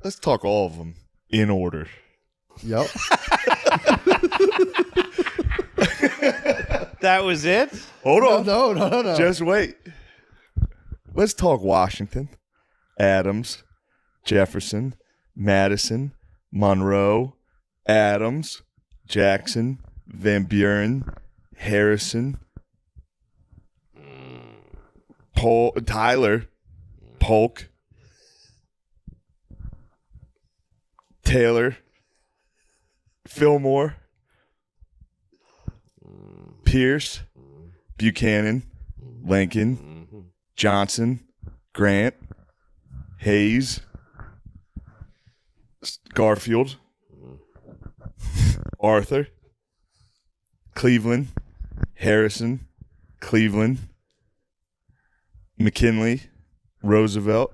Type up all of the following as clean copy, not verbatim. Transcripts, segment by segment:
Let's talk all of them in order. Yep. That was it? Hold on. No. Just wait. Let's talk Washington, Adams, Jefferson, Madison, Monroe, Adams, Jackson, Van Buren, Harrison, Tyler, Polk, Taylor, Fillmore, Pierce, Buchanan, Lincoln, Johnson, Grant, Hayes, Garfield, Arthur, Cleveland, Harrison, Cleveland, McKinley, Roosevelt,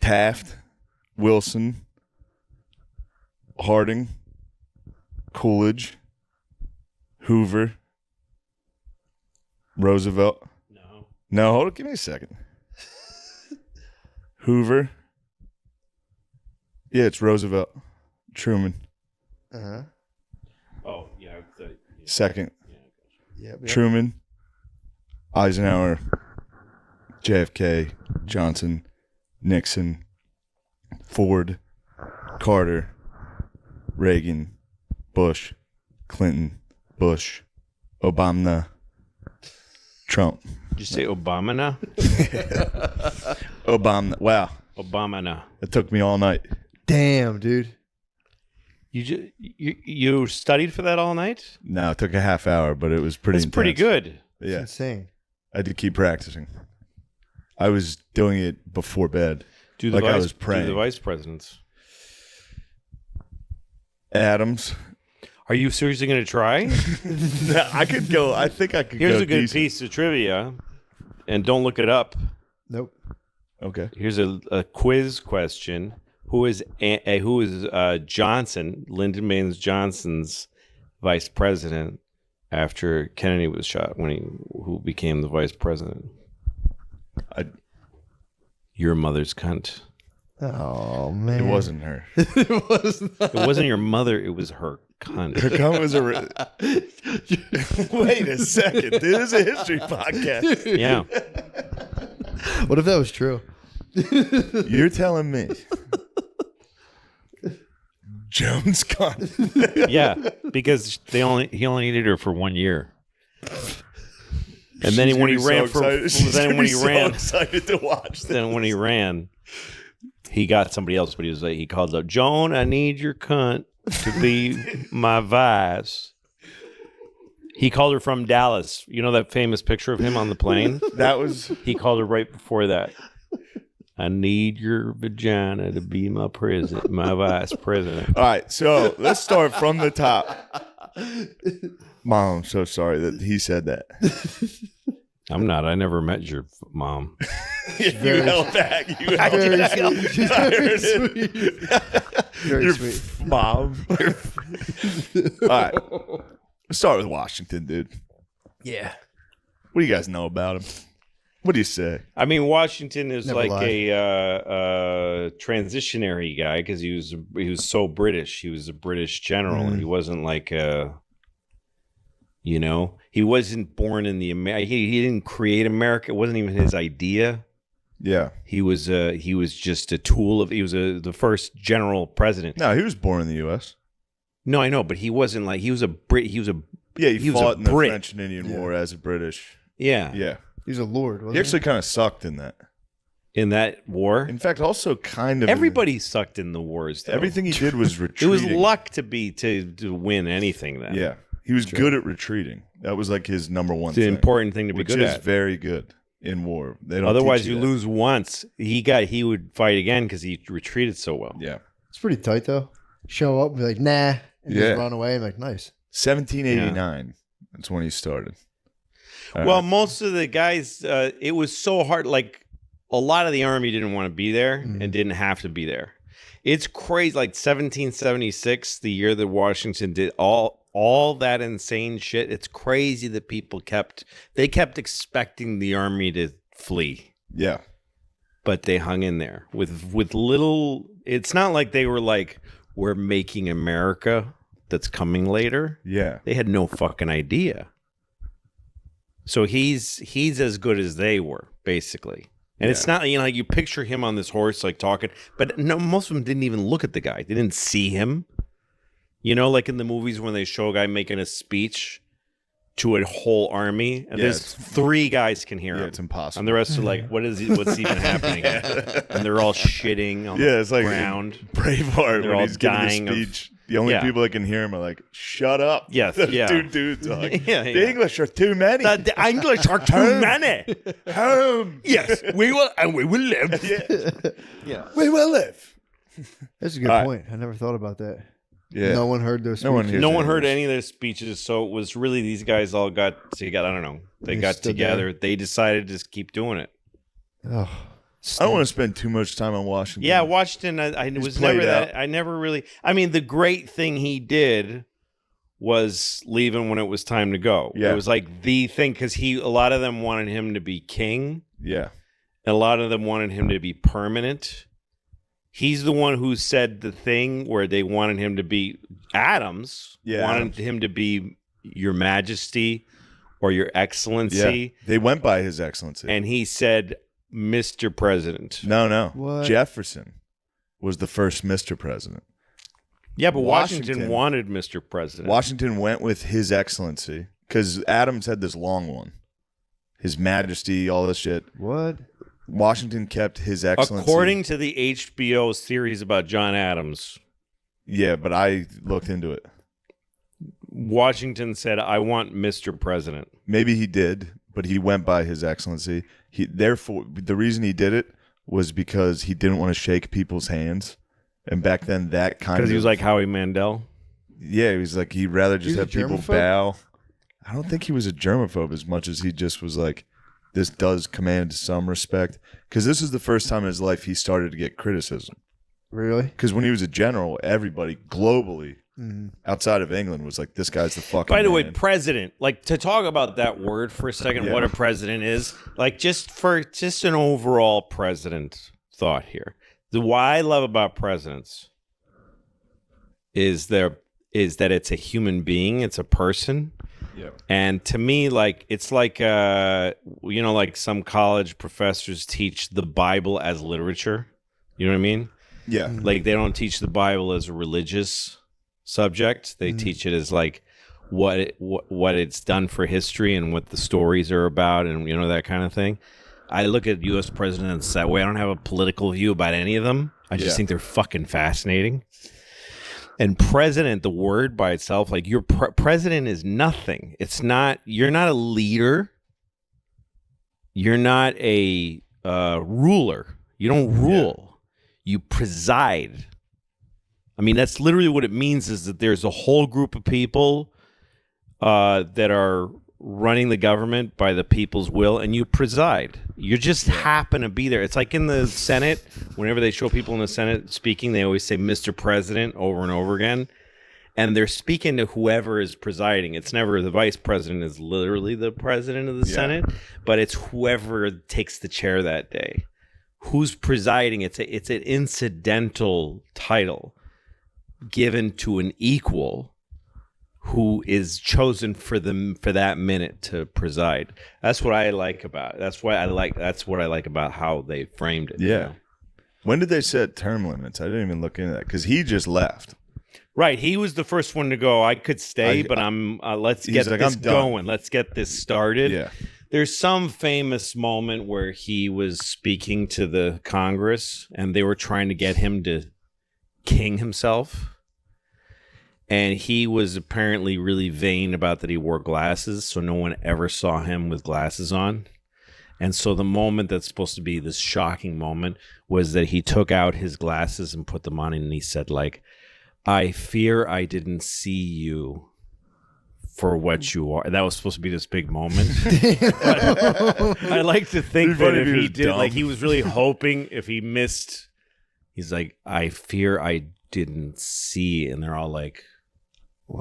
Taft, Wilson, Harding, Coolidge, Hoover, Roosevelt. No, hold on. Give me a second. Hoover. Yeah, it's Roosevelt. Truman. Uh-huh. Oh, yeah. Second. Yep. Truman. Eisenhower. JFK. Johnson. Nixon. Ford. Carter. Reagan. Bush. Clinton. Bush. Obama. Trump. Did you say Obama now? Obama. Wow. Obama now. It took me all night. Damn, dude. You studied for that all night? No, it took a half hour, but it was pretty That's pretty intense. good. It's Yeah. insane. I had to keep practicing. I was doing it before bed. Do the Like I vice, was praying. Do the vice presidents. Adams. Are you seriously going to try? I could go. I think I could Here's go a good decent. piece of trivia, and don't look it up. Nope. Okay. Here's a quiz question. Who is Johnson, Lyndon Baines Johnson's vice president after Kennedy was shot? Who became the vice president? Your mother's cunt. Oh, man. It wasn't her. It was not. It wasn't your mother. It was her cunt. Her comment was a. Wait a second. This is a history podcast. Yeah. What if that was true? You're telling me. Jones gun. Yeah, because he only needed her for 1 year. And then She's when he gonna be ran so for excited. She's then gonna when be he so ran excited to watch this. then when he ran, he got somebody else, but he called up, Joan, I need your cunt to be my vice. He called her from Dallas. You know that famous picture of him on the plane? That was. He called her right before that. I need your vagina to be my president, my vice president. All right, so let's start from the top. Mom, I'm so sorry that he said that. I'm not. I never met your mom. You held back. You held Very back. sweet. She's very sweet. Very Your sweet. mom. All right, let's start with Washington, dude. Yeah. What do you guys know about him? What do you say? I mean, Washington is Never like lied. a transitionary guy because he was so British. He was a British general. He wasn't like he wasn't born in the he didn't create America. It wasn't even his idea. Yeah. He was just a tool of. He was the first general president. No, he was born in the U.S. No, I know, but he wasn't like he was a Brit. He was a Yeah, He was fought a in the Brit. French and Indian War as a British. yeah. Yeah. He's a lord, He wasn't actually kind of sucked in that. In that war, In fact, also kind of. everybody sucked in the wars. Though. Everything he did was It retreating. was luck to win anything. Then Yeah. He was good at retreating. That was like his number one it's an thing. important thing to be Which good is at. very good in war. They don't Otherwise, teach you that. lose once. He would fight again because he retreated so well. Yeah. It's pretty tight, though. Show up and be like, nah. And Yeah. just run away. I'm like, nice. 1789. That's when he started. All Well, right. most of the guys, it was so hard. Like a lot of the army didn't want to be there and didn't have to be there. It's crazy. Like 1776, the year that Washington did all that insane shit. It's crazy that people kept expecting the army to flee. Yeah. but they hung in there with little. It's not like they were like, we're making America that's coming later. Yeah. They had no fucking idea. So he's as good as they were, basically. And it's not, like you picture him on this horse, like talking, but no, most of them didn't even look at the guy. They didn't see him. Like in the movies when they show a guy making a speech to a whole army, and there's 3 guys can hear him. It's impossible. And the rest are like, what's even happening? And they're all shitting on it's the like ground. Braveheart They're when all he's giving dying the speech. The only people that can hear him are like, shut up. Yes, The yeah. 2 dudes are like, Yeah, the yeah. English are too many. The English are too many. Home. Yes, we will live. Yeah. We will live. That's a good All right. point. I never thought about that. Yeah. No one heard those. No one speeches. hears No one any heard of this. any of their speeches, so it was really these guys all got together. I don't know. They They got stood together. They decided to just keep doing it. Oh, I don't want to spend too much time on Washington. Yeah, Washington. I was played never that. out. I never really. I mean, the great thing he did was leaving when it was time to go. Yeah. It was like the thing because a lot of them wanted him to be king. Yeah. And a lot of them wanted him to be permanent. He's the one who said the thing where they wanted him to be Adams. Yeah, wanted Adams. him to be Your Majesty or Your Excellency. Yeah. They went by His Excellency. And he said, Mr. President. No. What? Jefferson was the first Mr. President. Yeah, but Washington Washington wanted Mr. President. Washington went with His Excellency because Adams had this long one. His Majesty, all this shit. what? Washington kept His Excellency. According to the HBO series about John Adams, Yeah, but I looked into it. Washington said, I want Mr. President. Maybe he did, but he went by His Excellency. Therefore, the reason he did it was because he didn't want to shake people's hands. And back then, that kind of... Because he was like Howie Mandel. Yeah, he was like, he'd rather just He was have a people germaphobe? bow. I don't think he was a germaphobe as much as he just was like, this does command some respect. Because this is the first time in his life he started to get criticism. Really? Because when he was a general, everybody globally outside of England was like, this guy's the fucking By the way, man. president, like to talk about that word for a second, Yeah. what a president is, like just an overall president thought here. What I love about presidents is that it's a human being, it's a person. Yeah. And to me, like it's like like some college professors teach the Bible as literature. You know what I mean? Yeah. Like they don't teach the Bible as a religious subject. They teach it as like what it's done for history and what the stories are about, and that kind of thing. I look at U.S. presidents that way. I don't have a political view about any of them. I just think they're fucking fascinating. And president, the word by itself, like your president is nothing. It's not. You're not a leader. You're not a ruler. You don't rule. You preside. I mean, that's literally what it means. Is that there's a whole group of people that are running the government by the people's will, and you preside. You just happen to be there. It's like in the Senate, whenever they show people in the Senate speaking, they always say Mr. President over and over again, and they're speaking to whoever is presiding. It's never the vice president is literally the president of the Senate, but it's whoever takes the chair that day. Who's presiding? It's an incidental title given to an equal who is chosen for that minute to preside. That's what I like about it. That's what I like about how they framed it. Yeah. When did they set term limits? I didn't even look into that because he just left. Right. He was the first one to go. I could stay, but let's get this I'm done. going. Let's get this started. Yeah. There's some famous moment where he was speaking to the Congress and they were trying to get him to king himself. And he was apparently really vain about that he wore glasses, so no one ever saw him with glasses on. And so the moment that's supposed to be this shocking moment was that he took out his glasses and put them on, and he said, like, I fear I didn't see you for what you are. And that was supposed to be this big moment. But I like to think that if he did, like, he was really hoping if he missed, he's like, I fear I didn't see. And they're all like,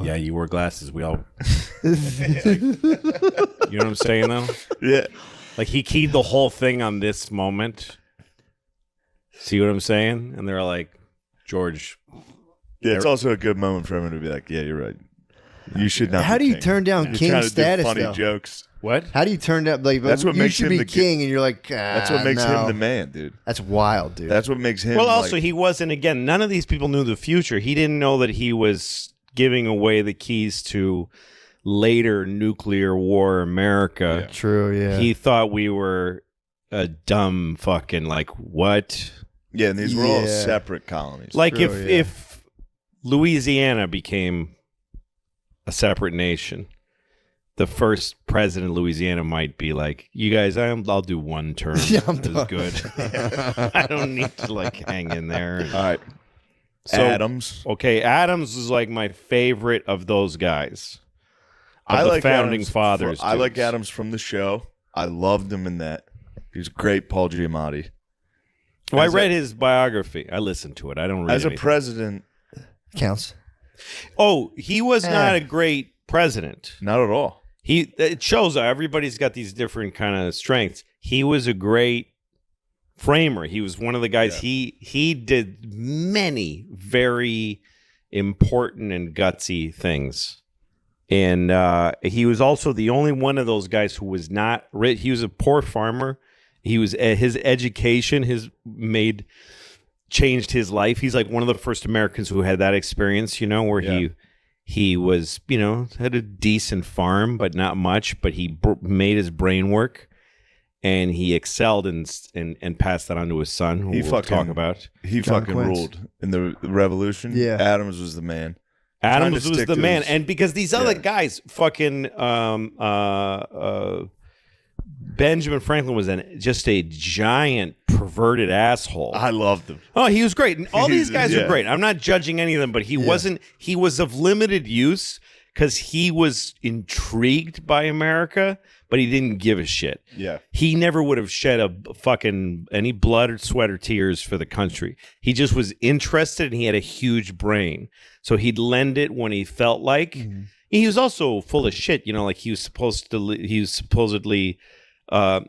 yeah, you wore glasses. We all, you know what I'm saying though? Yeah. Like he keyed the whole thing on this moment. See what I'm saying? And they're like, George. Yeah, it's also a good moment for him to be like, yeah, you're right. You should not. How be do you king. turn down You're king trying to status, do funny though? jokes. What? How do you turn down like? That's what you makes should him be the king, and you're like, That's what makes no. him the man, dude. That's wild, dude. That's what makes him. Well, also, like, he wasn't, again, none of these people knew the future. He didn't know that he was giving away the keys to later nuclear war America. True. Yeah. He thought we were a dumb fucking, like, what? yeah, and these were all Yeah. separate colonies. Like, True, if Louisiana became a separate nation, the first president of Louisiana might be like, you guys, I'll do one term. Yeah, I'm It's done. good. I don't need to, like, hang in there. all right, So, Adams. okay, Adams is like my favorite of those guys. Of I the like founding Adams fathers. I like dudes. Adams from the show. I loved him in that. He was great, Paul Giamatti. Well, I As a- read his biography. I listened to it. I don't read As a anything. president, Counts. Oh, he was not a great president. not at all. It shows everybody's got these different kind of strengths. He was a great framer. He was one of the guys. He did many very important and gutsy things. And he was also the only one of those guys who was not rich. He was a poor farmer. He was his education changed his life. He's like one of the first Americans who had that experience, where he was, had a decent farm, but not much, but he made his brain work and he excelled and passed that on to his son, who we'll talk about. He John fucking Quince. ruled in the revolution. Yeah. Adams was the man. Adams Trying to was stick the to man. his- And because these other guys, fucking Benjamin Franklin was just a giant perverted asshole. I loved him. Oh, he was great. And all these guys Yeah. are great. I'm not judging any of them, but he was of limited use because he was intrigued by America, but he didn't give a shit. Yeah. He never would have shed a fucking any blood or sweat or tears for the country. He just was interested and he had a huge brain. So he'd lend it when he felt like. He was also full of shit, like he was supposedly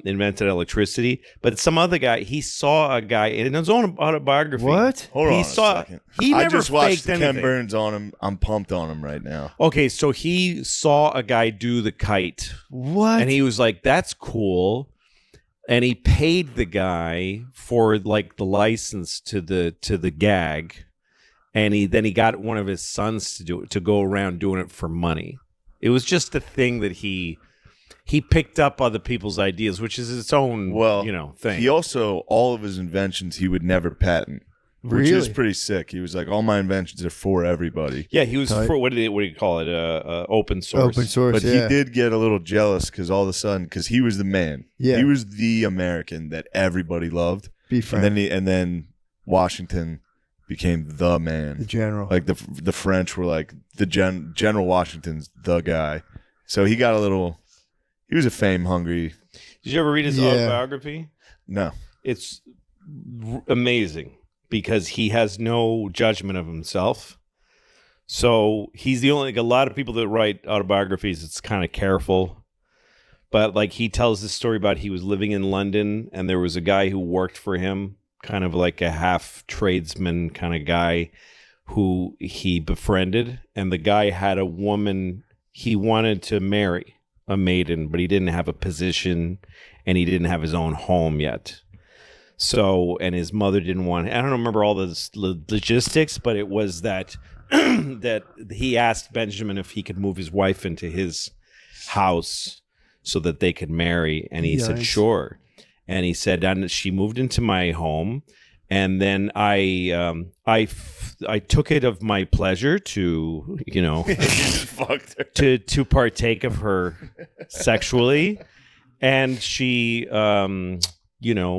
invented electricity, but some other guy, he saw a guy in his own autobiography. What? Hold on He a saw second. he I never just watched faked Ken anything. Burns on him. I'm pumped on him right now. Okay, so he saw a guy do the kite, What? and he was like, "That's cool," and he paid the guy for like the license to the gag, and he got one of his sons to do it, to go around doing it for money. It was just a thing that he picked up other people's ideas, which is its own thing. He also, all of his inventions he would never patent, which is Really? pretty sick. He was like, all my inventions are for everybody. Yeah, he was Tight. for what do you call it? Open source. Open source. But yeah. he did get a little jealous because all of a sudden, because he was the man. Yeah. He was the American that everybody loved. Be And frank. then Washington became the The man. general. Like the French were like General Washington's the guy. So he got a little. He was a fame hungry. Did you ever read his Yeah. autobiography? No. It's amazing because he has no judgment of himself. So he's the only, like a lot of people that write autobiographies, it's kind of careful. But like he tells this story about he was living in London and there was a guy who worked for him, kind of like a half tradesman kind of guy who he befriended. And the guy had a woman he wanted to marry, a maiden, but he didn't have a position and he didn't have his own home yet. So, and his mother didn't want, I don't remember all the logistics, but it was that that he asked Benjamin if he could move his wife into his house so that they could marry. And he said, Yikes. sure. And he said, and she moved into my home. And then I took it of my pleasure to, Fucked her. to partake of her sexually, and she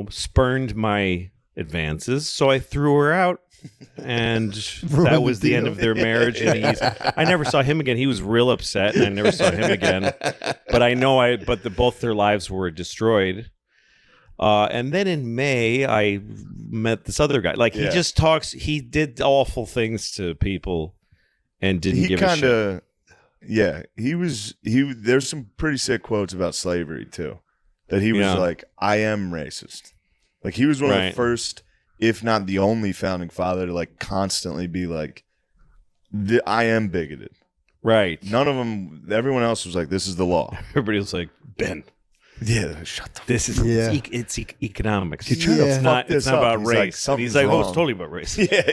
spurned my advances, so I threw her out, and that was the end of their marriage. And I never saw him again. He was real upset, and I never saw him again. But I know both their lives were destroyed. And then in May, I met this other guy. Like, he just talks. He did awful things to people and didn't give a shit. Yeah, there's some pretty sick quotes about slavery too. That he was like, I am racist. Like, he was one of the first if not the only founding father to like constantly be like, I am bigoted. Right. None of them, everyone else was like, this is the law. Everybody was like, Ben, Yeah, shut the this is Yeah. it's economics. You're trying to It's fuck not. this It's not up. about He's like, race. And he's something's like, oh, it's wrong. totally about race. Yeah.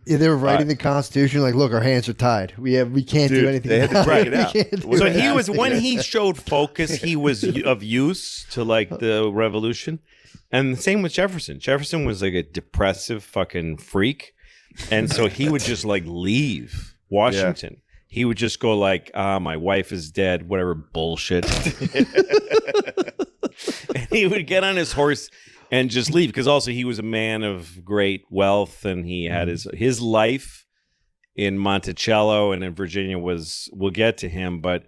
Yeah, they were writing the Constitution like, look, our hands are tied. We can't do Dude, anything. they had to about break it. it out. We can't do So anything. he was when he showed focus, he was of use to like the revolution, and the same with Jefferson. Jefferson was like a depressive fucking freak, and so he would just like leave Washington. He would just go like, my wife is dead, whatever bullshit, and he would get on his horse and just leave because also he was a man of great wealth and he had his life in Monticello and in Virginia was, we'll get to him, but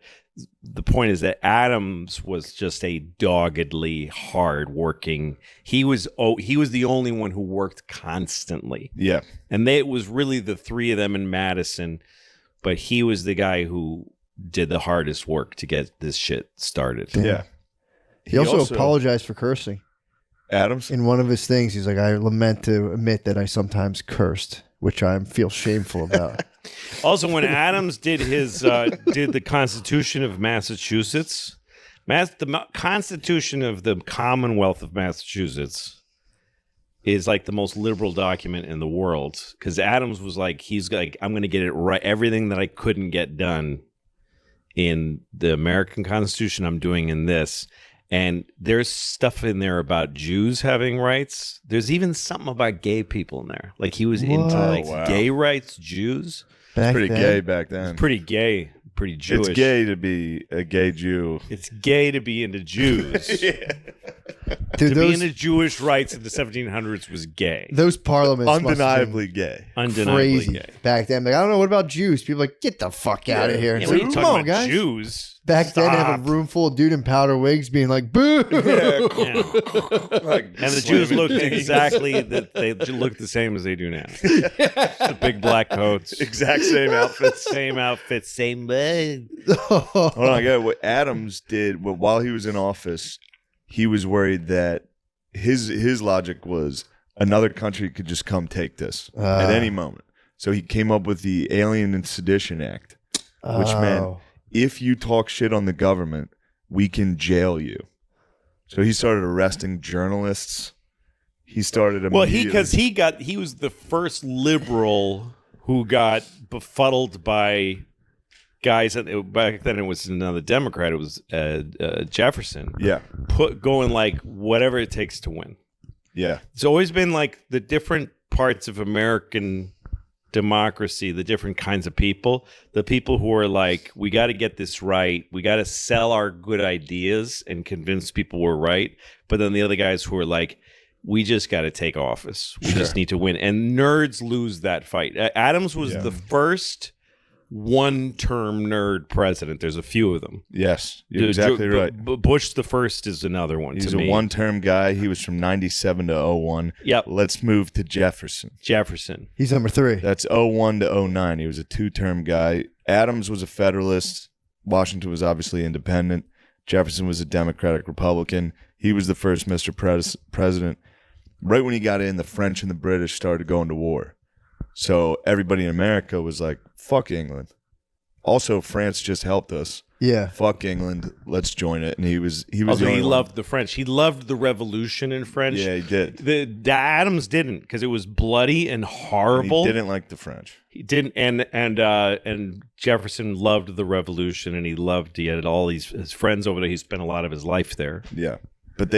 the point is that Adams was just a doggedly hard-working. He was the only one who worked constantly, Yeah. and it was really the three of them in Madison, but he was the guy who did the hardest work to get this shit started. Yeah. He also apologized for cursing. Adams? In one of his things, he's like, I lament to admit that I sometimes cursed, which I feel shameful about. Also, when Adams did his did the Constitution of Massachusetts, the Constitution of the Commonwealth of Massachusetts is like the most liberal document in the world because Adams was like, he's like, I'm going to get it right. Everything that I couldn't get done in the American Constitution, I'm doing in this. And there's stuff in there about Jews having rights. There's even something about gay people in there. Like he was into like wow. gay rights, Jews. Back Pretty then, gay back then. Pretty gay, pretty Jewish. It's gay to be a gay Jew. It's gay to be into Jews. Dude, To be into Jewish rights in the 1700s was gay. those parliaments must have been Undeniably gay. Undeniably crazy gay. back then. Like, I don't know, what about Jews? People are like, get the fuck out of here. Yeah, It's what are like, you come talking on, about, guys. Jews? Back then, they have Stop. a room full of dude in powder wigs being like, boo. Yeah. And the Jews looked exactly that they looked the same as they do now. The big black coats, Exact same outfits. same outfits, same. Hold on, I got it. What Adams did while he was in office, he was worried that his logic was another country could just come take this at any moment. So he came up with the Alien and Sedition Act, which meant if you talk shit on the government, we can jail you. So he started arresting journalists. He started Well, immediately- he was the first liberal who got befuddled by guys. Back then, it was another Democrat. It was Jefferson. Yeah, Going like whatever it takes to win. yeah, It's always been like the different parts of American democracy, the different kinds of people, the people who are like, we got to get this right. We got to sell our good ideas and convince people we're right. But then the other guys who are like, we just got to take office. We just need to win. And nerds lose that fight. Adams was the first one-term nerd president. There's a few of them. yes. You're exactly right. Bush the first is another one. He's to a me. one-term guy. He was from 97 to 01. Yep. Let's move to Jefferson. Jefferson. He's number 3. That's 01 to 09. He was a two-term guy. Adams was a Federalist. Washington was obviously independent. Jefferson was a Democratic Republican. He was the first Mr. President. Right when he got in, the French and the British started going to war. So everybody in America was like, fuck England. Also, France just helped us. Yeah. Fuck England. Let's join it. And he was Although the he only loved the French. He loved the revolution in French. one. Yeah, he did. The Adams didn't because it was bloody and horrible. He didn't like the French. He didn't, and Jefferson loved the revolution, and he had all his friends over there. He spent a lot of his life there. Yeah. But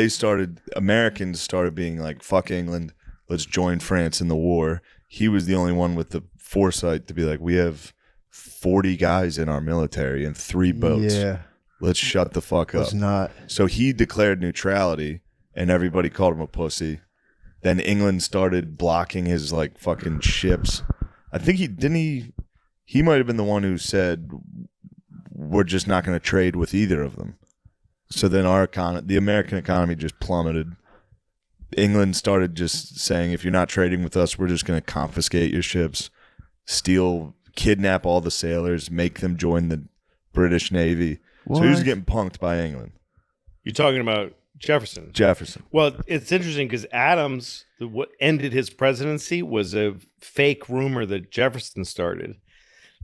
Americans started being like, fuck England. Let's join France in the war. He was the only one with the foresight to be like, we have 40 guys in our military and 3 boats. Yeah. Let's shut the fuck up. Was not. So he declared neutrality, and everybody called him a pussy. Then England started blocking his like fucking ships. I think he might have been the one who said we're just not going to trade with either of them. So then the American economy just plummeted. England started just saying, if you're not trading with us, we're just going to confiscate your ships, kidnap all the sailors, make them join the British Navy. So he was What? getting punked by England. You're talking about Jefferson. Jefferson. Well, it's interesting because Adams, what ended his presidency was a fake rumor that Jefferson started,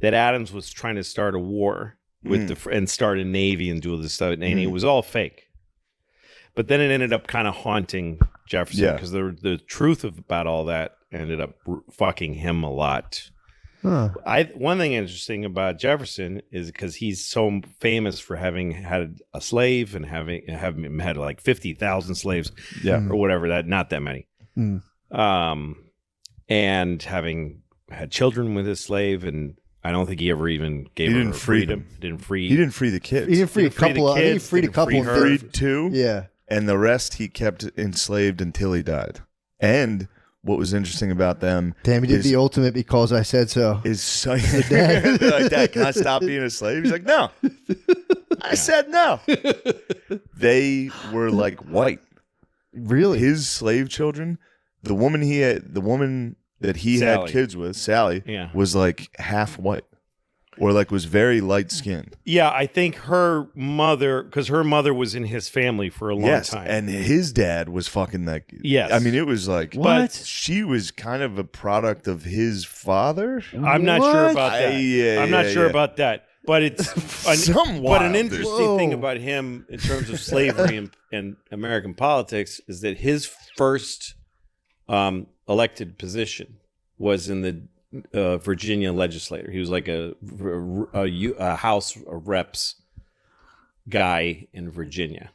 that Adams was trying to start a war with and start a navy and do all this stuff, and it was all fake. But then it ended up kind of haunting Jefferson because the truth about all that ended up fucking him a lot. Huh. One thing interesting about Jefferson is because he's so famous for having had a slave and having had like 50,000 slaves, or whatever, that not that many, and having had children with his slave, and I don't think he ever even gave her freedom. He didn't free the kids. He didn't free a couple. I think he freed a couple. Freed 2. Yeah. And the rest he kept enslaved until he died. And what was interesting about them, damn, he did the ultimate because I said so. Is so like, Dad, can I stop being a slave? He's like, no. I said no. They were like white. Really? His slave children, the woman that he Sally. had kids with, Sally, was like half white. Or like was very light skinned. Yeah, I think her mother, because her mother was in his family for a long time. And his dad was fucking like, yes. I mean, it was like, what? She was kind of a product of his father. I'm not sure about that. I'm not sure about that. But it's an interesting thing about him in terms of slavery and American politics is that his first elected position was in the Virginia legislator. He was like a House of Reps guy in Virginia,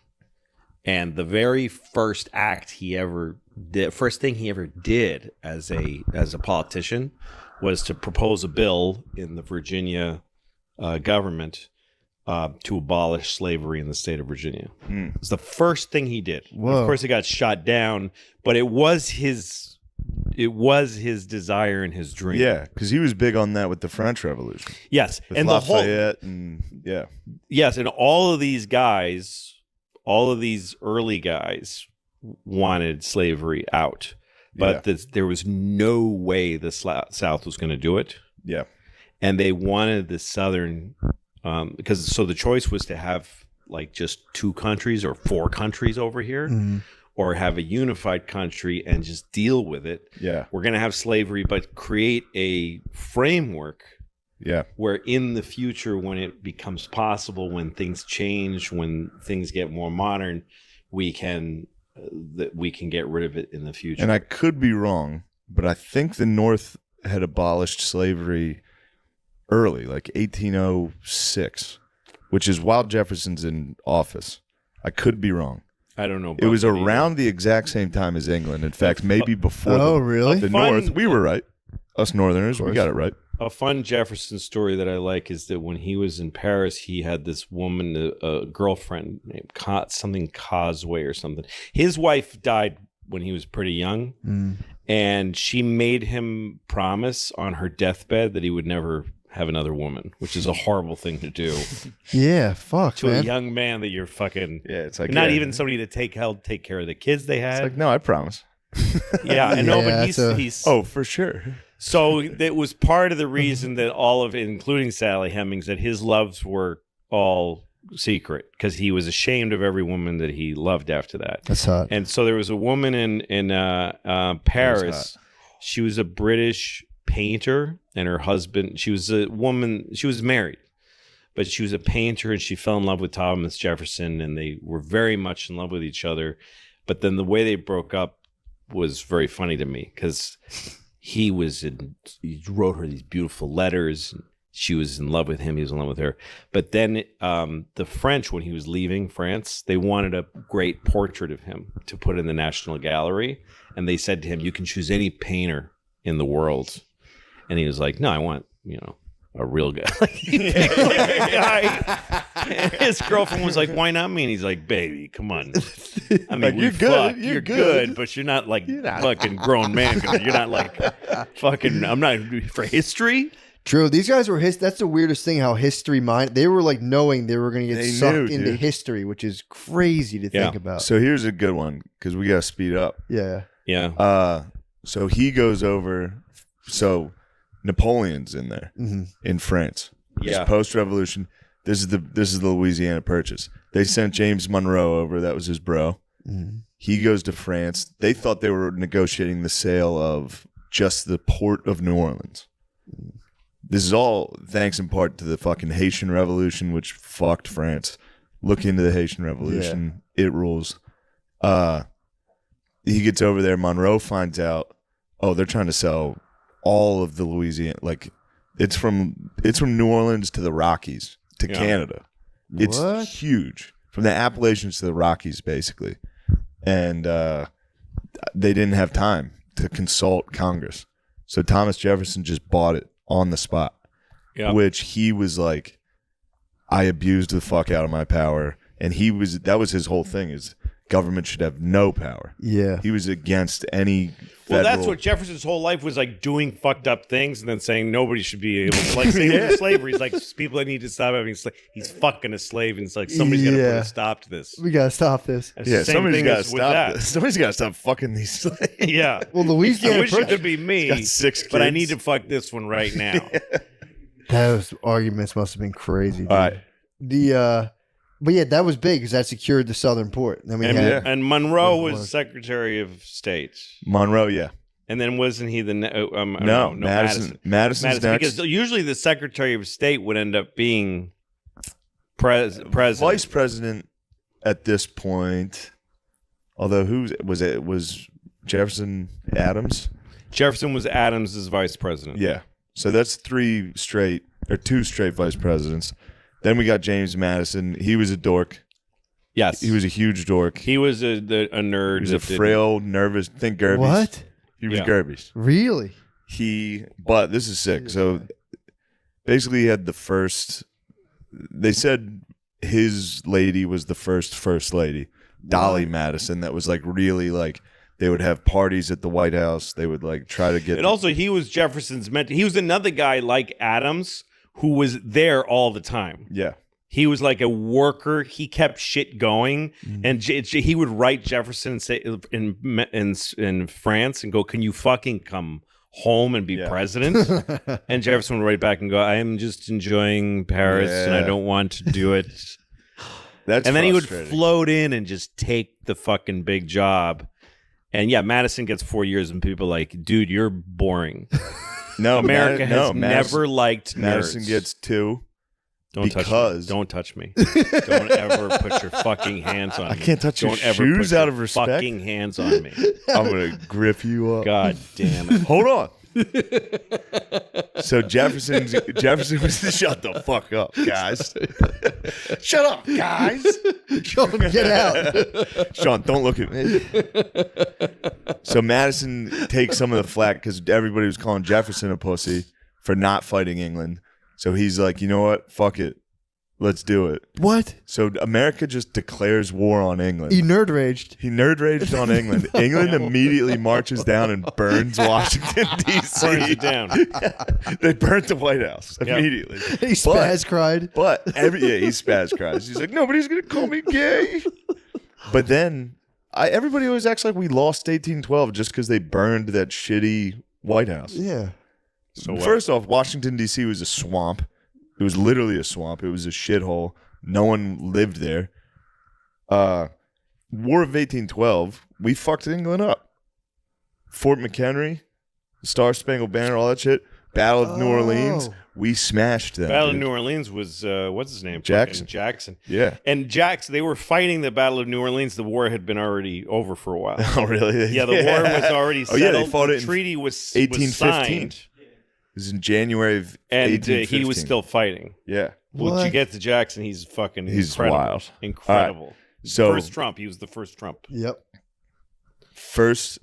and the very first thing he ever did as a politician was to propose a bill in the Virginia government to abolish slavery in the state of Virginia. It was the first thing he did. Of course, it got shot down, but it was his desire and his dream. Yeah, because he was big on that with the French Revolution. Yes, with and Lafayette yes, and all of these early guys wanted slavery out, but there was no way the South was going to do it. Yeah, and they wanted the Southern because the choice was to have like just 2 countries or 4 countries over here. Or have a unified country and just deal with it. Yeah. We're going to have slavery, but create a framework where in the future, when it becomes possible, when things change, when things get more modern, we can get rid of it in the future. And I could be wrong, but I think the North had abolished slavery early, like 1806, which is while Jefferson's in office. I could be wrong. I don't know. It was around the exact same time as England. In fact, maybe before the North. We were right. Us Northerners, we got it right. A fun Jefferson story that I like is that when he was in Paris, he had this woman, a girlfriend named something Causeway or something. His wife died when he was pretty young, and she made him promise on her deathbed that he would never have another woman, which is a horrible thing to do. Yeah, fuck, to man. a young man that you're fucking. Yeah, it's like not even somebody to take care of the kids they had. It's like, no, I promise. Yeah, I know, but he's for sure. So that was part of the reason that all of it, including Sally Hemings, that his loves were all secret because he was ashamed of every woman that he loved after that. That's hot. And so there was a woman in Paris. She was a British painter, and her husband, she was a woman, she was married, but she was a painter, and she fell in love with Thomas Jefferson, and they were very much in love with each other. But then the way they broke up was very funny to me because he wrote her these beautiful letters. She was in love with him. He was in love with her. But then the French, when he was leaving France, they wanted a great portrait of him to put in the National Gallery. And they said to him, you can choose any painter in the world. And he was like, no, I want, a real guy. He picked like a guy. And his girlfriend was like, why not me? And he's like, baby, come on. I mean, like, you're good. You're good, but you're not like fucking grown man good. You're not like fucking, I'm not for history. True. These guys were that's the weirdest thing, how history they were like knowing they were going to get sucked into history, which is crazy to think about. So here's a good one because we got to speed up. Yeah. Yeah. So he goes over. So Napoleon's in there in France. Yeah. Post-revolution. This is the Louisiana Purchase. They sent James Monroe over. That was his bro. He goes to France. They thought they were negotiating the sale of just the port of New Orleans. This is all thanks in part to the fucking Haitian Revolution, which fucked France. Look into the Haitian Revolution. Yeah. It rules. He gets over there. Monroe finds out, they're trying to sell all of the Louisiana. Like, it's from New Orleans to the Rockies to Canada. It's huge. From the Appalachians to the Rockies, basically. And they didn't have time to consult Congress. So Thomas Jefferson just bought it on the spot, which he was like, I abused the fuck out of my power. And that was his whole thing, is government should have no power. Yeah. He was against any federal... Well, that's what Jefferson's whole life was, like, doing fucked up things and then saying nobody should be able to, like, say slavery. He's like, people that need to stop having slaves. He's fucking a slave, and it's like, somebody's got to put a stop to this. We got to stop this. Somebody's got to stop this. Somebody's got to stop fucking these slaves. Yeah. Well, Louisiana... I wish it could be me, got 6 kids. But I need to fuck this one right now. Those arguments must have been crazy, dude. All right. But yeah, that was big because that secured the southern port. Then we had and Monroe was Secretary of State. Monroe, yeah. And then wasn't he the Madison. Madison's next. Because usually the Secretary of State would end up being president, vice president at this point. Although who was it? Was Jefferson Adams? Jefferson was Adams's vice president. Yeah. So that's 2 straight vice presidents. Then we got James Madison. He was a dork. Yes. He was a huge dork. He was a nerd. He was a frail, nervous, think Gerbies. What? He was Gerbies. Really? But this is sick. So basically he had they said his lady was the first lady, Dolly Madison, that was like really like, they would have parties at the White House. They would like try to get... And also he was Jefferson's mentor. He was another guy like Adams who was there all the time. Yeah. He was like a worker. He kept shit going, and he would write Jefferson and say in France and go, "Can you fucking come home and be president?" And Jefferson would write back and go, "I am just enjoying Paris, and I don't want to do it." And then he would float in and just take the fucking big job. And Madison gets 4 years, and people are like, "Dude, you're boring." No, America has never liked nerds. Madison gets 2. Don't touch me. Don't ever put your fucking hands on me. I can't touch your shoes out of respect. Fucking hands on me. I'm gonna grip you up. God damn it. Hold on. So Jefferson was shut the fuck up, guys. Shut up, guys. Sean, get out. Sean, don't look at me. So Madison takes some of the flack because everybody was calling Jefferson a pussy for not fighting England. So he's like, you know what? Fuck it. Let's do it. What? So America just declares war on England. He nerd raged. On England. England immediately marches down and burns Washington, D.C. Burns it down. They burnt the White House immediately. He spaz cried. But he spaz cries. He's like, nobody's going to call me gay. But then everybody always acts like we lost 1812 just because they burned that shitty White House. Yeah. So first off, Washington, D.C. was a swamp. It was literally a swamp. It was a shithole. No one lived there. War of 1812, we fucked England up. Fort McHenry, the Star Spangled Banner, all that shit. Battle of New Orleans, we smashed them. Battle of New Orleans was, what's his name? Jackson. Yeah. And they were fighting the Battle of New Orleans. The war had been already over for a while. Oh, really? Yeah, the war was already settled. They fought the treaty was 1815. signed. It was in January of and 1815. He was still fighting. Yeah. Once you get to Jackson, he's wild. Incredible. Right. So first Trump. He was the first Trump. Yep.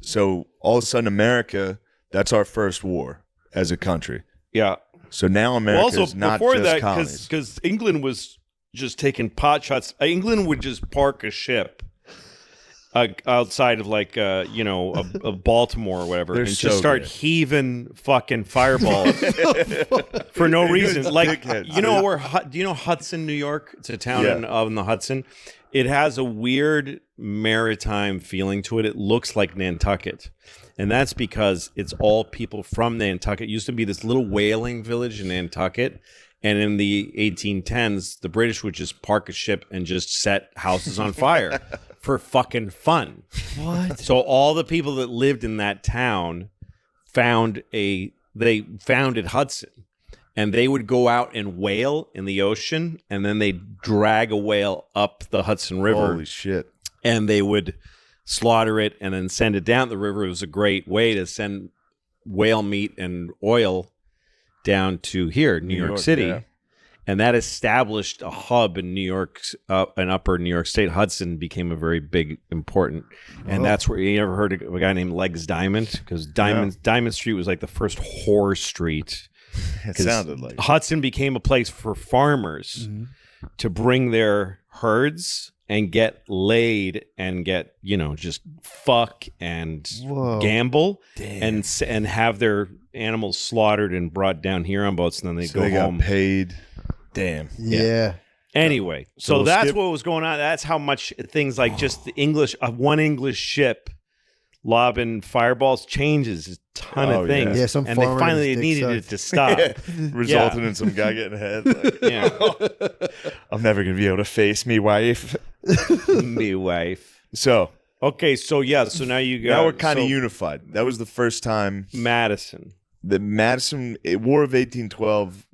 So all of a sudden, America, that's our first war as a country. Yeah. So now America is not before just that, colonies. because England was just taking pot shots. England would just park a ship outside of like a Baltimore or whatever, and just start heaving fucking fireballs for no reason. Like do you know Hudson, New York? It's a town on the Hudson. It has a weird maritime feeling to it. It looks like Nantucket. And that's because it's all people from Nantucket. It used to be this little whaling village in Nantucket. And in the 1810s, the British would just park a ship and just set houses on fire for fucking fun. What? So all the people that lived in that town founded Hudson, and they would go out and whale in the ocean, and then they'd drag a whale up the Hudson River. Holy shit. And they would slaughter it and then send it down the river. It was a great way to send whale meat and oil down to here, New York City. Yeah. And that established a hub in New York, an upper New York State. Hudson became a very big, important. And that's where you ever heard of a guy named Legs Diamond? Because Diamond Street was like the first whore street. It sounded like Hudson became a place for farmers to bring their herds and get laid and get, just fuck and gamble and have their animals slaughtered and brought down here on boats, and then they home. Got paid. Damn. Yeah. Anyway, so that's what was going on. That's how much things like just the English, one English ship lobbing fireballs changes a ton of things. Yeah, some and they farmer finally just needed it sucks. to stop. Resulting in some guy getting ahead. Like, Yeah. I'm never going to be able to face me wife. Me wife. So So now you got. now we're kind of unified. That was the first time Madison. the War of 1812.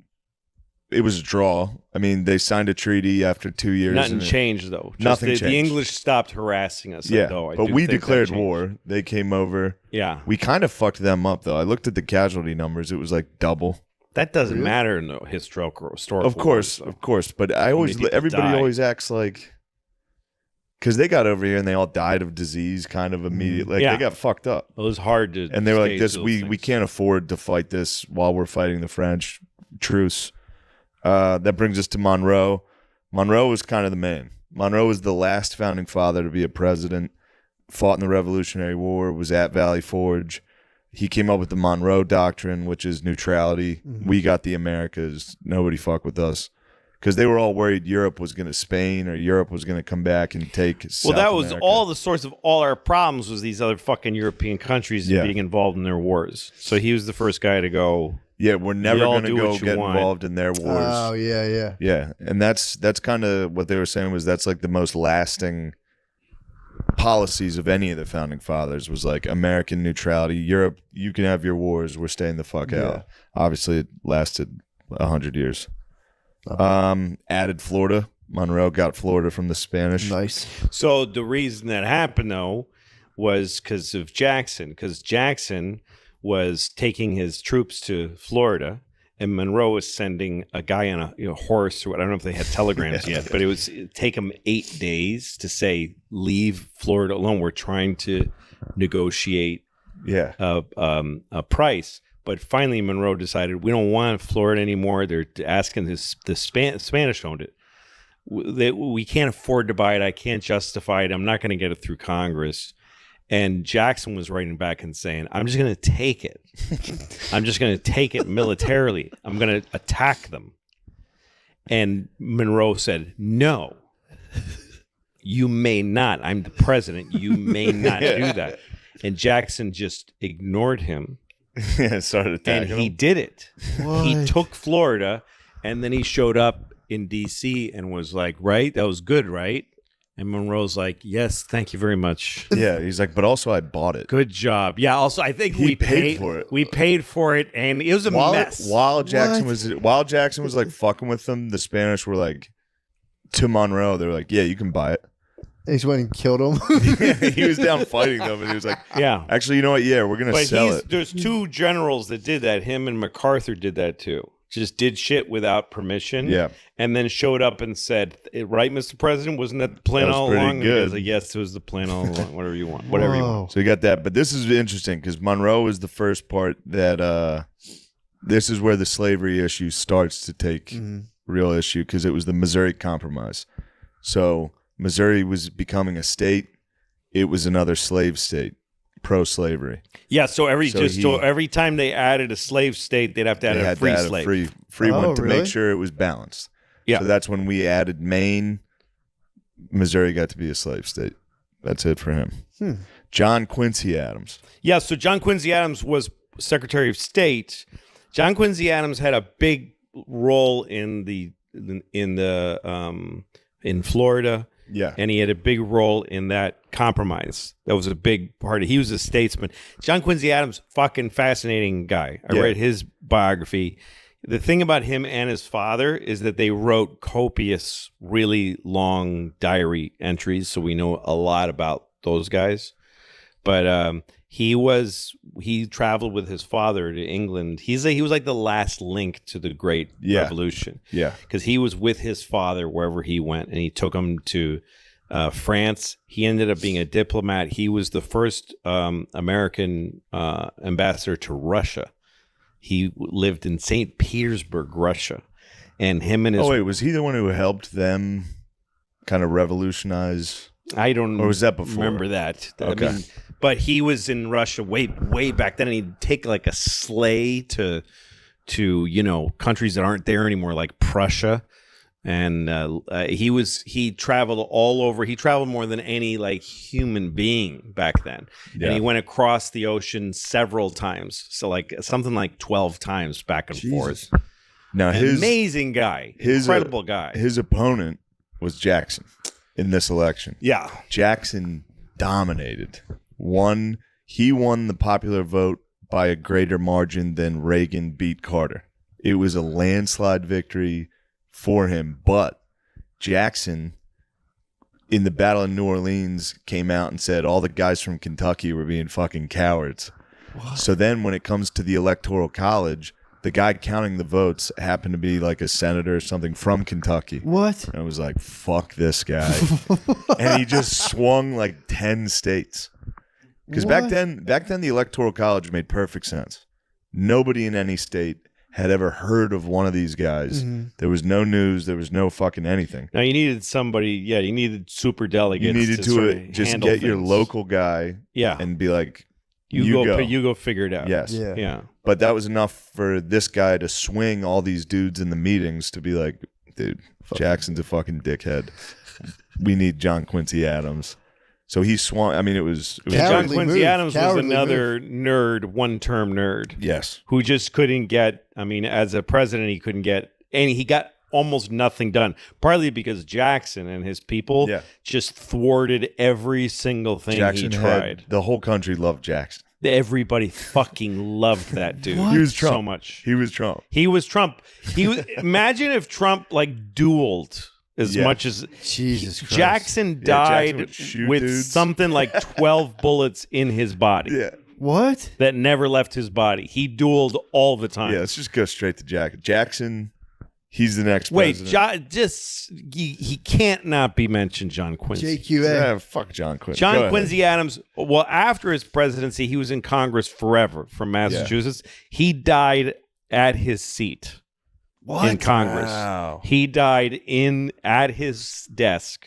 It was a draw. I mean, they signed a treaty after 2 years. Nothing changed, though. Nothing changed. The English stopped harassing us, Yeah, though. but we declared war. They came over. Yeah. We kind of fucked them up, though. I looked at the casualty numbers. It was like double. That doesn't matter in the historical Of course. But everybody always acts like, because they got over here and they all died of disease kind of immediately. Like, they got fucked up. It was hard to. And they were like, stage those we things. can't afford to fight this while we're fighting the French. Truce. That brings us to Monroe. Monroe was kind of the man. Monroe was the last founding father to be a president, fought in the Revolutionary War, was at Valley Forge. He came up with the Monroe Doctrine, which is neutrality. We got the Americas. Nobody fuck with us. Because they were all worried Europe was going to Spain or Europe was going to come back and take South that was America. all the source of all our problems was these other fucking European countries being involved in their wars. So he was the first guy to go. Yeah, we're never Y'all going to do go what you get want. involved in their wars. Oh, yeah. Yeah, and that's kind of what they were saying was that's like the most lasting policies of any of the founding fathers was like American neutrality. Europe, you can have your wars. We're staying the fuck out. Obviously, it lasted 100 years. Added Florida. Monroe got Florida from the Spanish. Nice. So the reason that happened, though, was because of Jackson. Because Jackson was taking his troops to Florida, and Monroe was sending a guy on a horse, or I don't know if they had telegrams yet, but it'd take him 8 days to say, leave Florida alone. We're trying to negotiate a price. But finally, Monroe decided we don't want Florida anymore. They're asking the Spanish owned it. We can't afford to buy it. I can't justify it. I'm not going to get it through Congress. And Jackson was writing back and saying, I'm just going to take it. I'm just going to take it militarily. I'm going to attack them. And Monroe said, no, you may not. I'm the president. You may not do that. And Jackson just ignored him. Started attacking And he him. did it. What? He took Florida, and then he showed up in D.C. and was like, right? That was good, right? And Monroe's like, yes, thank you very much. Yeah, he's like, but also I bought it. Good job. Yeah, also, I think He we paid for it. We paid for it, and it was a mess. While Jackson was like fucking with them, the Spanish were like to Monroe, they were like, yeah, you can buy it. And he just went and killed him. He was down fighting them, and he was like, Yeah. actually, you know what? Yeah, we're gonna But sell it. there's two generals that did that. Him and MacArthur did that too. Just did shit without permission. Yeah. And then showed up and said, right, Mr. President, wasn't that the plan That was all pretty along? And he good. goes, like, yes, it was the plan all along. Whatever you want. Whatever you want. So you got that, but this is interesting because Monroe is the first part that this is where the slavery issue starts to take real issue because it was the Missouri Compromise. So Missouri was becoming a state; it was another slave state, pro-slavery. Yeah, so every So every time they added a slave state, they'd have to add They a had free to add slave. a free Oh, one to really? make sure it was balanced. Yeah. So that's when we added Maine. Missouri got to be a slave state. That's it for him. John Quincy Adams. Yeah, so John Quincy Adams was Secretary of State. John Quincy Adams had a big role in Florida. Yeah. And he had a big role in that compromise. That was a big part. He was a statesman. John Quincy Adams, fucking fascinating guy. I read his biography. The thing about him and his father is that they wrote copious, really long diary entries, so we know a lot about those guys. But he traveled with his father to England. He was like the last link to the Great Revolution. Yeah. Because he was with his father wherever he went, and he took him to France. He ended up being a diplomat. He was the first American ambassador to Russia. He lived in St. Petersburg, Russia. And him and his... Oh, wait, was he the one who helped them kind of revolutionize? I don't... Or was that before? Remember that. Okay. I mean, but he was in Russia way back then, and he'd take like a sleigh to countries that aren't there anymore, like Prussia. And he traveled all over. He traveled more than any like human being back then. Yeah. And he went across the ocean several times. So like something like 12 times back and forth. Now Amazing guy. Incredible guy. His opponent was Jackson in this election. Yeah. Jackson dominated. He won the popular vote by a greater margin than Reagan beat Carter. It was a landslide victory for him, but Jackson in the Battle of New Orleans came out and said all the guys from Kentucky were being fucking cowards. What? So then when it comes to the Electoral College, the guy counting the votes happened to be like a senator or something from Kentucky. What? And I was like, fuck this guy. And he just swung like 10 states. Because back then the Electoral College made perfect sense. Nobody in any state had ever heard of one of these guys. Mm-hmm. There was no news. There was no fucking anything. Now you needed somebody. Yeah, you needed super delegates. You needed to just get your local guy. Yeah. And be like, you go figure it out. Yes. Yeah. But that was enough for this guy to swing all these dudes in the meetings to be like, dude, Jackson's a fucking dickhead. We need John Quincy Adams. So he swung. I mean, it was John Quincy Adams was another nerd, one-term nerd. Yes. Who just couldn't get, I mean, as a president, he couldn't get, and he got almost nothing done. Partly because Jackson and his people just thwarted every single thing he tried. The whole country loved Jackson. Everybody fucking loved that dude. He was Trump. So much. He was Trump. Imagine if Trump like dueled as much as Jesus Christ. Jackson died Jackson with dudes. something like 12 bullets in his body. Yeah. What? That never left his body. He dueled all the time. Yeah, let's just go straight to Jackson. Jackson, he's the next president. president. He can't not be mentioned, John Quincy. JQA. Yeah, fuck John Quincy. John Quincy Adams, well, after his presidency, he was in Congress forever from Massachusetts. Yeah. He died at his seat. What? In Congress. Wow. He died at his desk.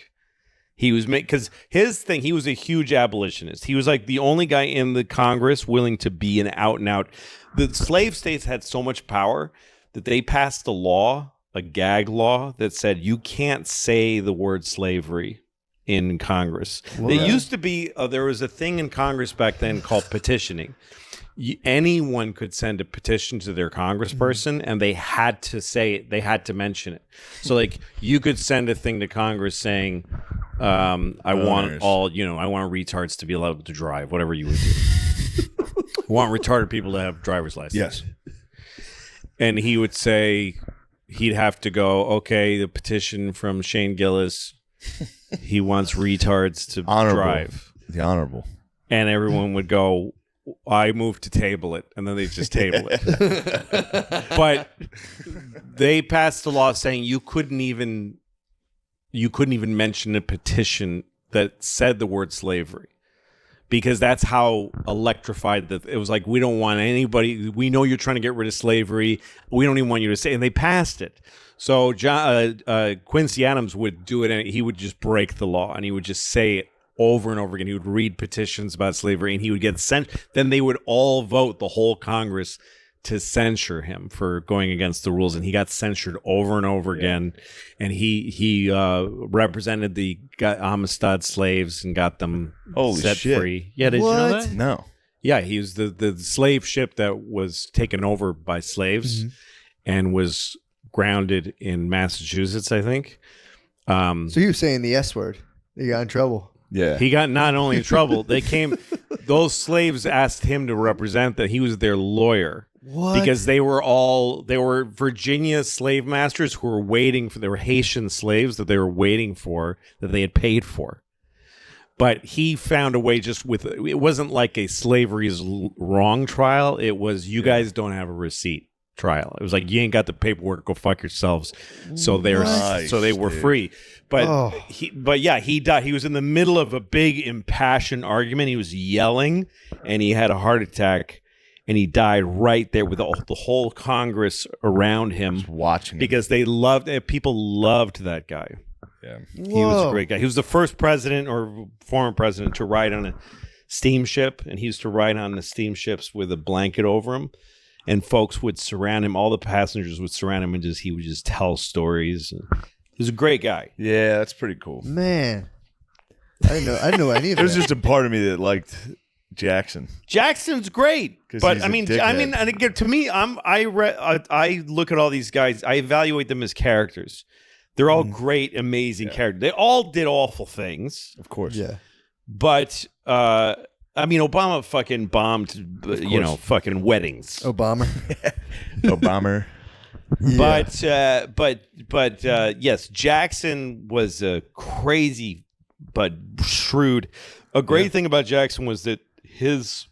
He was because his thing, he was a huge abolitionist. He was like the only guy in the Congress willing to be an out and out. The slave states had so much power that they passed a law, a gag law, that said you can't say the word slavery in Congress. What? There used to be, there was a thing in Congress back then called petitioning. Anyone could send a petition to their congressperson, and they had to say it. They had to mention it. So, like, you could send a thing to Congress saying, "I want retards to be allowed to drive." Whatever you would do. I want retarded people to have driver's license. Yes. And he would say, he'd have to go, okay, the petition from Shane Gillis. He wants retards to drive. The honorable. And everyone would go, I move to table it, and then they just table it. But they passed a law saying you couldn't even mention a petition that said the word slavery, because that's how electrified that it was. Like, we don't want anybody. We know you're trying to get rid of slavery. We don't even want you to say. And they passed it. So Quincy Adams would do it, and he would just break the law, and he would just say it over and over again. He would read petitions about slavery, and he would get sent. Then they would all vote, the whole Congress, to censure him for going against the rules, and he got censured over and over again. And he represented the Amistad slaves and got them set free. Yeah, did you know that? No. Yeah, he was the slave ship that was taken over by slaves and was grounded in Massachusetts, I think. So you were saying the S word. He got in trouble. Yeah. He got not only in trouble, those slaves asked him to represent that he was their lawyer. What? Because they were Virginia slave masters who they were Haitian slaves that they were waiting for, that they had paid for. But he found a way it wasn't like a slavery is wrong trial. It was, you guys don't have a receipt trial. It was like, you ain't got the paperwork, go fuck yourselves. So they were free. But he died. He was in the middle of a big impassioned argument. He was yelling and he had a heart attack. And he died right there with the whole Congress around him, watching because people loved that guy. Yeah, he was a great guy. He was the first president or former president to ride on a steamship, and he used to ride on the steamships with a blanket over him, and folks would surround him. All the passengers would surround him, and he would just tell stories. He was a great guy. Yeah, that's pretty cool, man. I didn't know any of that. There's just a part of me that liked Jackson. Jackson's great, but I mean, and again, to me, I look at all these guys. I evaluate them as characters. They're all great, amazing characters. They all did awful things, of course. Yeah, but I mean, Obama fucking bombed, fucking weddings. Obama. But yes, Jackson was a crazy but shrewd. A great thing about Jackson was that his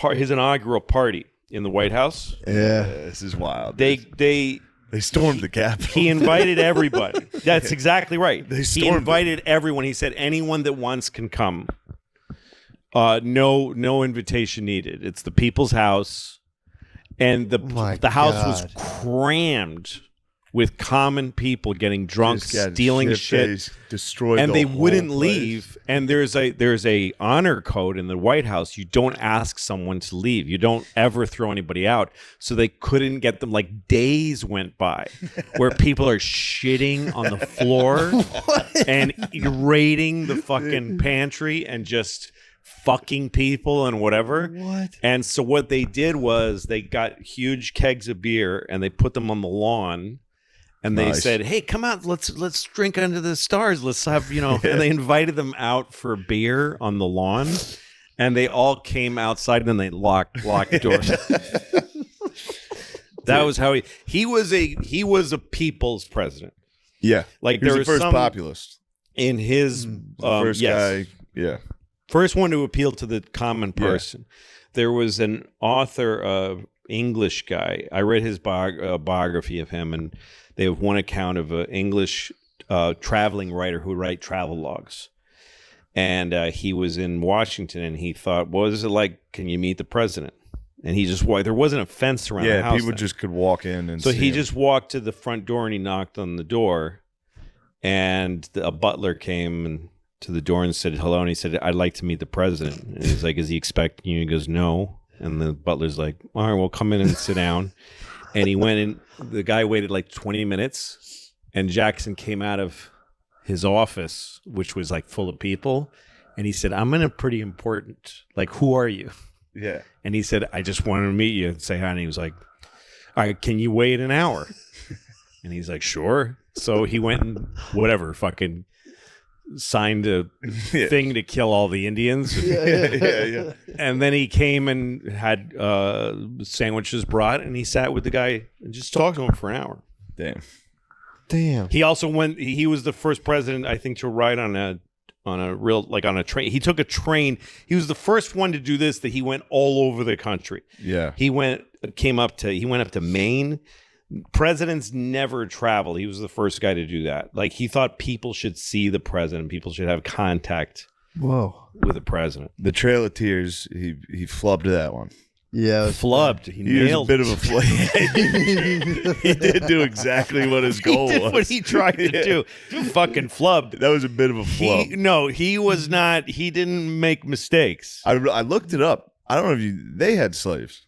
inaugural party in the White House. Yeah, this is wild. They stormed the Capitol. He invited everybody. That's exactly right. He invited everyone. He said, anyone that wants can come. No invitation needed. It's the people's house, and the house was crammed with common people getting drunk, stealing shit, destroyed, and the they whole wouldn't place. leave. And there's a honor code in the White House. You don't ask someone to leave. You don't ever throw anybody out. So they couldn't get them. Like, days went by where people are shitting on the floor and raiding the fucking pantry and just fucking people and whatever. What? And so what they did was they got huge kegs of beer and they put them on the lawn. And they said, "Hey, come out. Let's drink under the stars. Let's have, And they invited them out for beer on the lawn, and they all came outside. And then they locked the doors. That was how he was a people's president. Yeah, like he was there the first populist in his first guy. Yeah, first one to appeal to the common person. Yeah. There was an author, English guy. I read his biography of him, and they have one account of an English traveling writer who would write travel logs. And he was in Washington, and he thought, what is it like? Can you meet the president? And he just walked. There wasn't a fence around the house. Yeah, people just could walk in. And so he just walked to the front door, and he knocked on the door. And a butler came to the door and said hello. And he said, I'd like to meet the president. And he's like, is he expecting you? He goes, no. And the butler's like, all right, well, come in and sit down. And he went in. The guy waited like 20 minutes, and Jackson came out of his office, which was like full of people. And he said, I'm in a pretty important, like, who are you? Yeah. And he said, I just wanted to meet you and say hi. And he was like, all right, can you wait an hour? And he's like, sure. So he went and whatever, fucking signed a thing to kill all the Indians. Yeah. And then he came and had sandwiches brought, and he sat with the guy and just talked to him for an hour. Damn. He also he was the first president, I think, to ride on a train. He took a train. He was the first one to do this, that he went all over the country. Yeah. He went up to Maine. Presidents never travel. He was the first guy to do that. Like, he thought people should see the president. People should have contact with the president. The Trail of Tears, he flubbed that one. Yeah. Flubbed. He nailed was a bit of a flub. He did do exactly what his goal was. He did what he tried to do. You fucking flubbed. That was a bit of a flub. He was not. He didn't make mistakes. I looked it up. I don't know if they had slaves.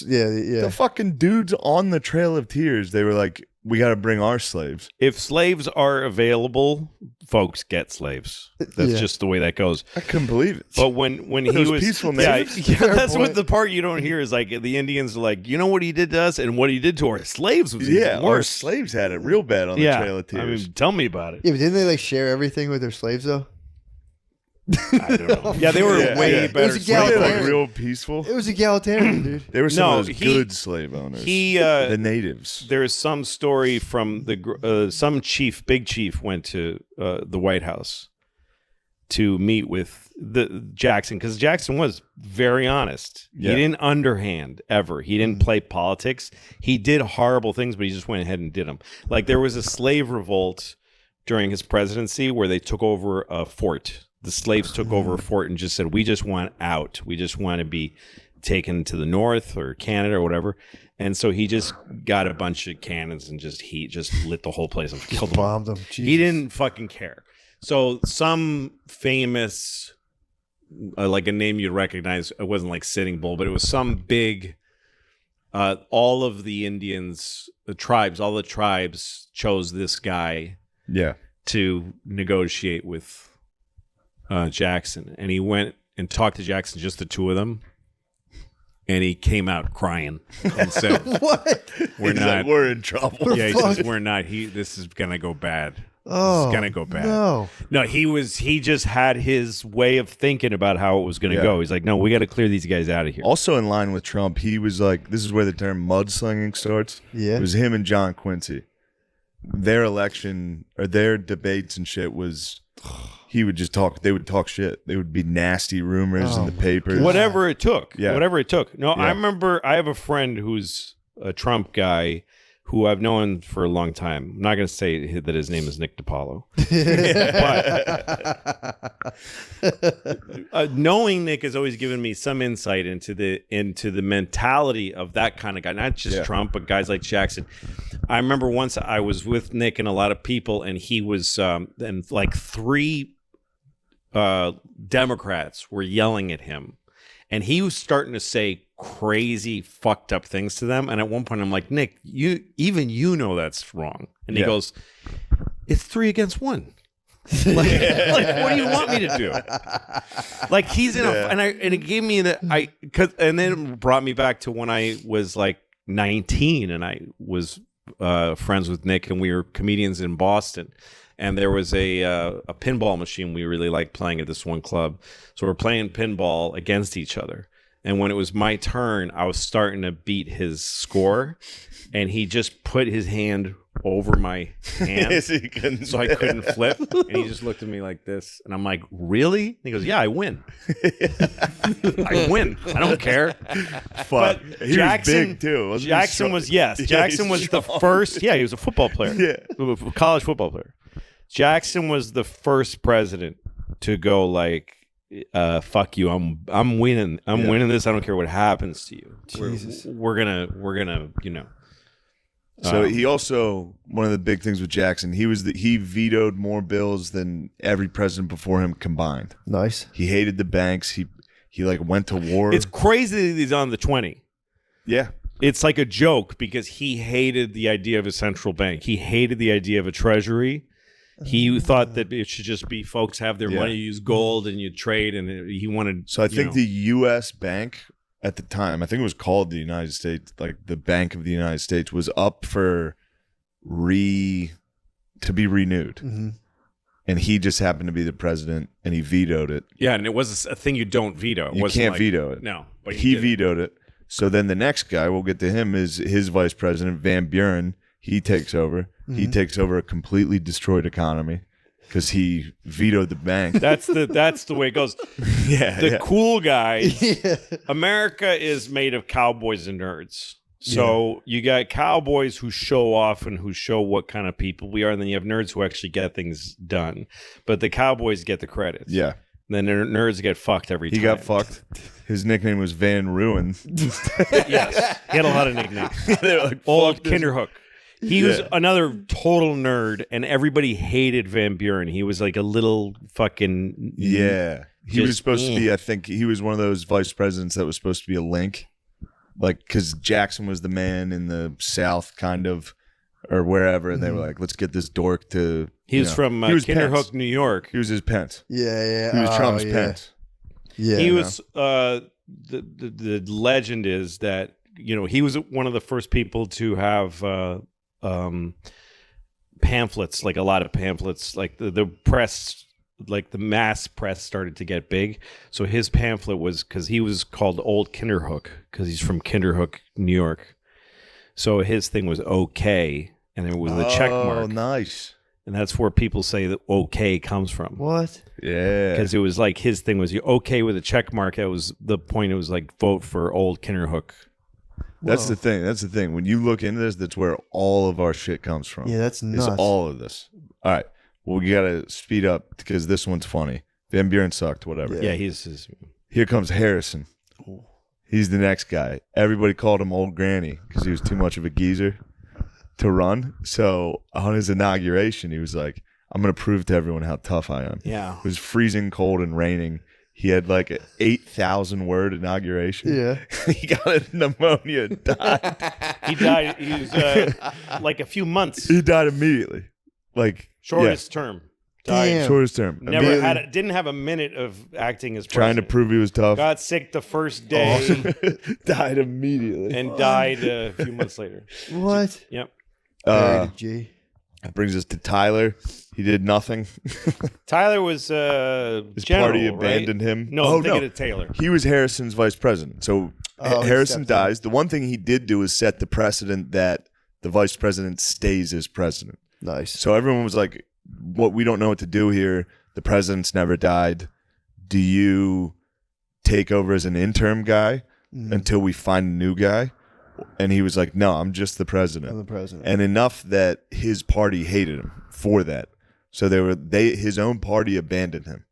Yeah. The fucking dudes on the Trail of Tears, they were like we got to bring our slaves. If slaves are available, folks get slaves. That's just the way that goes. I couldn't believe it. But when he was peaceful yeah, natives. yeah, that's what the part you don't hear is like the Indians are like, you know what he did to us and what he did to our slaves was even Our worse. slaves had it real bad on the Trail of Tears. I mean, tell me about it. Yeah, but didn't they like share everything with their slaves though? I don't know. Yeah, they were way better. It was egalitarian. like real peaceful. It was egalitarian, dude. They were some of those good slave owners. The natives. There is some story from some big chief went to the White House to meet with Jackson because Jackson was very honest. Yeah. He didn't underhand ever. He didn't play politics. He did horrible things, but he just went ahead and did them. Like there was a slave revolt during his presidency where they took over a fort. The slaves took over a fort and just said, we just want out. We just want to be taken to the north or Canada or whatever. And so he just got a bunch of cannons and just lit the whole place and killed them. Bombed them. He didn't fucking care. So some famous, like a name you'd recognize, it wasn't like Sitting Bull, but it was some big, all of the Indians, all the tribes chose this guy to negotiate with Jackson, and he went and talked to Jackson, just the two of them, and he came out crying and said, "What? We're in trouble." Yeah, he says, "We're not. This is gonna go bad. Oh, it's gonna go bad." No, he just had his way of thinking about how it was gonna go. He's like, "No, we got to clear these guys out of here." Also in line with Trump, he was like, "This is where the term mudslinging starts." Yeah, it was him and John Quincy. Their election or their debates and shit was. He would just talk. They would talk shit. There would be nasty rumors in the papers. Whatever it took. Yeah. Whatever it took. No, I remember I have a friend who's a Trump guy who I've known for a long time. I'm not going to say that his name is Nick DiPaolo. But knowing Nick has always given me some insight into the mentality of that kind of guy. Not just Trump, but guys like Jackson. I remember once I was with Nick and a lot of people, and he was and like three Democrats were yelling at him, and he was starting to say crazy fucked up things to them. And at one point I'm like, Nick, you know that's wrong. And he goes, it's 3 against 1. like what do you want me to do? Like he's in and it gave me and then it brought me back to when I was like 19 and I was friends with Nick and we were comedians in Boston. And there was a pinball machine we really liked playing at this one club. So we're playing pinball against each other. And when it was my turn, I was starting to beat his score. And he just put his hand over my hand so I couldn't flip. And he just looked at me like this. And I'm like, really? And he goes, yeah, I win. I win. I don't care. But Jackson, was big too. Jackson was the first. Yeah, he was a football player. Yeah. College football player. Jackson was the first president to go like, fuck you, I'm winning. I'm winning this. I don't care what happens to you. Jesus. We're gonna, you know. So he also, one of the big things with Jackson, he vetoed more bills than every president before him combined. Nice. He hated the banks. He like went to war. It's crazy that he's on the 20. Yeah. It's like a joke because he hated the idea of a central bank. He hated the idea of a treasury. He thought that it should just be folks have their money, use gold, and you trade. And he wanted. So I think the U.S. Bank at the time, I think it was called the United States, like the Bank of the United States, was up for to be renewed. Mm-hmm. And he just happened to be the president, and he vetoed it. Yeah, and it was a thing you don't veto. You can't veto it. No, but he vetoed it. So then the next guy, we'll get to him, is his vice president, Van Buren. He takes over. Mm-hmm. He takes over a completely destroyed economy because he vetoed the bank. That's the way it goes. Cool guys. Yeah. America is made of cowboys and nerds. So you got cowboys who show off and who show what kind of people we are, and then you have nerds who actually get things done. But the cowboys get the credits. Yeah. Then nerds get fucked every time. He got fucked. His nickname was Van Ruin. Yes. He had a lot of nicknames. Like, old Kinderhook. He was another total nerd, and everybody hated Van Buren. He was like a little fucking... Yeah. He was supposed to be, I think, he was one of those vice presidents that was supposed to be a link. Like, because Jackson was the man in the South, kind of, or wherever, and they were like, let's get this dork to. He was from Kinderhook, New York. He was his Pence. Yeah. He was Trump's Pence. Yeah. He was. The legend is that he was one of the first people to have pamphlets, like a lot of pamphlets, like the press. Like the mass press started to get big. So his pamphlet was because he was called Old Kinderhook because he's from Kinderhook, New York. So his thing was OK, and it was the check mark. Oh, nice. And that's where people say that OK comes from. What? Yeah. Because it was like his thing was you OK with a check mark. That was the point. It was like vote for Old Kinderhook. That's the thing. That's the thing. When you look into this, that's where all of our shit comes from. Yeah, that's nuts. It's all of this. All right. Well, you got to speed up because this one's funny. Van Buren sucked, whatever. Yeah, he's Here comes Harrison. He's the next guy. Everybody called him Old Granny because he was too much of a geezer to run. So on his inauguration, he was like, I'm going to prove to everyone how tough I am. Yeah. It was freezing cold and raining. He had like an 8,000 word inauguration. Yeah. He got pneumonia and died. He died. He was like a few months. He died immediately. Like shortest term. Died. Damn. Shortest term. Didn't have a minute of acting as trying to president. prove he was tough. Got sick the first day Died immediately. and died a few months later. What? Yep. G. That brings us to Tyler. He did nothing. Tyler was His general, party abandoned right? him. No, I'm thinking of Taylor. He was Harrison's vice president. So he Harrison stepped down. dies. The one thing he did do is set the precedent that the vice president stays as president. Nice. So everyone was like, "What we don't know what to do here. The president's never died. Do you take over as an interim guy until we find a new guy?" And he was like, "No, I'm just the president." I'm the president. And enough that his party hated him for that. So his own party abandoned him.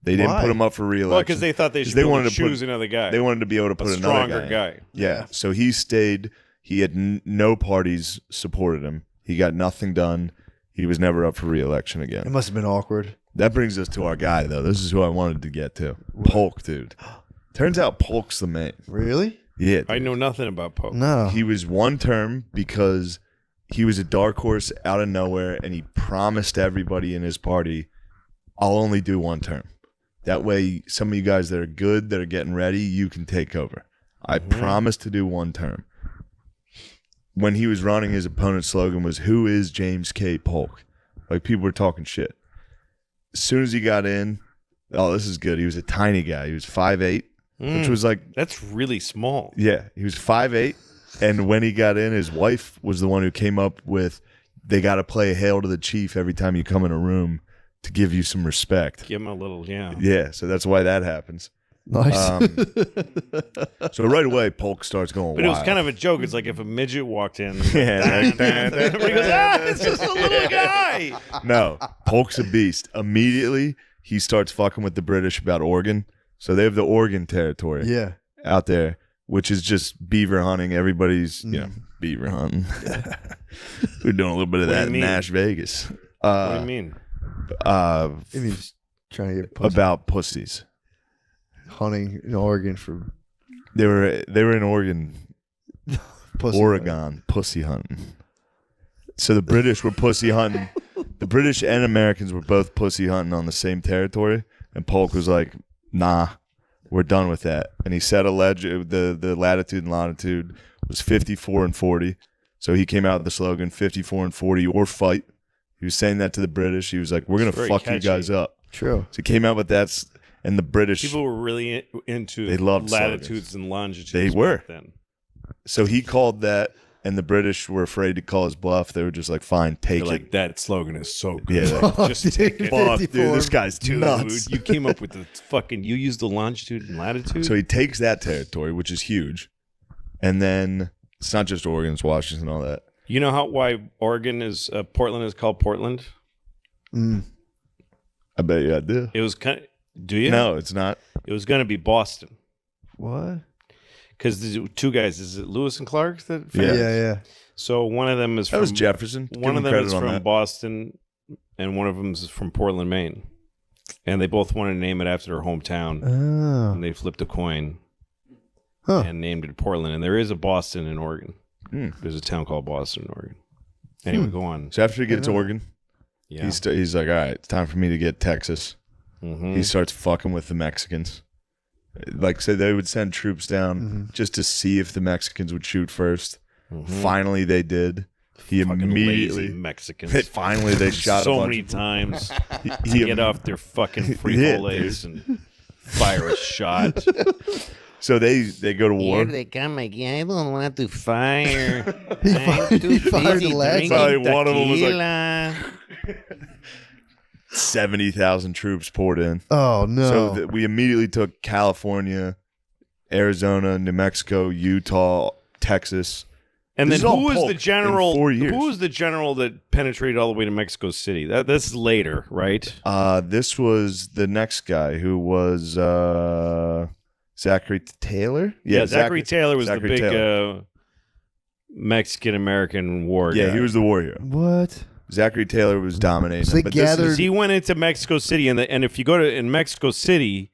They didn't Why? put him up for re-election. Well, because they thought they should wanted to choose another guy. They wanted to be able to put a another stronger guy. Yeah. So he stayed. He had no parties supported him. He got nothing done. He was never up for re-election It again. must have been awkward. That brings us to our guy, though. This is who I wanted to get to. Polk, dude. Turns out Polk's the man. Really? Yeah. I know nothing about Pope. No. He was one term because he was a dark horse out of nowhere, and he promised everybody in his party, I'll only do one term. That way, some of you guys that are good, that are getting ready, you can take over. I promise to do one term. When he was running, his opponent's slogan was, "Who is James K. Polk?" Like, people were talking shit. As soon as he got in, oh, this is good. He was a tiny guy. He was 5'8", which was like, That's really small. yeah, he was 5'8", and when he got in, his wife was the one who came up with, they got to play Hail to the Chief every time you come in a room to give you some respect. Give him a little, Yeah, so that's why that happens. Nice. So right away, Polk starts going But it was wild. kind of a joke. It's like if a midget walked in. Yeah, Everybody goes, it's just a little guy. no, Polk's a beast. Immediately, he starts fucking with the British about Oregon. So they have the Oregon Territory yeah. out there, which is just beaver hunting. Everybody's, beaver hunting. We're doing a little bit of What do that you in mean? Nash Vegas. What do you mean? It means trying to get pussy. About pussies. Hunting in Oregon for They were in Oregon, pussy. Oregon, pussy hunting. So the British were pussy hunting. The British and Americans were both pussy hunting on the same territory, and Polk was like, "Nah, we're done with that." And he set the latitude and longitude was 54 and 40. So he came out with the slogan 54 and 40 or fight. He was saying that to the British. He was like, "We're gonna It's very fuck you catchy. guys up." True. So he came out with that, and the British. People were really into They loved latitudes and longitudes. They were. back then. So he called that, and the British were afraid to call his bluff. They were just like, "Fine, take They're it." like, that slogan is so good. Yeah, like, Just take it. fuck, dude, 54. this guy's Dude, nuts. you came up with the fucking. You used the longitude and latitude. So he takes that territory, which is huge, and then it's not just Oregon, it's Washington, all that. you know why Oregon is Portland is called Portland? I bet you I do. It was kind. Do you? No, it's not. It was going to be Boston What? because the two guys. Is it Lewis and Clark that? Yeah. Yeah. So one of them is That from was Jefferson. Give One him of them credit is on from that. Boston, and one of them is from Portland, Maine. And they both wanted to name it after their hometown. Oh. And they flipped a coin Huh. and named it Portland. And there is a Boston in Oregon. Hmm. There's a town called Boston in Oregon. Anyway, go on. So after he gets Oregon, Yeah. he's like, all right, it's time for me to get Texas. Mhm. He starts fucking with the Mexicans. Like, so they would send troops down just to see if the Mexicans would shoot first. Finally, they did. He Fucking immediately lazy Mexicans. they shot so a bunch many of- times He- to get off their fucking Yeah, frijoles and fire a shot. So they go to war. Here they come again. I don't want to fire. fired- I'm too he fired busy the last drinking Probably one of them was like- tequila. 70,000 troops poured in. Oh no. So we immediately took California, Arizona, New Mexico, Utah, Texas. And This then is all who was Polk the general? in 4 years. Who was the general that penetrated all the way to Mexico City? This is later, right? This was the next guy who was Zachary Taylor. Yeah, Zachary Taylor was Zachary the big Taylor. Mexican American war Yeah, guy. he was the war hero. What? Zachary Taylor was dominating. So they but this is- gathered- He went into Mexico City, and if you go to in Mexico City,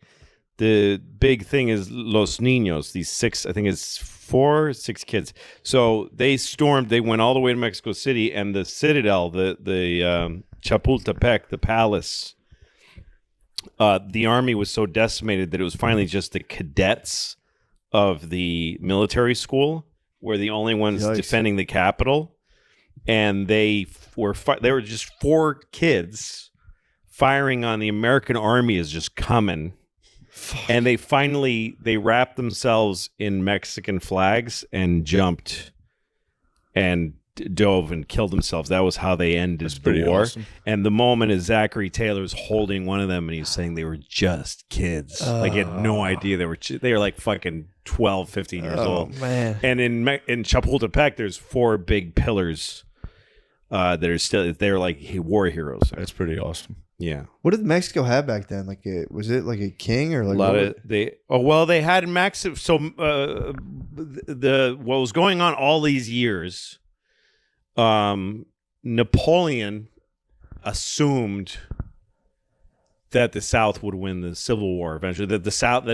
the big thing is Los Niños. These 6, I think it's 6 kids. So they stormed. They went all the way to Mexico City, and the citadel, the Chapultepec, the palace. The army was so decimated that it was finally just the cadets of the military school were the only ones Yikes. defending the capital, and they were just 4 kids firing on the American army is just coming. And they wrapped themselves in Mexican flags and jumped and dove and killed themselves. That was how they ended the war. awesome. And the moment is Zachary Taylor's holding one of them, and he's saying they were just kids. Like he had no idea they were like fucking 12, 15 years old. Man. And in Chapultepec, there's 4 big pillars that are still they're like war heroes. That's pretty awesome. Yeah. What did Mexico have back then? Was it like a king or like A lot what of they had massive. So what was going on all these years, Napoleon assumed that the South would win the Civil War eventually. That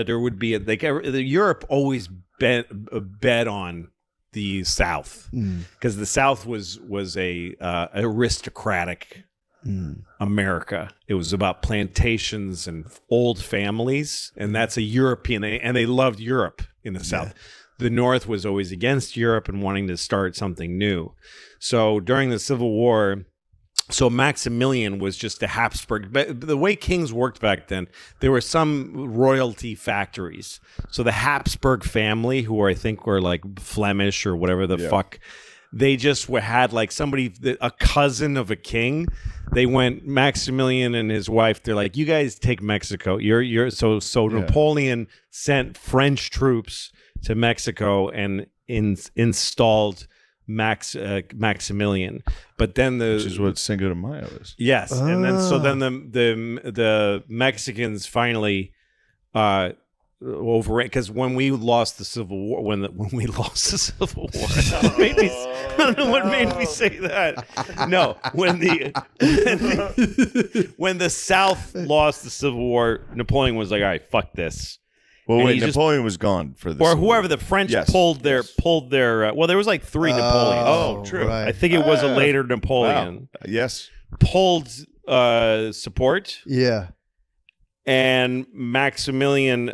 there would be Europe always bet on the South because the South was a aristocratic America. It was about plantations and old families, and that's a European, and they loved Europe in the South. The North was always against Europe and wanting to start something new. So during the Civil War, so Maximilian was just a Habsburg. But the way kings worked back then, there were some royalty factories. So the Habsburg family, who I think were like Flemish or whatever the fuck, they just had like a cousin of a king. They went Maximilian and his wife. They're like, you guys take Mexico. So Napoleon sent French troops to Mexico and installed Maximilian. But then Which is what Cinco de Mayo is. yes, and then the Mexicans finally overran, because when we lost the Civil War, when we lost the Civil War, I don't know what made me say that. No, when the South lost the Civil War, Napoleon was like, all right, fuck this. Well, And wait, he just- Napoleon was gone for this. Or whoever the French pulled their well, there was like 3 Napoleons. Oh, true. Right. I think it was a later Napoleon. Wow. Yes. Pulled support, Yeah. and Maximilian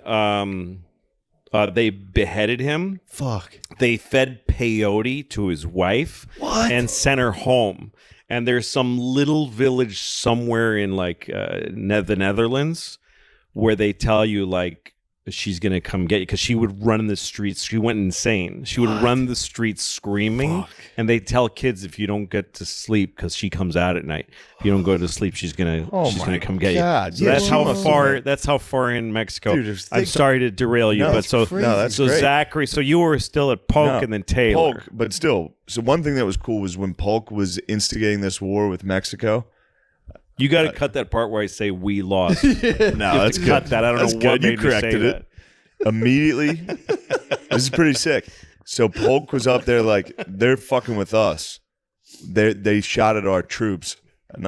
they beheaded him. Fuck. They fed peyote to his wife and sent her home. And there's some little village somewhere in like the Netherlands where they tell you like she's gonna come get you, because she would run in the streets. She went insane. She would run the streets screaming. And they tell kids, if you don't get to sleep, because she comes out at night, if you don't go to sleep, she's gonna come get God, you. So yeah, that's she how must far. have- That's how far in Mexico. Dude, just I'm think- sorry to derail you, No, but that's so crazy. No, that's so great. Zachary. So you were still at Polk No, and then Taylor. Polk, but still. So one thing that was cool was when Polk was instigating this war with Mexico. You got to cut that part where I say we lost. No, You have that's to good. cut that. I don't That's know good. what You made me say corrected it. that. Immediately. This is pretty sick. So Polk was up there like, they're fucking with us. They shot at our troops. An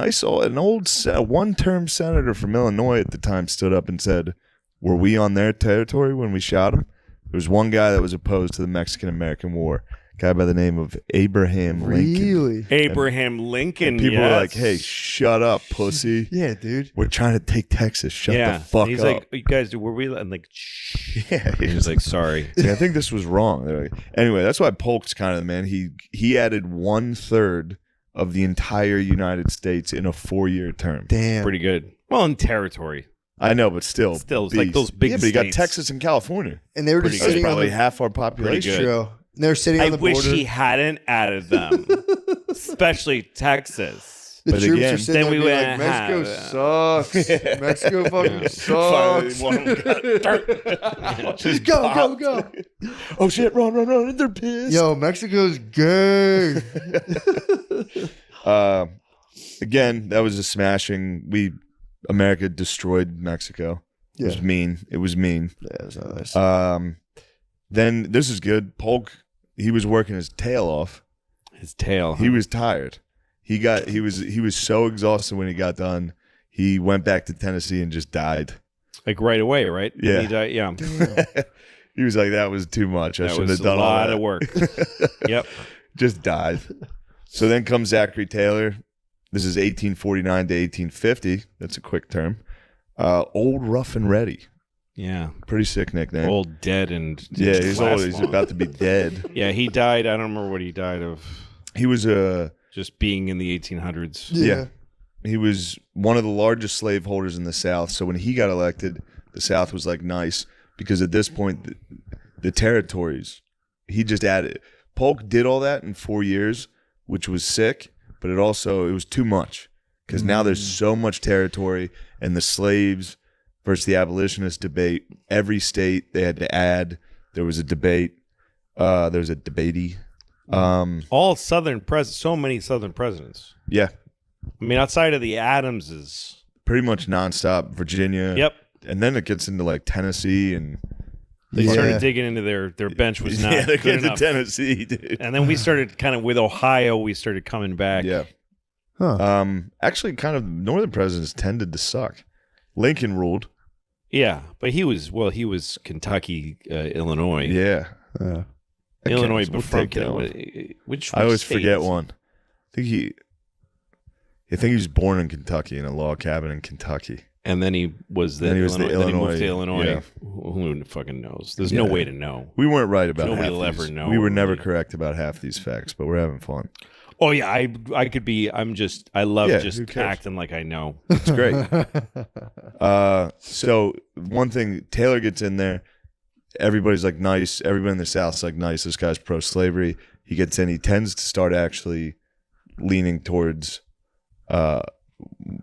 old one-term senator from Illinois at the time stood up and said, were we on their territory when we shot him? There was one guy that was opposed to the Mexican-American War. guy by the name of Abraham Lincoln. Really? Abraham Lincoln. And people were like, yes. "Hey, shut up, pussy! Yeah, dude. We're trying to take Texas. Shut the fuck and he's up." like, you guys, were we? I'm like, shh. Yeah, He was like, sorry. See, I think this was wrong. They're like- anyway, that's why Polk's kind of the man. He added 1/3 of the entire United States in a 4-year term. Damn. Pretty good. Well, in territory. I know, but still, It's like those big Yeah, but you got states. Texas and California. And they were Pretty just good. That's sitting on probably the half our population. good. show. And they were sitting I on the wish border. he hadn't added them, especially Texas. The But troops again- are sitting Then there we being went like, and Mexico sucks. Mexico fucking Finally, sucks. one of them got just Go, popped. go. Oh shit! Run! They're pissed. Yo, Mexico's gay. Again, that was a smashing. America destroyed Mexico. It was mean. It was mean. Yeah, that's nice. Then this is good. Polk, he was working his tail off. His tail. He was tired. He was so exhausted when he got done. He went back to Tennessee and just died. like right away, right? When Yeah. he died, yeah. He was like, that was too much. I That shouldn't was have done a all lot that. of work. Yep. Just died. So then comes Zachary Taylor. This is 1849 to 1850. That's a quick term. Old Rough and Ready. Yeah. Pretty sick nickname. Old, dead, and Yeah, he's old. last He's long. about to be dead. Yeah, he died. I don't remember what he died of. He was Just being in the 1800s. yeah. He was one of the largest slaveholders in the South. So when he got elected, the South was like nice because at this point, the territories, he just added. Polk did all that in 4 years, which was sick, but it was too much because now there's so much territory and the slaves versus the abolitionist debate. Every state they had to add. There was a debate. There was a debatey. All Southern so many Southern presidents. Yeah, I mean, outside of the Adamses. pretty much nonstop. Virginia. Yep. And then it gets into like Tennessee and They Yeah. started digging into their bench was not yeah, they good get to enough. Tennessee, dude. And then we started kind of with Ohio, we started coming back. Yeah. Huh. Actually, kind of northern presidents tended to suck. Lincoln ruled. Yeah, but he was Kentucky, Illinois. Yeah. Illinois, Okay, but we'll from take that one. which I always state? forget one. I think he was born in Kentucky in a log cabin in Kentucky. And then he was Then he was the Then he moved to Illinois, Illinois. yeah. Who fucking knows? There's no Yeah. way to know. We weren't right about Nobody half will these. ever know We were or never read. correct about half these facts, but we're having fun. Oh yeah, I could be. I love Yeah, just who cares? acting like I know. It's great. So one thing, Taylor gets in there. Everybody's like nice. Everybody in the South's like nice. This guy's pro-slavery. He gets in. He tends to start actually leaning towards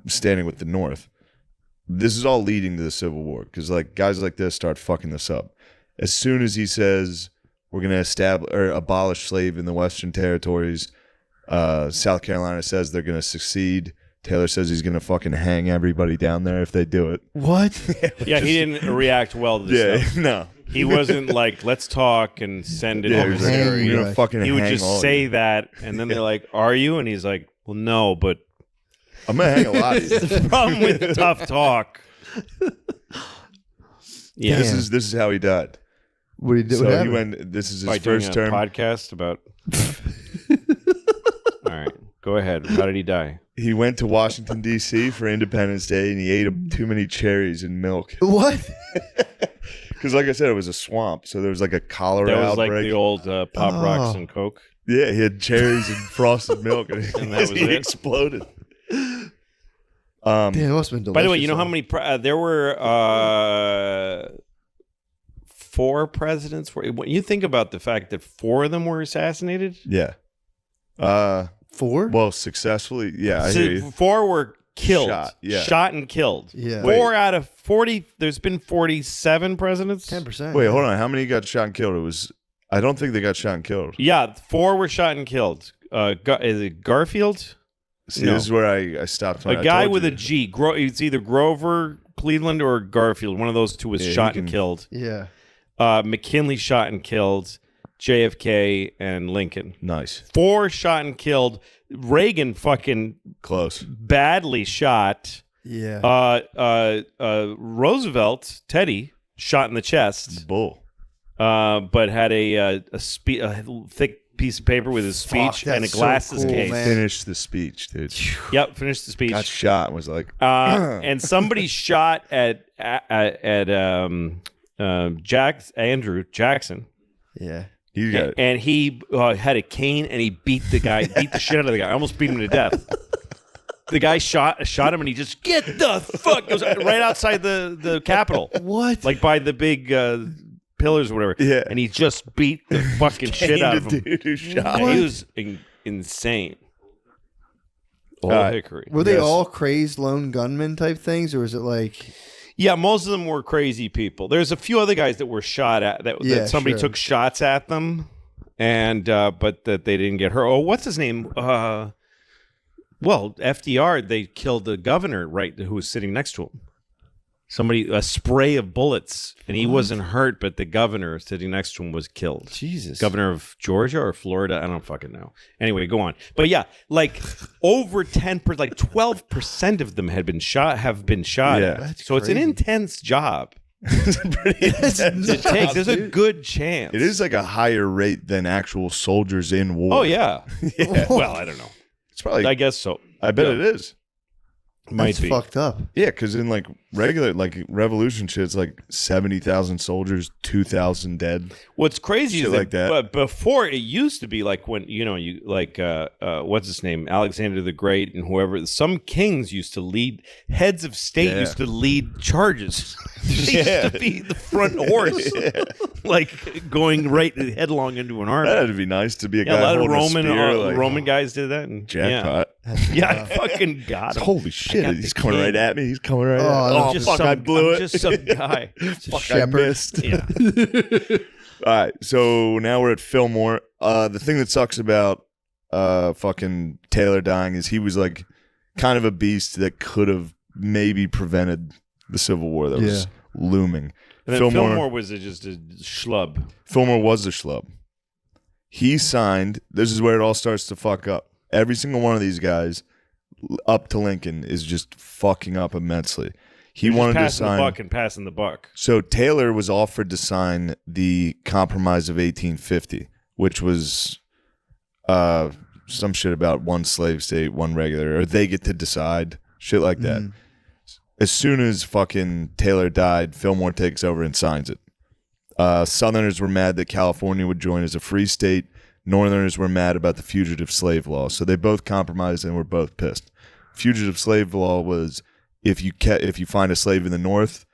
standing with the North. This is all leading to the Civil War because like guys like this start fucking this up. As soon as he says we're going to establish or abolish slave in the Western territories, South Carolina says they're going to succeed. Taylor says he's going to fucking hang everybody down there if they do it. What? Yeah, he didn't react well to this Yeah, stuff. no. He wasn't like, let's talk and send it Yeah, he over was like, hang there. you we're guys. gonna fucking He would hang just all of say you. that, and then they're like, "Are you?" And he's like, "Well, no, but I'm gonna hang a lot of you. the problem with tough talk." Yeah, This is how he died. What did he do? So What he happened? went. This is his by doing first a term. podcast about. All right, go ahead. How did he die? He went to Washington D.C. for Independence Day, and he ate too many cherries and milk. What? Because, like I said, it was a swamp, so there was like a cholera That was like outbreak. the old Pop Rocks and Coke. Yeah, he had cherries and frosted milk, and, And that was he it? exploded. Damn, it must have been delicious. By the way, you know how many there were 4 presidents? When you think about the fact that 4 of them were assassinated, Yeah. 4? Well, successfully. Yeah, I so hear you. 4 were killed, Shot, yeah. shot and killed. Yeah. 4 out of 40. There's been 47 presidents. 10%. Wait, hold on. How many got shot and killed? It was. I don't think they got shot and killed. Yeah, 4 were shot and killed. Is it Garfield? See, No. this is where I stopped. A guy with a G. It's either Grover Cleveland or Garfield. One of those two was Yeah, shot he and can- killed. Yeah. McKinley shot and killed. JFK and Lincoln. Nice. 4 shot and killed. Reagan fucking Close. badly shot. Yeah. Roosevelt, Teddy, shot in the chest. Bull. But had a thick piece of paper with his speech Fuck, and a that's so glasses cool, case. man. Finished the speech, dude. Yep, finished the speech. Got shot. Was like, And somebody shot at Andrew Jackson. Yeah. you got it. And he had a cane and he beat the shit out of the guy. Almost beat him to death. The guy shot him and he just get the fuck. It was right outside the Capitol. What? Like by the big pillars or whatever. Yeah. And he just beat the fucking shit out of him. Dude who shot. Yeah, he was insane. Old Hickory. Were they Yes. all crazed lone gunmen type things, or was it like? Yeah, most of them were crazy people. There's a few other guys that were shot at that somebody sure. took shots at them, and but that they didn't get hurt. Oh, what's his name? Well, FDR, they killed the governor who was sitting next to him. A spray of bullets, and he wasn't hurt, but the governor sitting next to him was killed. Jesus. Governor of Georgia or Florida, I don't fucking know. Anyway, go on. But yeah, like over 10%, like 12% of them have been shot. Yeah. That's So it's an crazy. intense job Pretty intense. to take. There's a dude. good chance. It is like a higher rate than actual soldiers in war. Oh yeah. Yeah. Well, I don't know. It's probably. I guess so. I bet Yeah. it is. Might That's be. fucked up. Yeah, because in like regular like revolution shit, it's like 70,000 soldiers, 2,000 dead. What's crazy Shit is that, like that. But before it used to be like when you like what's his name, Alexander the Great and whoever, some kings used to lead, heads of state Yeah. used to lead charges. They used to be the front horse, like going right headlong into an army. That'd be nice to be a Yeah, a guy lot of holding Roman a spear, like, Roman guys did that. And, jackpot. Yeah, I fucking got him. Holy shit! got He's the coming king. right at me. He's coming right Oh, at me. I'm Oh, just fuck! some, I blew I'm it. just some guy. Fuck! I shepherd. missed. Yeah. All right, so now we're at Fillmore. The thing that sucks about fucking Taylor dying is he was like kind of a beast that could have maybe prevented the Civil War that was looming. And then Fillmore was just a schlub. Fillmore was a schlub. He signed. This is where it all starts to fuck up. Every single one of these guys up to Lincoln is just fucking up immensely. He You're just wanted to passing sign. the buck and passing the buck. So Taylor was offered to sign the Compromise of 1850, which was some shit about one slave state, one regular, or they get to decide, shit like that. As soon as fucking Taylor died, Fillmore takes over and signs it. Southerners were mad that California would join as a free state. Northerners were mad about the fugitive slave law. So they both compromised and were both pissed. Fugitive slave law was if you find a slave in the North,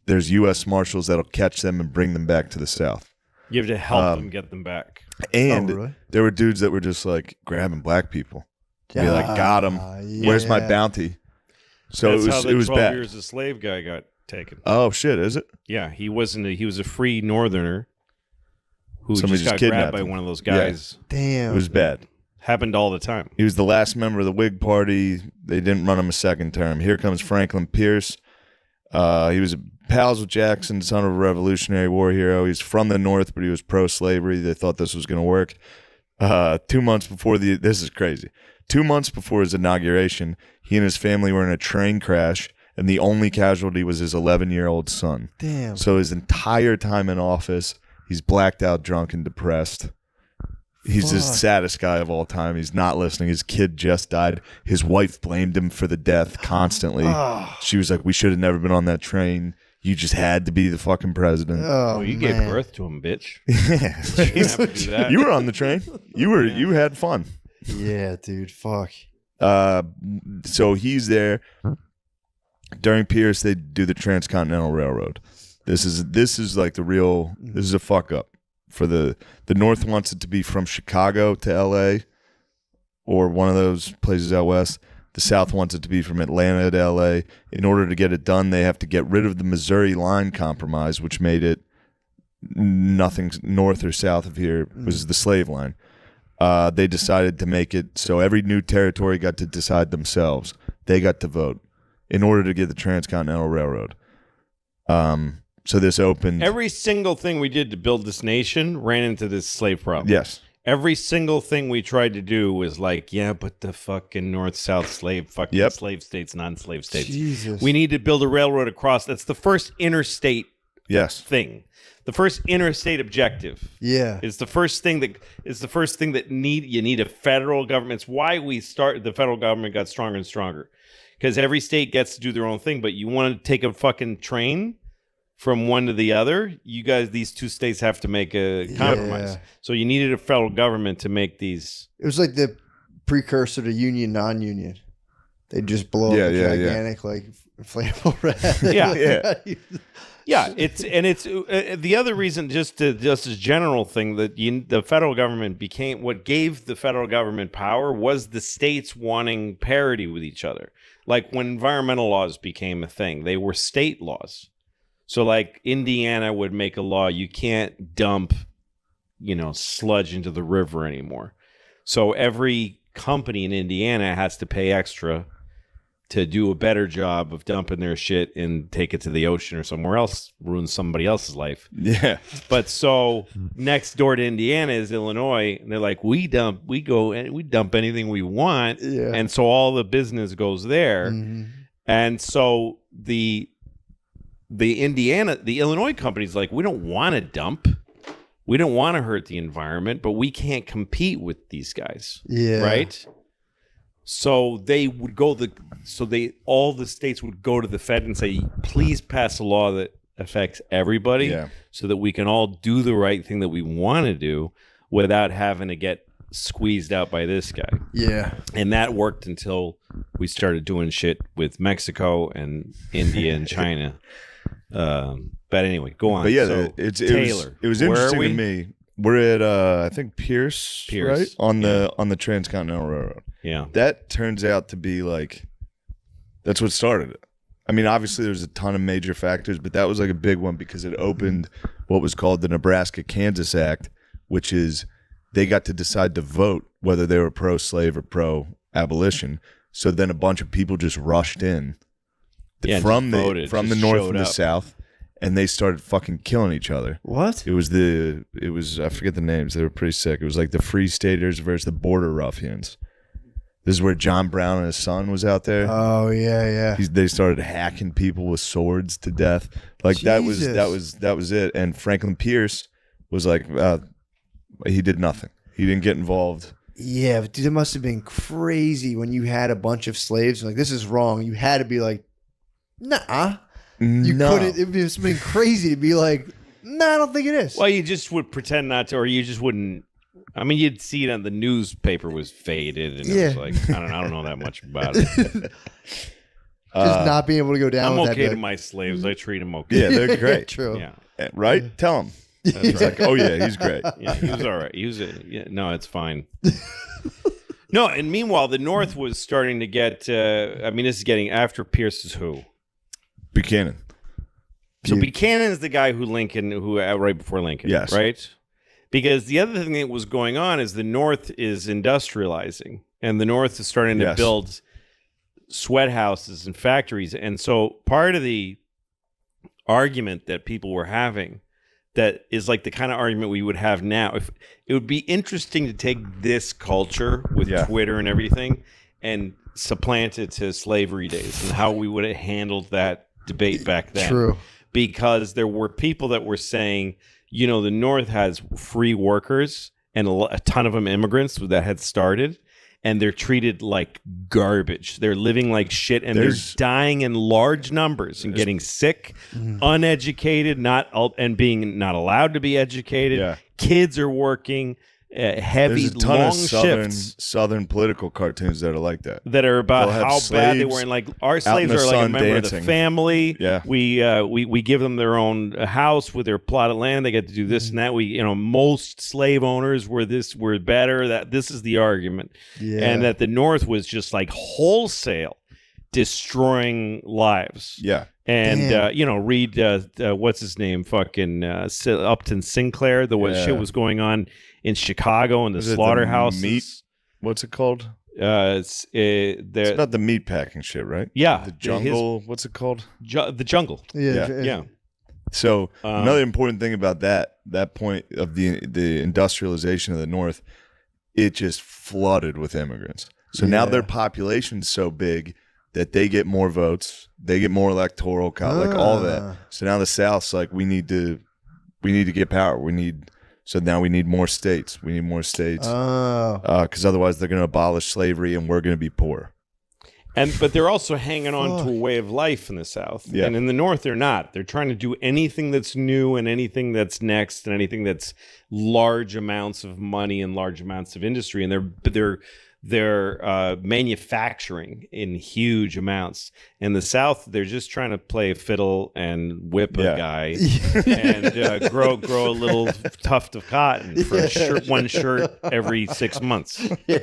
there's U.S. Marshals that'll catch them and bring them back to the South. You have to help them get them back. And Oh, really? there were dudes that were just like grabbing black people. Be like, got him. Where's my bounty? So That's how the it was 12 bad. years a slave guy got taken. Oh shit, is it? Yeah, he was a free northerner who Somebody just got just grabbed kidnapped by him. one of those guys. Damn. It was bad. Happened all the time. He was the last member of the Whig Party. They didn't run him a second term. Here comes Franklin Pierce. He was pals with Jackson, son of a Revolutionary War hero. He's from the North, but he was pro-slavery. They thought this was going to work. 2 months before this is crazy. 2 months before his inauguration, he and his family were in a train crash, and the only casualty was his 11-year-old son. Damn. So his entire time in office, he's blacked out, drunk, and depressed. He's the saddest guy of all time. He's not listening. His kid just died. His wife blamed him for the death constantly. She was like, we should have never been on that train. You just had to be the fucking president. Oh, You man. gave birth to him, bitch. Yeah. Shouldn't have to do that. You were on the train. You had fun. Yeah, dude. Fuck. So he's there. During Pierce, they do the Transcontinental Railroad. This is like the real. This is a fuck up for the North wants it to be from Chicago to L.A. or one of those places out west. The South wants it to be from Atlanta to L.A. In order to get it done, they have to get rid of the Missouri Line Compromise, which made it nothing north or south of here was the slave line. They decided to make it so every new territory got to decide themselves. They got to vote in order to get the Transcontinental Railroad. So this opened. Every single thing we did to build this nation ran into this slave problem. Yes. Every single thing we tried to do was like, yeah, but the fucking north-south slave, fucking Yep. slave states, non-slave states. Jesus. We need to build a railroad across. That's the first interstate Yes. thing. The first interstate objective. Yeah. It's the first thing that you need a federal government. It's why the federal government got stronger and stronger. Because every state gets to do their own thing, but you want to take a fucking train from one to the other, these two states have to make a compromise. Yeah. So you needed a federal government to make these. It was like the precursor to union, non-union. They just blow up a gigantic, like, inflatable rat. Yeah. Yeah, it's the other reason, just as general thing, that the federal government became, what gave the federal government power was the states wanting parity with each other. Like when environmental laws became a thing, they were state laws. So like Indiana would make a law, you can't dump, sludge into the river anymore. So every company in Indiana has to pay extra to do a better job of dumping their shit and take it to the ocean or somewhere else, ruin somebody else's life. Yeah. But so next door to Indiana is Illinois, and they're like, we dump anything we want. Yeah. And so all the business goes there. Mm-hmm. And so the Illinois company's like, we don't want to dump. We don't want to hurt the environment, but we can't compete with these guys. Yeah. Right? So they would all the states would go to the Fed and say, please pass a law that affects everybody so that we can all do the right thing that we want to do without having to get squeezed out by this guy. Yeah. And that worked until we started doing shit with Mexico and India and China. But anyway, go on. But yeah, so, it was interesting to me. We're at I think Pierce, right? On the Transcontinental Railroad. Yeah. That turns out to be like, that's what started it. I mean, obviously there's a ton of major factors, but that was like a big one because it opened what was called the Nebraska-Kansas Act, which is they got to decide to vote whether they were pro-slave or pro-abolition. So then a bunch of people just rushed in from the north and the south, and they started fucking killing each other. What? It was I forget the names. They were pretty sick. It was like the Free Staters versus the Border Ruffians. This is where John Brown and his son was out there. Oh yeah. They started hacking people with swords to death. Like Jesus. that was it. And Franklin Pierce was like, he did nothing. He didn't get involved. Yeah, but dude, it must have been crazy when you had a bunch of slaves. Like, this is wrong. You had to be like, nah. You couldn't. It must have been crazy to be like, nah, I don't think it is. Well, you just would pretend not to, or you just wouldn't. I mean, you'd see it on the newspaper was faded, and it was like, I don't know that much about it. Just not being able to go down. I'm with okay that to my slaves. I treat them okay. Yeah, they're great. True. Yeah. Right? Tell them. It's like, oh yeah, he's great. Yeah, he was all right. No, it's fine. No, and meanwhile, the North was starting to get. This is getting after Pierce is who? Buchanan. So Buchanan is the guy who right before Lincoln. Yes. Right. Because the other thing that was going on is the North is industrializing, and the North is starting to build sweat houses and factories, and so part of the argument that people were having. That is like the kind of argument we would have now. If it would be interesting to take this culture with Twitter and everything and supplant it to slavery days and how we would have handled that debate back then. True. Because there were people that were saying, the North has free workers and a ton of them immigrants that had started. And they're treated like garbage. They're living like shit, and they're dying in large numbers and getting sick, uneducated, and being not allowed to be educated. Yeah. Kids are working heavy, long shifts. Southern political cartoons that are like that. That are about how bad they were. And like our slaves are like a member of the family. Yeah. We give them their own house with their plot of land. They get to do this and that. Most slave owners were better. That this is the argument. Yeah. And that the North was just like wholesale destroying lives. Yeah. And read what's his name? Fucking Upton Sinclair. Shit was going on in Chicago and the slaughterhouses. What's it called? It's not the meat packing shit, right? Yeah. The jungle. What's it called? The jungle. Yeah. So another important thing about that point of the industrialization of the North, it just flooded with immigrants. So now their population's so big that they get more votes, they get more electoral, like all that. So now the South's like, we need to get power. So now we need more states. We need more states. Because otherwise they're going to abolish slavery and we're going to be poor. But they're also hanging on to a way of life in the South. Yeah. And in the North, they're not. They're trying to do anything that's new and anything that's next and anything that's large amounts of money and large amounts of industry. And they're manufacturing in huge amounts. In the South, they're just trying to play fiddle and whip a guy and grow a little tuft of cotton for one shirt every 6 months. Yeah,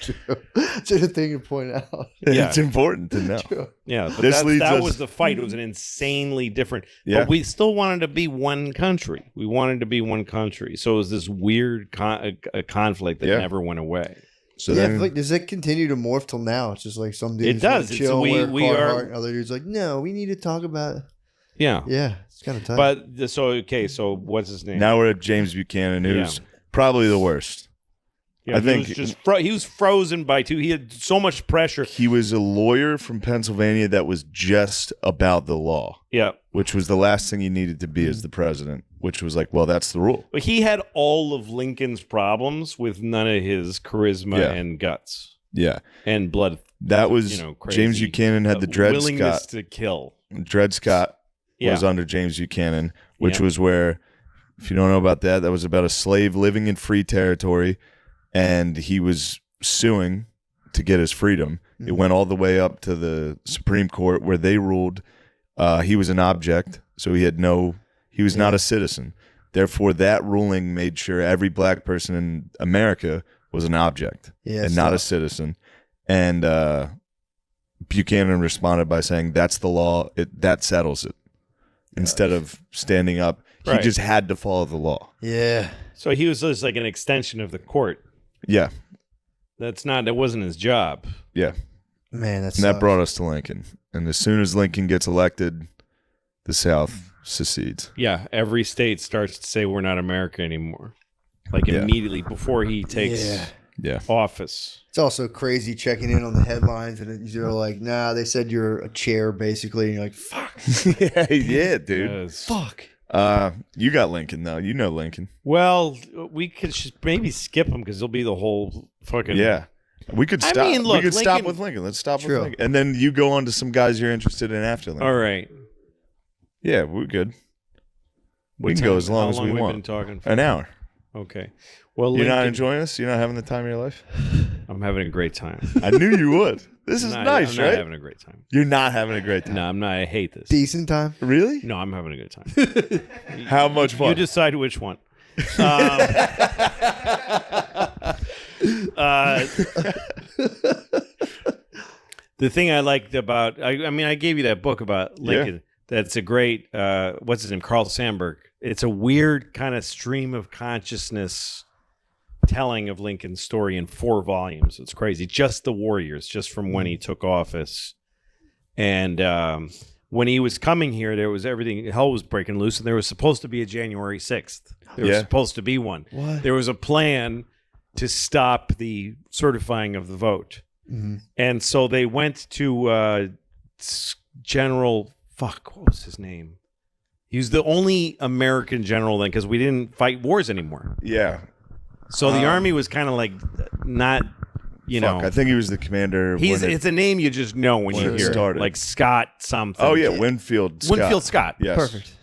true. It's a thing to point out. Yeah. It's important to know. True. Yeah, but This leads that us- was the fight. It was an insanely different. Yeah. But we still wanted to be one country. We wanted to be one country. So it was this weird conflict that never went away. So Yeah, I then, feel like, does it continue to morph till now? It's just like some dudes It does. wanna chill, It's- we wear are- Carhartt, and other dudes like, no, we need to talk about it. Yeah. Yeah, it's kind of tight. But so what's his name? now we're at James Buchanan, who's probably the worst. Yeah, I think- he was he was frozen by two. He had so much pressure. He was a lawyer from Pennsylvania that was just about the law, Yeah. which was the last thing he needed to be as the president, which was like, well, that's the rule. But he had all of Lincoln's problems with none of his charisma and guts Yeah. and blood. That was Crazy, James Buchanan had the Dred willingness Scott. to kill. Dred Scott was under James Buchanan, which was where, if you don't know about that, that was about a slave living in free territory, and he was suing to get his freedom. It went all the way up to the Supreme Court where they ruled he was an object, so he was not a citizen. Therefore, that ruling made sure every black person in America was an object and not a citizen. And Buchanan responded by saying, that's the law, that settles it. Instead of standing up, he just had to follow the law. yeah. So he was just like an extension of the court. Yeah, That wasn't his job. yeah. Man, And that brought us to Lincoln. And as soon as Lincoln gets elected, the South secedes. Yeah, every state starts to say we're not America anymore. Like immediately before he takes Yeah. office. It's also crazy checking in on the headlines, and you're like, nah, they said you're a chair, basically. And you're like, fuck. Yeah, dude. Yes. Fuck. You got Lincoln, though. You know Lincoln. Well, we could maybe skip him because he'll be the whole fucking. Yeah. We could I stop. mean, look, we could stop Lincoln- with Lincoln. Let's stop True. with Lincoln. And then you go on to some guys you're interested in after Lincoln. All right. Yeah, we're good. We What can go time- as long how as long we we want. Been talking for? An hour. Okay. Well, You're not Lincoln- enjoying us? You're not having the time of your life? I'm having a great time. I knew you would. This is I'm nice, not right? having a great time. You're not having a great time. No, I'm not. I hate this. Decent time. Really? No, I'm having a good time. How much fun? You decide which one. The thing I liked about, I mean, I gave you that book about Lincoln. That's a great, what's his name? Carl Sandburg. It's a weird kind of stream of consciousness telling of Lincoln's story in 4 volumes. It's crazy. Just the warriors, just from when he took office. And when he was coming here, there was everything, hell was breaking loose, and there was supposed to be a January 6th. There was supposed to be one. What? There was a plan to stop the certifying of the vote. And so they went to General, what was his name? He was the only American general then because we didn't fight wars anymore. Yeah. So the army was kind of like not, you know. I think he was the commander. It's a name you just know when you when it hear it. started. Like Scott something. Oh, yeah. Winfield Scott. Winfield Scott. Yes. Perfect.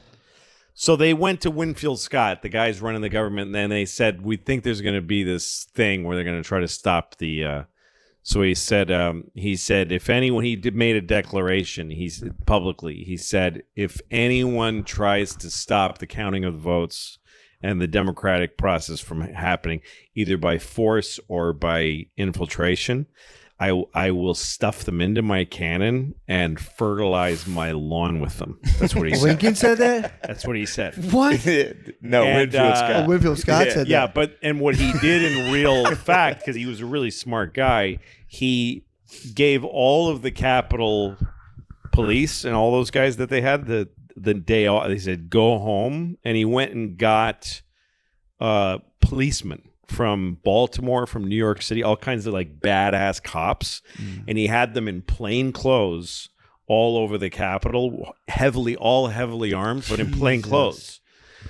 So they went to Winfield Scott, the guys running the government, and then they said, we think there's going to be this thing where they're going to try to stop the... So he said, if anyone, made a declaration, publicly, he said, if anyone tries to stop the counting of the votes and the democratic process from happening, either by force or by infiltration, I will stuff them into my cannon and fertilize my lawn with them. That's what he said. Lincoln said that? That's what he said. What? No, And, Winfield Scott. Oh, Winfield Scott said Yeah, that. and what he did in real fact, because he was a really smart guy, he gave all of the Capitol police and all those guys that they had the day off. They said go home, and he went and got policemen from Baltimore, from New York City, all kinds of like badass cops, and he had them in plain clothes all over the Capitol, heavily armed, but in plain clothes.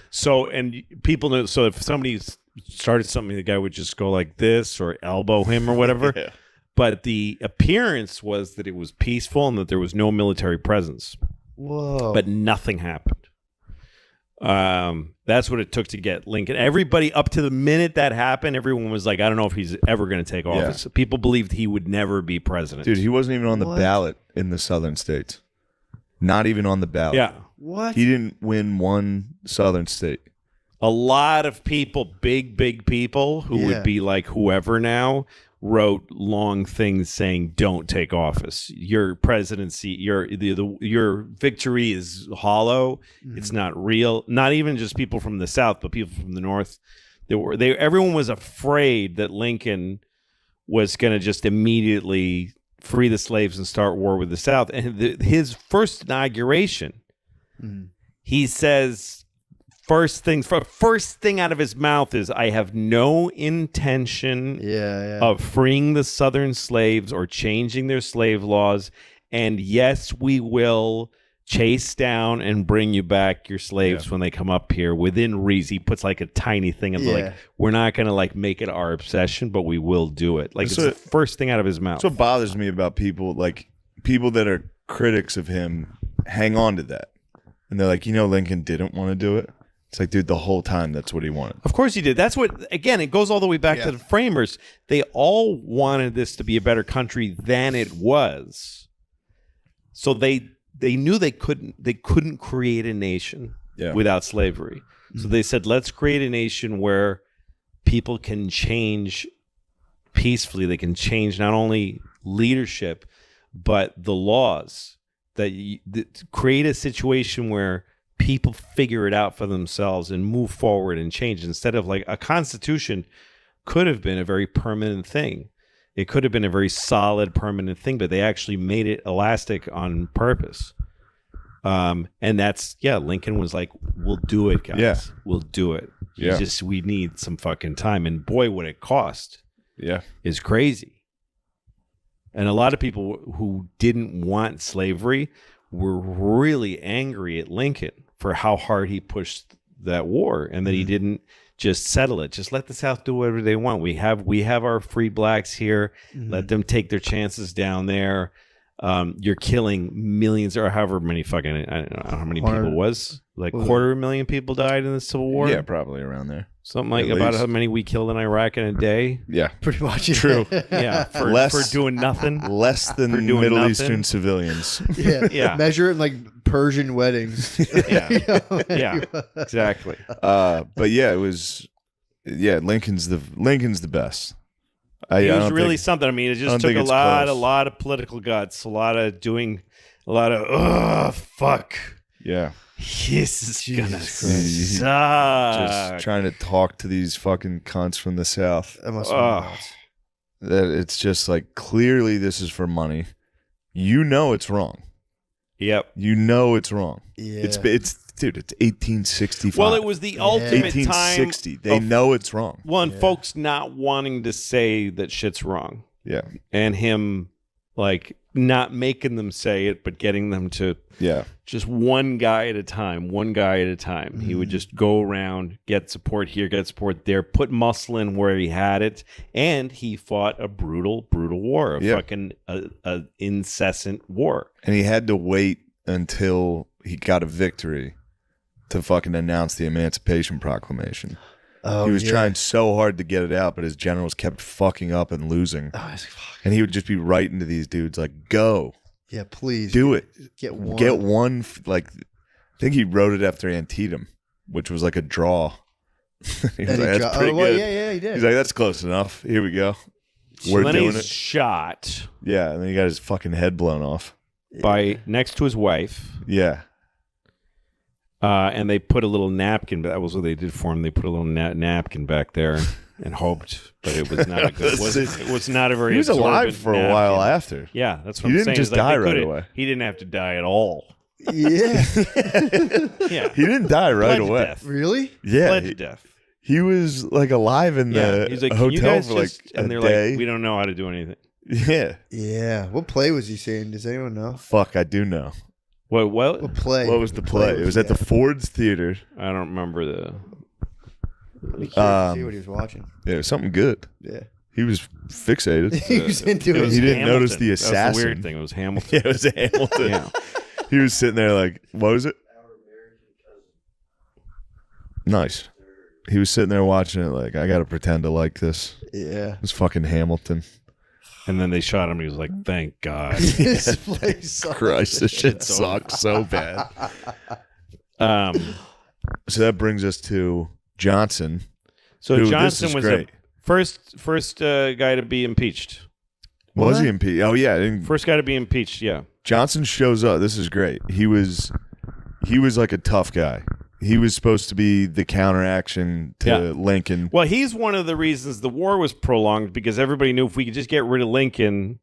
So, and people know. So if somebody started something, the guy would just go like this or elbow him or whatever. Yeah. But the appearance was that it was peaceful and that there was no military presence. Whoa. But nothing happened. That's what it took to get Lincoln. Everybody, up to the minute that happened, everyone was like, I don't know if he's ever going to take office. People believed he would never be president. Dude, he wasn't even on the ballot in the southern states. Not even on the ballot. Yeah. What? He didn't win one southern state. A lot of people, big people who would be like whoever now, wrote long things saying, "Don't take office. Your presidency, your victory is hollow. It's not real." Not even just people from the South, but people from the North. Everyone was afraid that Lincoln was going to just immediately free the slaves and start war with the South. And his first inauguration, he says, first thing out of his mouth is, "I have no intention of freeing the Southern slaves or changing their slave laws. And yes, we will chase down and bring you back your slaves when they come up here within reason." He puts like a tiny thing of like, we're not going to like make it our obsession, but we will do it. Like, it's the first thing out of his mouth. That's what bothers me about people, like people that are critics of him hang on to that. And they're like, Lincoln didn't want to do it. It's like, dude, the whole time that's what he wanted. Of course he did. That's what, again, it goes all the way back to the framers. They all wanted this to be a better country than it was. So they knew they couldn't create a nation without slavery. So they said, let's create a nation where people can change peacefully. They can change not only leadership, but the laws. That create a situation where people figure it out for themselves and move forward and change, instead of like a constitution could have been a very permanent thing. It could have been a very solid, permanent thing, but they actually made it elastic on purpose. And that's, Lincoln was like, we'll do it, guys. Yeah. We'll do it. We need some fucking time. And boy, what it cost is crazy. And a lot of people who didn't want slavery were really angry at Lincoln for how hard he pushed that war, and that he didn't just settle it. Just let the South do whatever they want. We have our free blacks here. Let them take their chances down there. You're killing millions, or however many fucking, I don't know how many people it was. Like 250,000 people died in the Civil War. Yeah, probably around there. Something like about how many we killed in Iraq in a day. Yeah, pretty much. True. For doing nothing. Less than Middle Eastern civilians. Measure it in like Persian weddings. Exactly. But it was. Lincoln's the best. He was really something. I mean, it just took a lot of political guts, a lot of fuck. Yeah. This is gonna suck. Just trying to talk to these fucking cunts from the South. That must be nuts. That it's just like, clearly this is for money. It's wrong. Yep. It's wrong. Yeah. It's 1865. Well, it was the ultimate 1860. time. They know it's wrong. Well, and folks not wanting to say that shit's wrong. Yeah. And him like not making them say it, but getting them to just one guy at a time. He would just go around, get support here, get support there, put muscle in where he had it, and he fought a brutal war, fucking incessant war. And he had to wait until he got a victory to fucking announce the Emancipation Proclamation. He was trying so hard to get it out, but his generals kept fucking up and losing. And he would just be writing to these dudes like, go. Yeah, please. Do it. Get one. Get one. Like, I think he wrote it after Antietam, which was like a draw. He was like, that's pretty good. Yeah, he did. He's like, that's close enough. Here we go. We're doing it. Shot. Yeah, and then he got his fucking head blown off. By next to his wife. Yeah. And they put a little napkin, but that was what they did for him. They put a little napkin back there and hoped, but it was not a good. It was not a very. He was alive for a while after. Yeah, that's what he I'm saying. He didn't just die right away. He didn't have to die at all. Yeah. Yeah. He didn't die right away. Really? Yeah. Bled to death. He was like alive in the He's like, can you hotel guys for like just, and a they're day. like, we don't know how to do anything. Yeah. Yeah. What play was he saying? Does anyone know? Fuck, I do know. What? What play? What was the play? It was at the he Ford's Theater. I don't remember the. I'd be curious to see what he was watching. Yeah, it was something good. Yeah. He was fixated. He was into It it. was He didn't Hamilton. notice the That's the assassin. weird thing. It was Hamilton. Yeah, it was Hamilton. Yeah. He was sitting there like, what was it? Nice. He was sitting there watching it like, I got to pretend to like this. Yeah. It's fucking Hamilton. And then they shot him. He was like, "Thank God." This place sucks. Christ, this shit sucks so bad. So that brings us to Johnson. So Dude, this Johnson is was great. the first guy to be impeached. Was What? he impeached? Oh, yeah. I didn't- First guy to be impeached. Yeah. Johnson shows up. This is great. He was like a tough guy. He was supposed to be the counteraction to Yeah. Lincoln. Well, he's one of the reasons the war was prolonged because everybody knew if we could just get rid of Lincoln.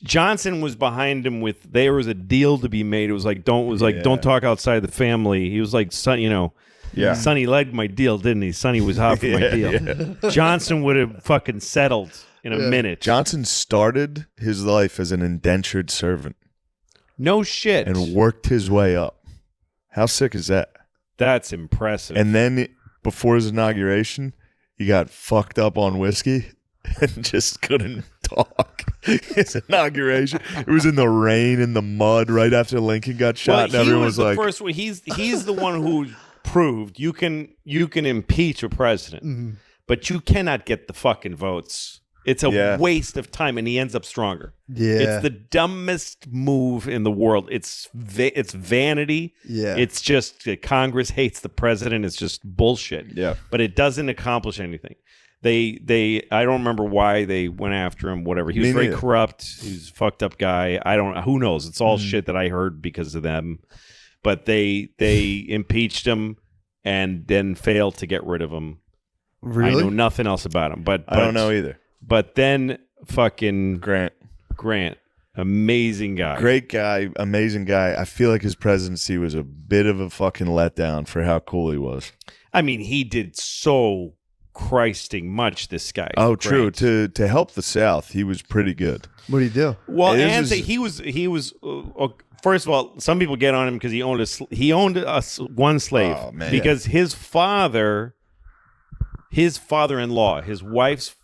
Johnson was behind him with there was a deal to be made. It was like don't talk outside the family. He was like son, Yeah. Sonny legged my deal, didn't he? Sonny was hot for my Yeah, deal. yeah. Johnson would have fucking settled in a minute. Johnson started his life as an indentured servant No shit. and worked his way up. How sick is that? That's impressive. And then before his inauguration, he got fucked up on whiskey and just couldn't talk. His inauguration, it was in the rain, in the mud, right after Lincoln got shot, and he everyone was was the like, first one. He's the one who proved you can impeach a president, but you cannot get the fucking votes. It's a waste of time, and he ends up stronger. Yeah. It's the dumbest move in the world. It's vanity. Yeah. It's just Congress hates the president. It's just bullshit. Yeah. But it doesn't accomplish anything. They I don't remember why they went after him. Whatever. He was Me very neither. corrupt. He was a fucked up guy. Who knows? It's all shit that I heard because of them. But they impeached him and then failed to get rid of him. Really? I know nothing else about him. But I don't know either. But then fucking Grant, amazing guy. great guy, amazing guy. I feel like his presidency was a bit of a fucking letdown for how cool he was. I mean, he did so Christing much. This guy. Oh, true. Grant. To help the South, he was pretty good. What did he do? Well, It and is- he was. First of all, some people get on him because he owned one slave Oh, man. because his father-in-law, his wife's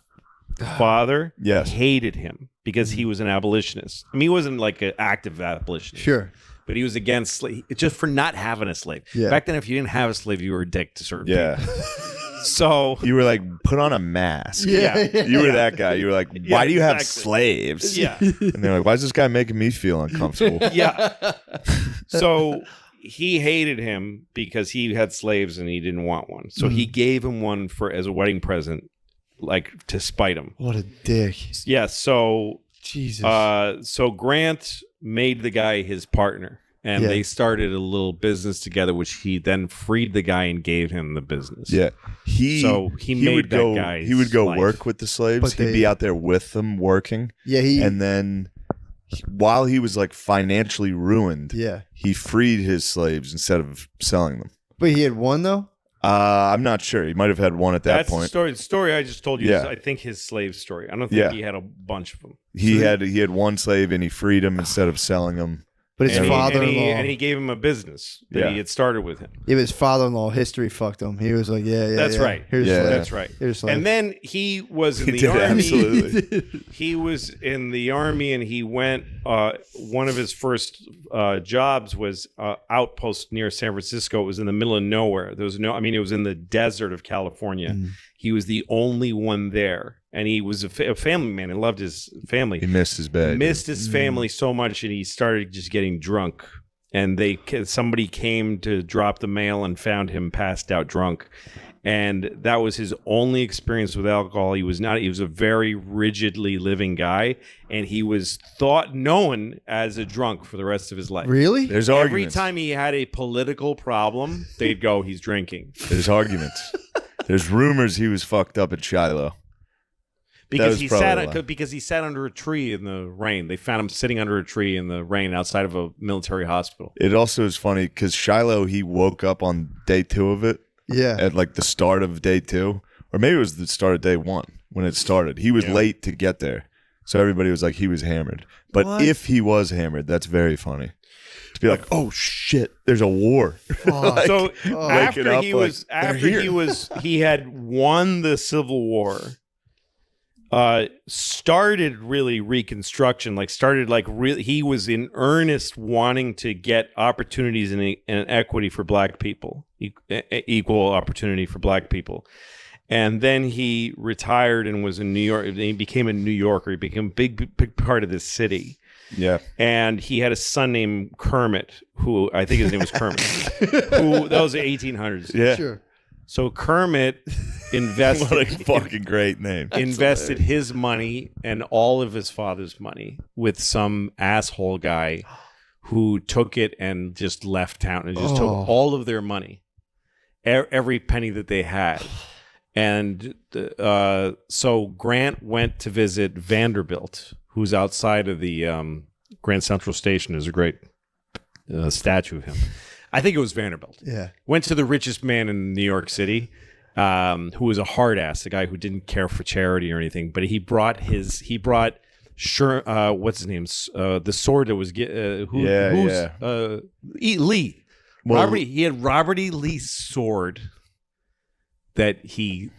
father, Yes. hated him because he was an abolitionist. I mean, he wasn't like an active abolitionist. Sure. But he was against just for not having a slave. Yeah. Back then, if you didn't have a slave, you were a dick to certain Yeah. people. So You were like, put on a mask. Yeah. You were that guy. You were like, why do you have exactly. slaves? yeah, And they're like, why is this guy making me feel uncomfortable? yeah. So he hated him because he had slaves and he didn't want one. So he gave him one as a wedding present, like to spite him. What a dick. Yeah. So Jesus. so Grant made the guy his partner. And Yeah. they started a little business together, which he then freed the guy and gave him the business. Yeah. He made would that go, guy's he would go life. work with the slaves. But He'd they- be out there with them working. yeah, he. And then while he was like financially ruined, yeah. he freed his slaves instead of selling them. But he had one, though? I'm not sure. He might have had one at that That's point. the story. The story I just told you is, Yeah. I think, his slave story. I don't think Yeah. he had a bunch of them. He had one slave and he freed him instead of selling them. But his And father-in-law. and he gave him a business that Yeah. he had started with him. Yeah, his father-in-law history fucked him. He was like, yeah. That's yeah. right. Here's Yeah. slave. That's right. Here's slave. And then he was in He the did, army. absolutely. He was in the army, and he went. One of his first jobs was outpost near San Francisco. It was in the middle of nowhere. There was no. I mean, it was in the desert of California. He was the only one there, and he was a family man. He loved his family. He missed his bag. Missed his family so much, and he started just getting drunk. And somebody came to drop the mail and found him passed out drunk. And that was his only experience with alcohol. He was a very rigidly living guy, and he was known as a drunk for the rest of his life. Really? There's Every arguments. time he had a political problem, they'd go, he's drinking. There's arguments. There's rumors he was fucked up at Shiloh. Because was he probably a lie. because he sat under a tree in the rain. They found him sitting under a tree in the rain outside of a military hospital. It also is funny because Shiloh, he woke up on day 2 of it Yeah. at like the start of day 2, or maybe it was the start of day 1 when it started. He was late to get there, so everybody was like he was hammered. But What? if he was hammered, that's very funny to be like, oh shit, there's a war. Fuck. So after up, he like, was he had won the Civil War. Started really Reconstruction, he was in earnest wanting to get opportunities and equity for black people, equal opportunity for black people. And then he retired and was in New York. He became a New Yorker. He became a big part of this city. Yeah. And he had a son named Kermit, who I think his name was Kermit. That was the 1800s. Yeah. Sure. So Kermit invested What a fucking great name. invested his money and all of his father's money with some asshole guy who took it and just left town and just took all of their money, every penny that they had. And so Grant went to visit Vanderbilt, who's outside of the Grand Central Station. There's a great statue of him. I think it was Vanderbilt. Yeah. Went to the richest man in New York City, who was a hard ass, a guy who didn't care for charity or anything. But he brought what's his name? The sword that was Lee. Well, He had Robert E. Lee's sword that he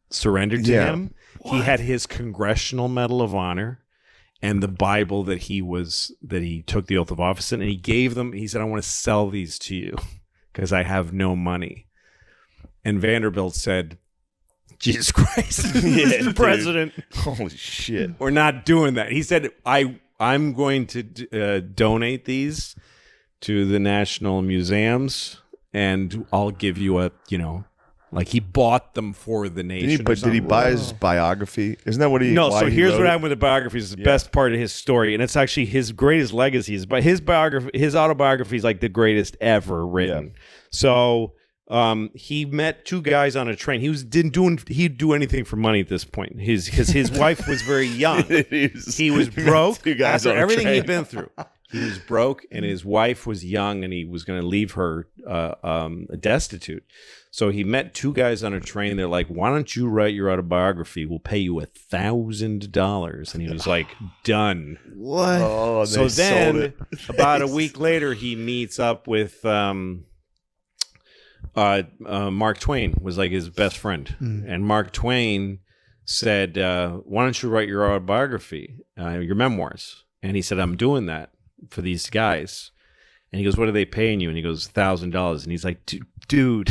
surrendered to him. What? He had his Congressional Medal of Honor and the Bible that he took the oath of office in, and he gave them. He said, "I want to sell these to you because I have no money." And Vanderbilt said, "Jesus Christ, Mr. President, holy shit, we're not doing that." He said, I'm going to donate these to the national museums, and I'll give you like he bought them for the nation." Did he buy his biography? Isn't that what he? No. why So he here's wrote what it? happened with the biography. Is the best part of his story, and it's actually his greatest legacy. But his autobiography is like the greatest ever written. Yeah. So he met two guys on a train. He'd do anything for money at this point. His wife was very young. He was broke two guys after on a everything train. he'd been through. He was broke, and his wife was young, and he was going to leave her destitute. So he met two guys on a train. They're like, "Why don't you write your autobiography? We'll pay you $1,000." And he was like, "Done." What? Oh, they So sold then, it. about a week later, he meets up with Mark Twain, was like his best friend, and Mark Twain said, "Why don't you write your autobiography, your memoirs?" And he said, "I'm doing that for these guys." And he goes, "What are they paying you?" And he goes, $1,000. And he's like, "Dude,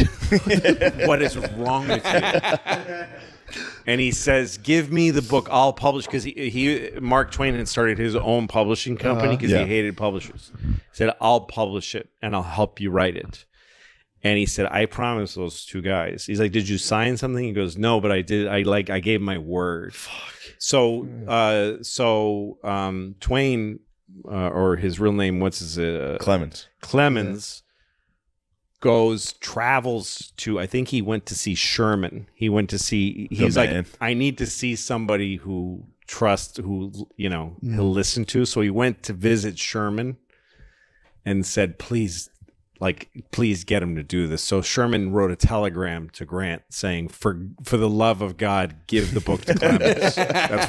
what is wrong with you?" And he says, "Give me the book. I'll publish." Because Mark Twain had started his own publishing company because he hated publishers. He said, "I'll publish it and I'll help you write it." And he said, "I promised those two guys." He's like, "Did you sign something?" He goes, "No, but I did. I gave my word." Fuck. So Twain, or his real name, what's his Clemens, travels to, I think he went to see Sherman. He's like, "I need to see somebody who he'll listen to." So he went to visit Sherman and said, please get him to do this. So Sherman wrote a telegram to Grant saying, for the love of God, give the book to Clemens. That's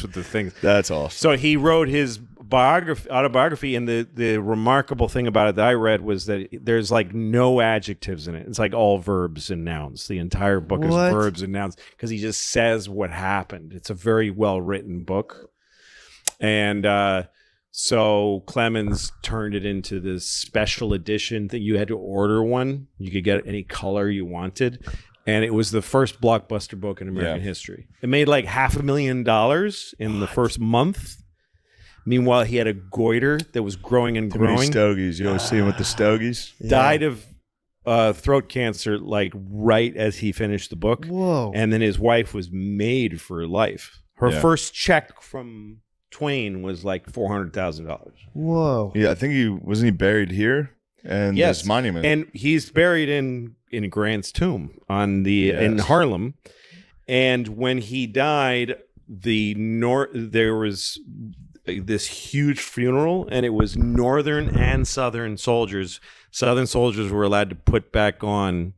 what the thing. That's awesome. So he wrote his autobiography, and the remarkable thing about it that I read was that there's like no adjectives in it. It's like all verbs and nouns. The entire book is verbs and nouns because he just says what happened. It's a very well written book, and so Clemens turned it into this special edition that you had to order one. You could get any color you wanted. And it was the first blockbuster book in American history. It made like $500,000 in the first month. Meanwhile, he had a goiter that was growing and growing. Many stogies. You always see him with the stogies. Died of throat cancer like right as he finished the book. Whoa. And then his wife was made for life. Her first check from Twain was like $400,000. Whoa. Yeah, I think wasn't he buried here? And Yes. this monument. And he's buried in Grant's tomb in Harlem. And when he died, there was this huge funeral, and it was Northern and Southern soldiers. Southern soldiers were allowed to put back on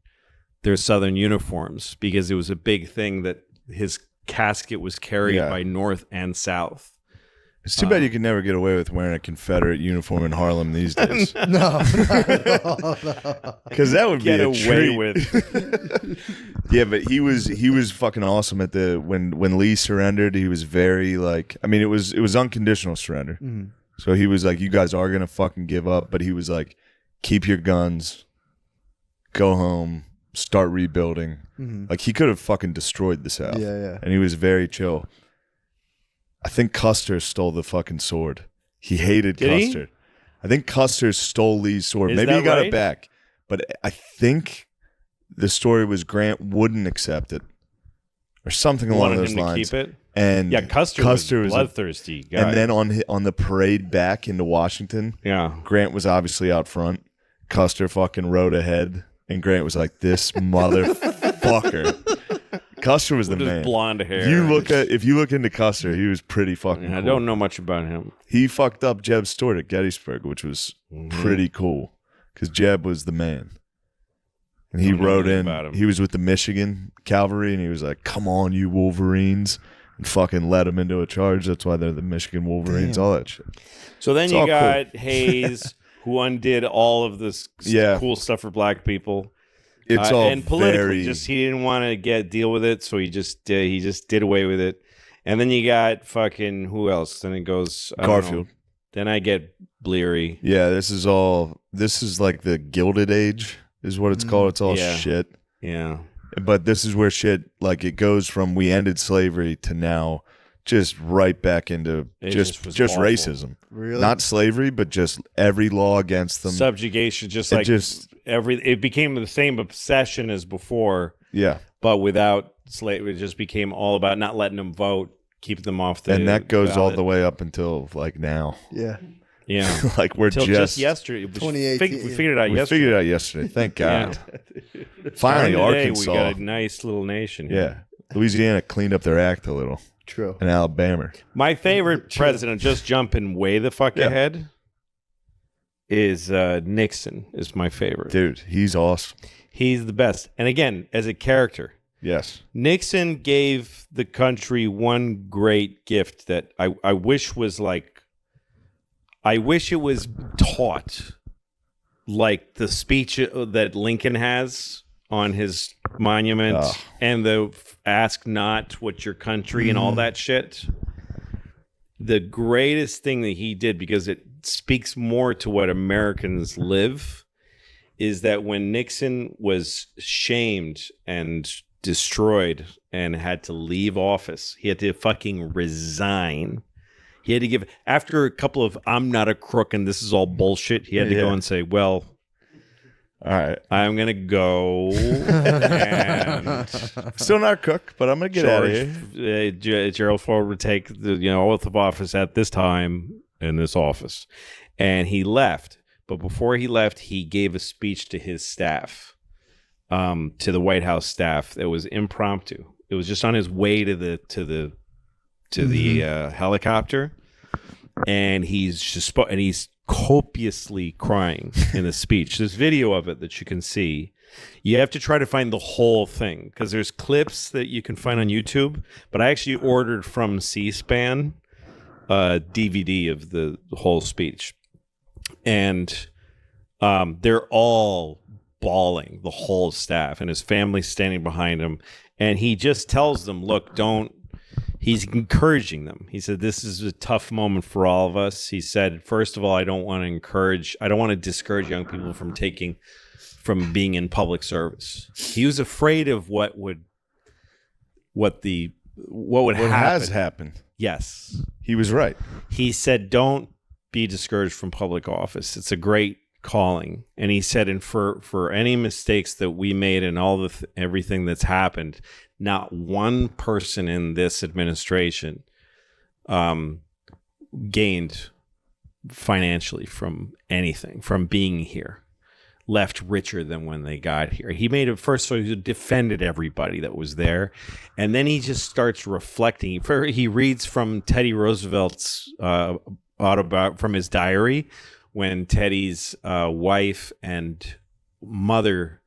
their Southern uniforms because it was a big thing that his casket was carried by North and South. It's too bad you can never get away with wearing a Confederate uniform in Harlem these days. No, not at all, no. Because that would Get be a away treat. with. Yeah, but he was fucking awesome at the when Lee surrendered. He was very like, I mean, it was unconditional surrender. Mm-hmm. So he was like, you guys are gonna fucking give up, but he was like, keep your guns, go home, start rebuilding. Mm-hmm. Like he could have fucking destroyed the South. Yeah. And he was very chill. I think Custer stole the fucking sword. He hated Did Custer. He? I think Custer stole Lee's sword. Is Maybe he that got right? it back. But I think the story was Grant wouldn't accept it. Or something along Wanted those him to lines. keep it. And Yeah, Custer was a bloodthirsty guy. And then on the parade back into Washington, Grant was obviously out front. Custer fucking rode ahead. And Grant was like, this motherfucker. Custer was the with his man. blonde hair. If you look into Custer, he was pretty fucking cool. I don't know much about him. He fucked up Jeb Stuart at Gettysburg, which was pretty cool because Jeb was the man. And he rode in. He was with the Michigan cavalry, and he was like, "Come on, you Wolverines!" and fucking led them into a charge. That's why they're the Michigan Wolverines. All that shit. So then It's you all got cool. Hayes, who undid all of this cool stuff for black people. It's all and politically, very just he didn't want to deal with it, so he just did away with it. And then you got fucking who else? Then it goes I don't Garfield. know. Then I get Bleary. Yeah, this is like the Gilded Age, is what it's called. It's all shit. Yeah. But this is where shit, like, it goes from we ended slavery to now just right back into just awful. racism. Really? Not slavery, but just every law against them. Subjugation, it became the same obsession as before, Yeah. but without slavery. It just became all about not letting them vote, keep them off the And that goes all ballot. the way up until, like, now. Yeah. Yeah. Like, we're Till just yesterday. 2018, We figured it out we yesterday. figured it out yesterday. Thank God. Yeah. Finally, Today, Arkansas. we got a nice little nation. Yeah. Louisiana cleaned up their act a little. True. And Alabama. My favorite president, just jumping way the fuck ahead, is Nixon. Is my favorite. Dude, he's awesome. He's the best. And again, as a character, Yes. Nixon gave the country one great gift that I wish was like, I wish it was taught, like the speech that Lincoln has on his monument and the ask not what your country and all that shit. The greatest thing that he did, because it speaks more to what Americans live, is that when Nixon was shamed and destroyed and had to leave office, he had to fucking resign. He had to give, after a couple of I'm not a crook and this is all bullshit, he had to go and say, well, All right. I'm going to go and Still not a cook, but I'm going to get out of here. Gerald Ford would take the oath of office at this time in this office. And he left. But before he left, he gave a speech to his staff, to the White House staff. That was impromptu. It was just on his way to the helicopter, and he's copiously crying in the speech. There's video of it that you can see. You have to try to find the whole thing because there's clips that you can find on YouTube. But I actually ordered from C-SPAN a DVD of the whole speech, and they're all bawling, the whole staff, and his family standing behind him, and he just tells them, "Look, don't." He's encouraging them. He said, this is a tough moment for all of us. He said, first of all, I don't want to discourage young people from being in public service. He was afraid of what has happened. Yes. He was right. He said, don't be discouraged from public office. It's a great calling. And he said, and for any mistakes that we made and all everything that's happened, not one person in this administration gained financially from anything, from being here, left richer than when they got here. He made it first, so he defended everybody that was there. And then he just starts reflecting. He reads from Teddy Roosevelt's from his diary when Teddy's wife and mother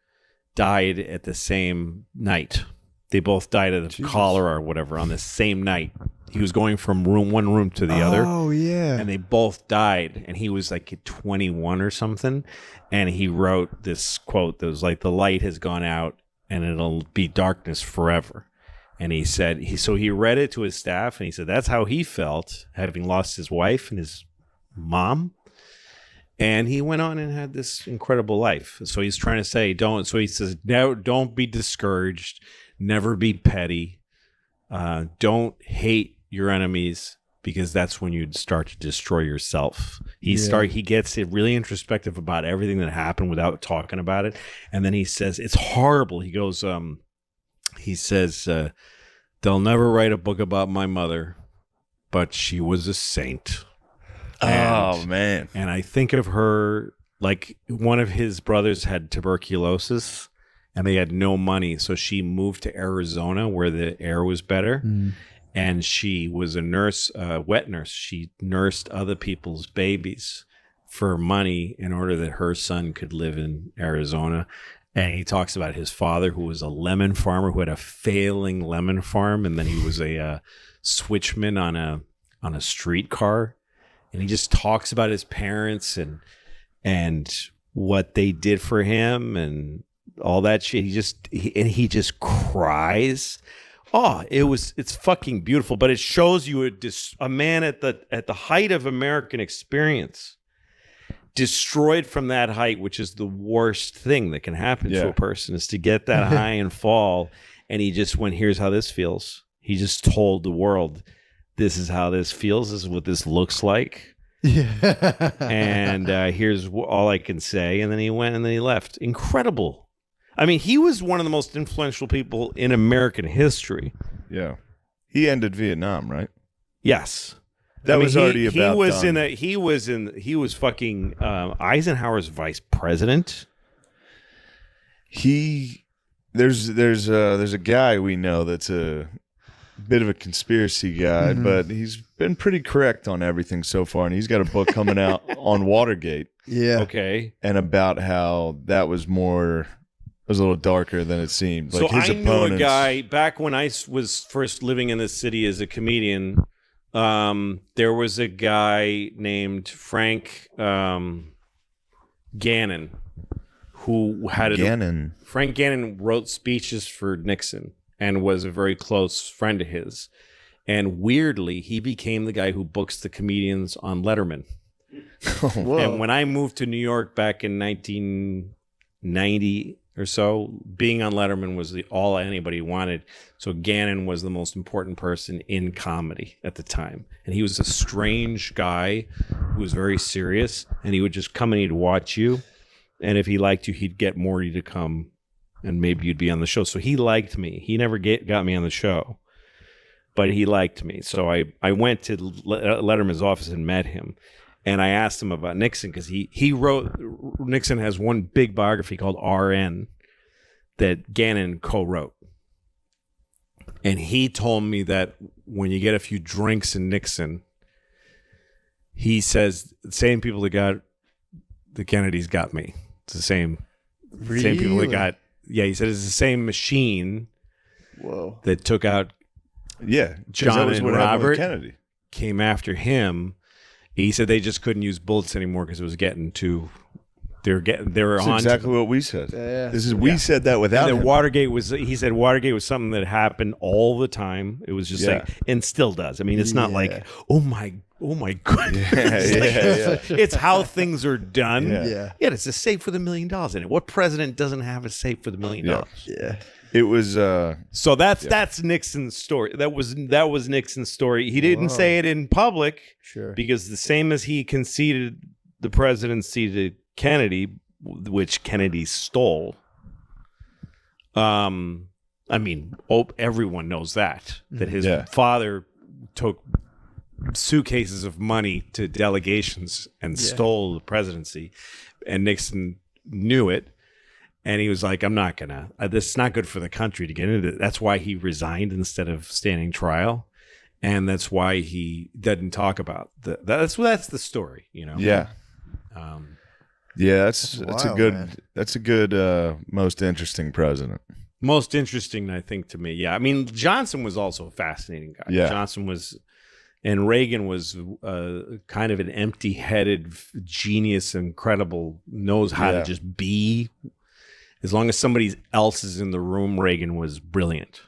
died at the same night. They both died of cholera or whatever on the same night. He was going from one room to the other. Oh, yeah. And they both died. And he was like 21 or something. And he wrote this quote that was like, the light has gone out and it'll be darkness forever. And he said, he read it to his staff and he said, that's how he felt, having lost his wife and his mom. And he went on and had this incredible life. So he's trying to say, so he says, no, don't be discouraged. Never be petty. Don't hate your enemies, because that's when you'd start to destroy yourself. He gets it really introspective about everything that happened without talking about it. And then he says, it's horrible. He goes, he says, they'll never write a book about my mother, but she was a saint. Oh, man. And I think of her like one of his brothers had tuberculosis and they had no money. So she moved to Arizona where the air was better. And she was a nurse, wet nurse. She nursed other people's babies for money in order that her son could live in Arizona. And he talks about his father, who was a lemon farmer, who had a failing lemon farm. And then he was a switchman on a streetcar. And he just talks about his parents and what they did for him and all that shit. He just cries. Oh, it's fucking beautiful, but it shows you a man at the height of American experience, destroyed from that height, which is the worst thing that can happen to a person, is to get that high and fall. And he just went, here's how this feels. He just told the world, this is how this feels. This is what this looks like. Yeah. And here's all I can say. And then he went and then he left. Incredible. I mean, he was one of the most influential people in American history. Yeah. He ended Vietnam, right? Yes. That was already about done. He was fucking Eisenhower's vice president. There's a guy we know that's a bit of a conspiracy guy, but he's been pretty correct on everything so far, and he's got a book coming out on Watergate. Yeah. Okay. And about how that was a little darker than it seemed. Like so his I opponents, knew a guy back when I was first living in this city as a comedian. There was a guy named Frank Gannon who had Frank Gannon wrote speeches for Nixon and was a very close friend of his. And weirdly, he became the guy who books the comedians on Letterman. And when I moved to New York back in 1990 or so, being on Letterman was all anybody wanted. So Gannon was the most important person in comedy at the time. And he was a strange guy who was very serious, and he would just come and he'd watch you. And if he liked you, he'd get Morty to come and maybe you'd be on the show. So he liked me. He never got me on the show, but he liked me. So I went to Letterman's office and met him. And I asked him about Nixon because he wrote, Nixon has one big biography called RN that Gannon co-wrote. And he told me that when you get a few drinks in Nixon, he says, the same people that got the Kennedys got me. It's the same people that got, he said it's the same machine that took out John and Robert, Kennedy. Came after him. He said they just couldn't use bullets anymore because it was getting too. They were That's on exactly what we said. We said that without him. Watergate was. He said Watergate was something that happened all the time. It was just like, and still does. I mean, it's not like oh my goodness. It's how things are done. Yeah, it's a safe for the $1 million in it. What president doesn't have a safe for the $1 million? Yeah. It was so that's Nixon's story. That was Nixon's story. He didn't say it in public, because the same as he conceded the presidency to Kennedy, which Kennedy stole. I mean, everyone knows that his father took suitcases of money to delegations and stole the presidency, and Nixon knew it. And he was like, I'm not gonna. This is not good for the country to get into it. That's why he resigned instead of standing trial, and that's why he didn't talk about that's the story, you know. Yeah. Yeah, that's wild, a good man. that's a good most interesting president. Most interesting, I think, to me. Yeah, I mean, Johnson was also a fascinating guy. Yeah. Johnson was, and Reagan was kind of an empty-headed genius, incredible, knows how to just be. As long as somebody else is in the room, Reagan was brilliant.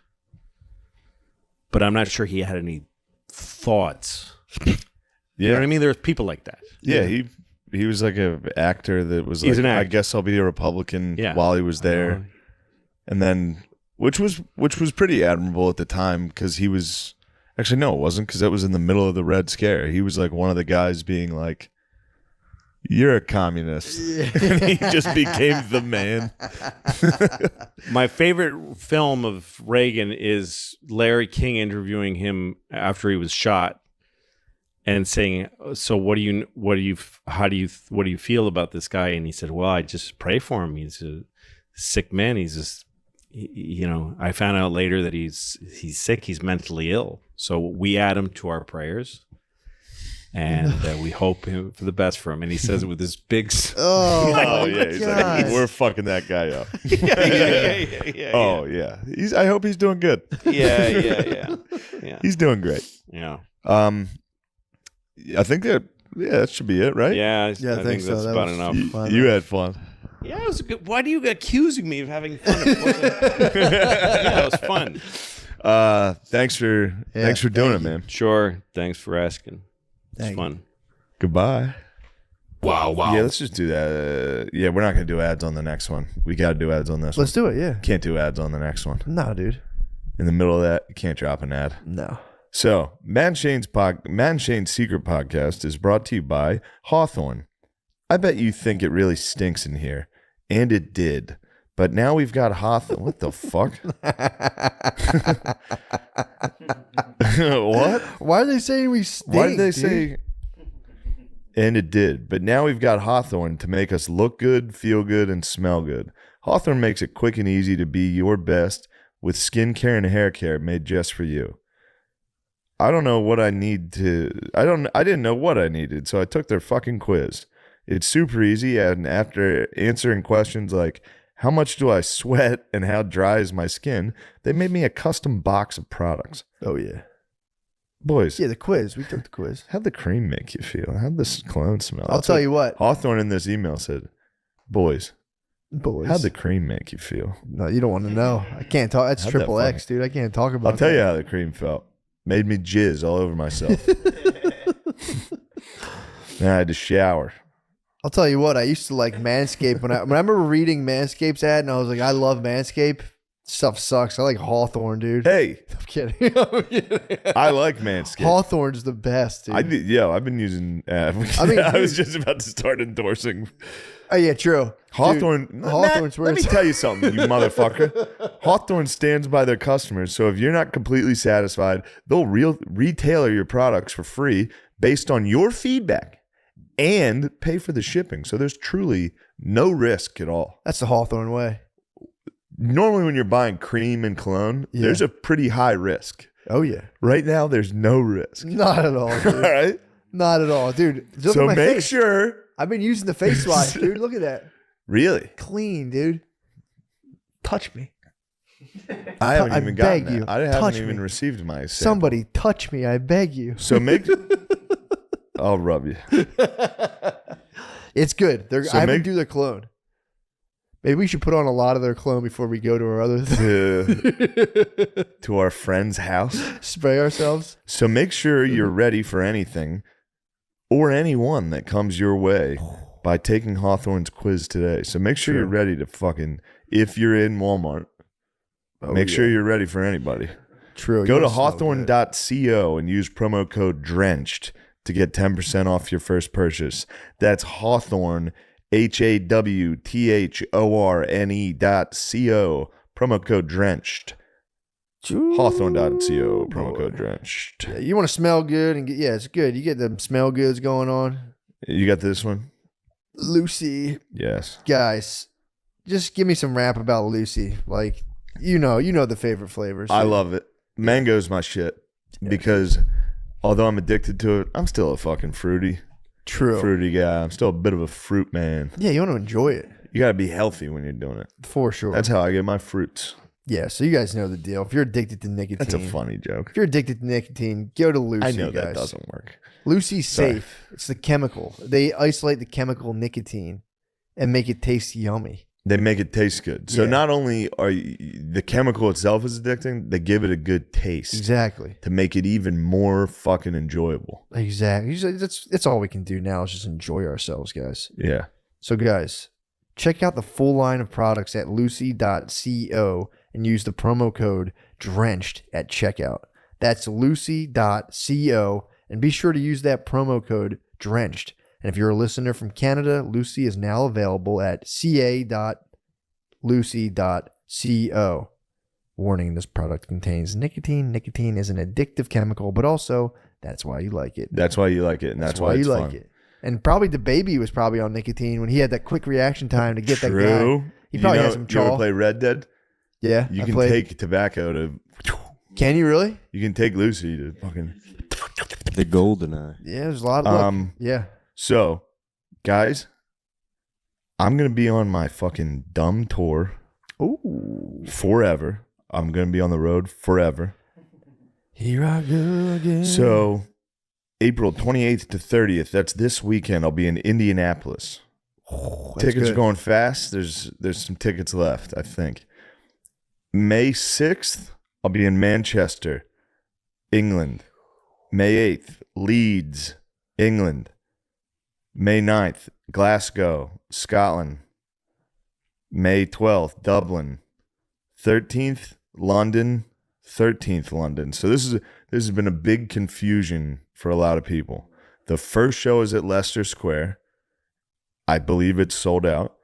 But I'm not sure he had any thoughts. Yeah, You know what I mean? There's people like that. Yeah, he was like an actor that was He's like, an actor. I guess I'll be a Republican Yeah. while he was there. And then, which was pretty admirable at the time because he was actually no, it wasn't because that was in the middle of the Red Scare. He was like one of the guys being like, "You're a communist," and he just became the man. My favorite film of Reagan is Larry King interviewing him after he was shot and saying, "So what do you feel about this guy?" And he said, "Well, I just pray for him. He's a sick man. He's just, I found out later that he's sick. He's mentally ill. So we add him to our prayers, and we hope for the best for him." And he says it with this big. Oh yeah, he's like, God. we're fucking that guy up. yeah. Oh yeah, I hope he's doing good. Yeah. He's doing great. Yeah. I think that should be it, right? Yeah, Yeah, I I think think so. that's That about was enough. fun. You had fun. Yeah, it was good. Why do you accusing me of having fun? Yeah, it was fun. Thanks for doing it, man. Sure. Thanks for asking. It's Thank you. fun. Goodbye. Wow. Yeah, let's just do that. Yeah, we're not gonna do ads on the next one. We got to do ads on this Let's do it. Yeah. one. Can't do ads on the next one. No, dude. In the middle of that, you can't drop an ad. No. So, Man Shane's Secret Podcast is brought to you by Hawthorne. I bet you think it really stinks in here, and it did. But now we've got Hawthorne. What the fuck? What? Why are they saying we stink? Why did they dude? say? And it did. But now we've got Hawthorne to make us look good, feel good, and smell good. Hawthorne makes it quick and easy to be your best with skincare and hair care made just for you. I don't know what I need to. I didn't know what I needed, so I took their fucking quiz. It's super easy, and after answering questions like how much do I sweat and how dry is my skin, they made me a custom box of products. Oh yeah. Boys, Yeah, the quiz. We took the quiz. how'd the cream make you feel? How'd this cologne smell? I'll tell you what. Hawthorne in this email said, boys, Boys. how'd the cream make you feel? No, you don't want to know. I can't talk. That's How'd that triple X, dude. I can't talk about I'll tell that. you how the cream felt. Made me jizz all over myself. Then I had to shower. I'll tell you what. I used to like Manscaped when I remember reading Manscaped's ad, and I was like, I love Manscaped. Stuff sucks. I like Hawthorne, dude. Hey, I'm kidding. I'm kidding. I like Manscaped. Hawthorne's the best, dude. I've been using. I mean, I was dude. just about to start endorsing Oh yeah, true. Hawthorne. Dude, Hawthorne's Matt, let me tell you something, you motherfucker. Hawthorne stands by their customers, so if you're not completely satisfied, they'll retailer your products for free based on your feedback and pay for the shipping. So there's truly no risk at all. That's the Hawthorne way. Normally, when you're buying cream and cologne, Yeah. there's a pretty high risk. Oh yeah. Right now, there's no risk. Not at all, All dude. right. Not at all, dude. Look So at my make face. sure. I've been using the face wash, dude. Look at that. Really, Clean, dude. Touch me. I haven't I even gotten beg you, that. I haven't touch even me. received my sample. Somebody touch me, I beg you. So make. I'll rub you. It's good. So I haven't make- do their clone. Maybe we should put on a lot of their clone before we go to our other To our friend's house. spray ourselves. So make sure you're ready for anything or anyone that comes your way by taking Hawthorne's quiz today. So make sure True. you're ready to fucking, if you're in Walmart, make sure you're ready for anybody. True. Go You to smell good. hawthorne.co and use promo code DRENCHED to get 10% off your first purchase. That's Hawthorne, HAWTHORNE.co. Promo code DRENCHED. Hawthorne.co. Promo code DRENCHED. Yeah, you want to smell good and get, yeah, it's good. You get them smell goods going on. You got this one? Lucy, Yes. guys, just give me some rap about Lucy. Like, you know the favorite flavors. I love it. Mango's my shit because although I'm addicted to it, I'm still a fucking fruity. True. fruity guy. I'm still a bit of a fruit man. Yeah, you want to enjoy it You got to be healthy when you're doing it. for sure. That's how I get my fruits. Yeah, so you guys know the deal. If you're addicted to nicotine, That's a funny joke. if you're addicted to nicotine, go to Lucy. I know guys. that doesn't work. Lucy's Sorry. safe. It's the chemical. They isolate the chemical nicotine and make it taste yummy. They make it taste good. So Yeah. not only are the chemical itself is addicting, they give it a good taste Exactly. to make it even more fucking enjoyable. Exactly. That's all we can do now is just enjoy ourselves, guys. Yeah. So, guys, check out the full line of products at lucy.co and use the promo code DRENCHED at checkout. That's lucy.co, and be sure to use that promo code DRENCHED. And if you're a listener from Canada, Lucy is now available at ca.lucy.co. Warning, this product contains nicotine. Nicotine is an addictive chemical, but also that's why you like it. That's why you like it, and that's why it's you fun. like it. And probably the baby was probably on nicotine when he had that quick reaction time to get that guy. True. He probably you has some You ever chaw. play Red Dead? Yeah, You I can played. take tobacco to. Can you really? You can take Lucy to fucking. The golden eye. Yeah, there's a lot of yeah. So, guys, I'm gonna be on my fucking dumb tour Ooh, forever. I'm gonna be on the road forever. here I go again. So, April 28th to 30th. That's this weekend. I'll be in Indianapolis. That's Tickets are good. going fast. There's some tickets left, I think. May 6th, I'll be in Manchester, England. May 8th, Leeds, England. May 9th, Glasgow, Scotland. May 12th, Dublin. 13th, London. 13th, London. So this has been a big confusion for a lot of people. The first show is at Leicester Square. I believe it's sold out.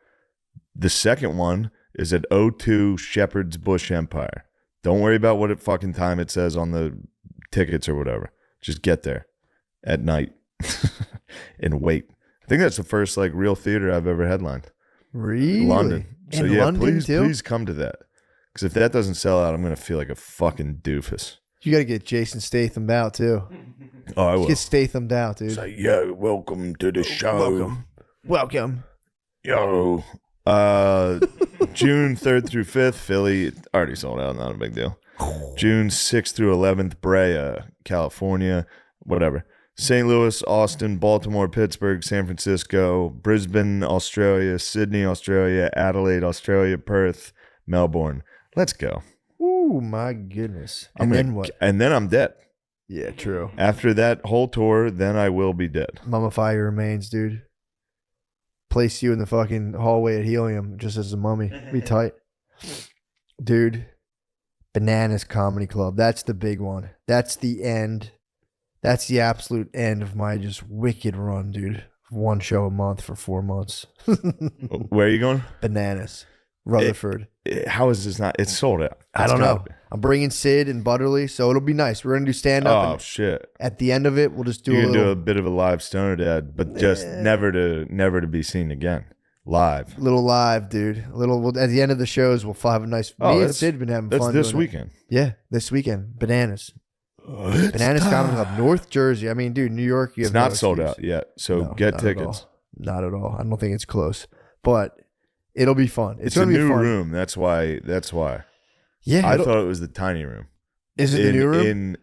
The second one is at O2 Shepherd's Bush Empire. Don't worry about what fucking time it says on the tickets or whatever. Just get there at night and wait. I think that's the first like real theater I've ever headlined. Really? London. So In yeah, London, too? please come to that. Because if that doesn't sell out, I'm gonna feel like a fucking doofus. You got to get Jason Statham out too. Oh, I will. Get Statham out, dude. Say, yo, welcome to the show. Welcome. Yo. June 3rd through 5th, Philly. Already sold out, not a big deal. June 6th through 11th, Brea, California, whatever. St. Louis, Austin, Baltimore, Pittsburgh, San Francisco, Brisbane, Australia, Sydney, Australia, Adelaide, Australia, Perth, Melbourne. Let's go. Ooh, my goodness. And then what? And then I'm dead. Yeah, true. After that whole tour, then I will be dead. Mummify your remains, dude. Place you in the fucking hallway at Helium just as a mummy. Be tight. Dude, Bananas Comedy Club. That's the big one. That's the end. That's the absolute end of my just wicked run, dude. One show a month for 4 months. Where are you going? Bananas. Rutherford. How is this not? It's sold out. I It's don't know. gotta be. I'm bringing Sid and Butterly, so it'll be nice. We're going to do stand-up. Oh, and shit. at the end of it, we'll just do You a can little... do a bit of a live Stoner Dad, but just never to be seen again. Live. Little live, dude. At the end of the shows, we'll have a nice. Me and that's- Sid have been having That's fun. this doing it. weekend. Yeah, this weekend. Bananas. Bananas Comedy Club, North Jersey. I mean, dude, New York. You It's have not no sold excuse. out yet, so No, get not at tickets. all. Not at all. I don't think it's close, but it'll be fun. It's going a to be new fun. room. That's why. Yeah, I thought it was the tiny room. is it the new room?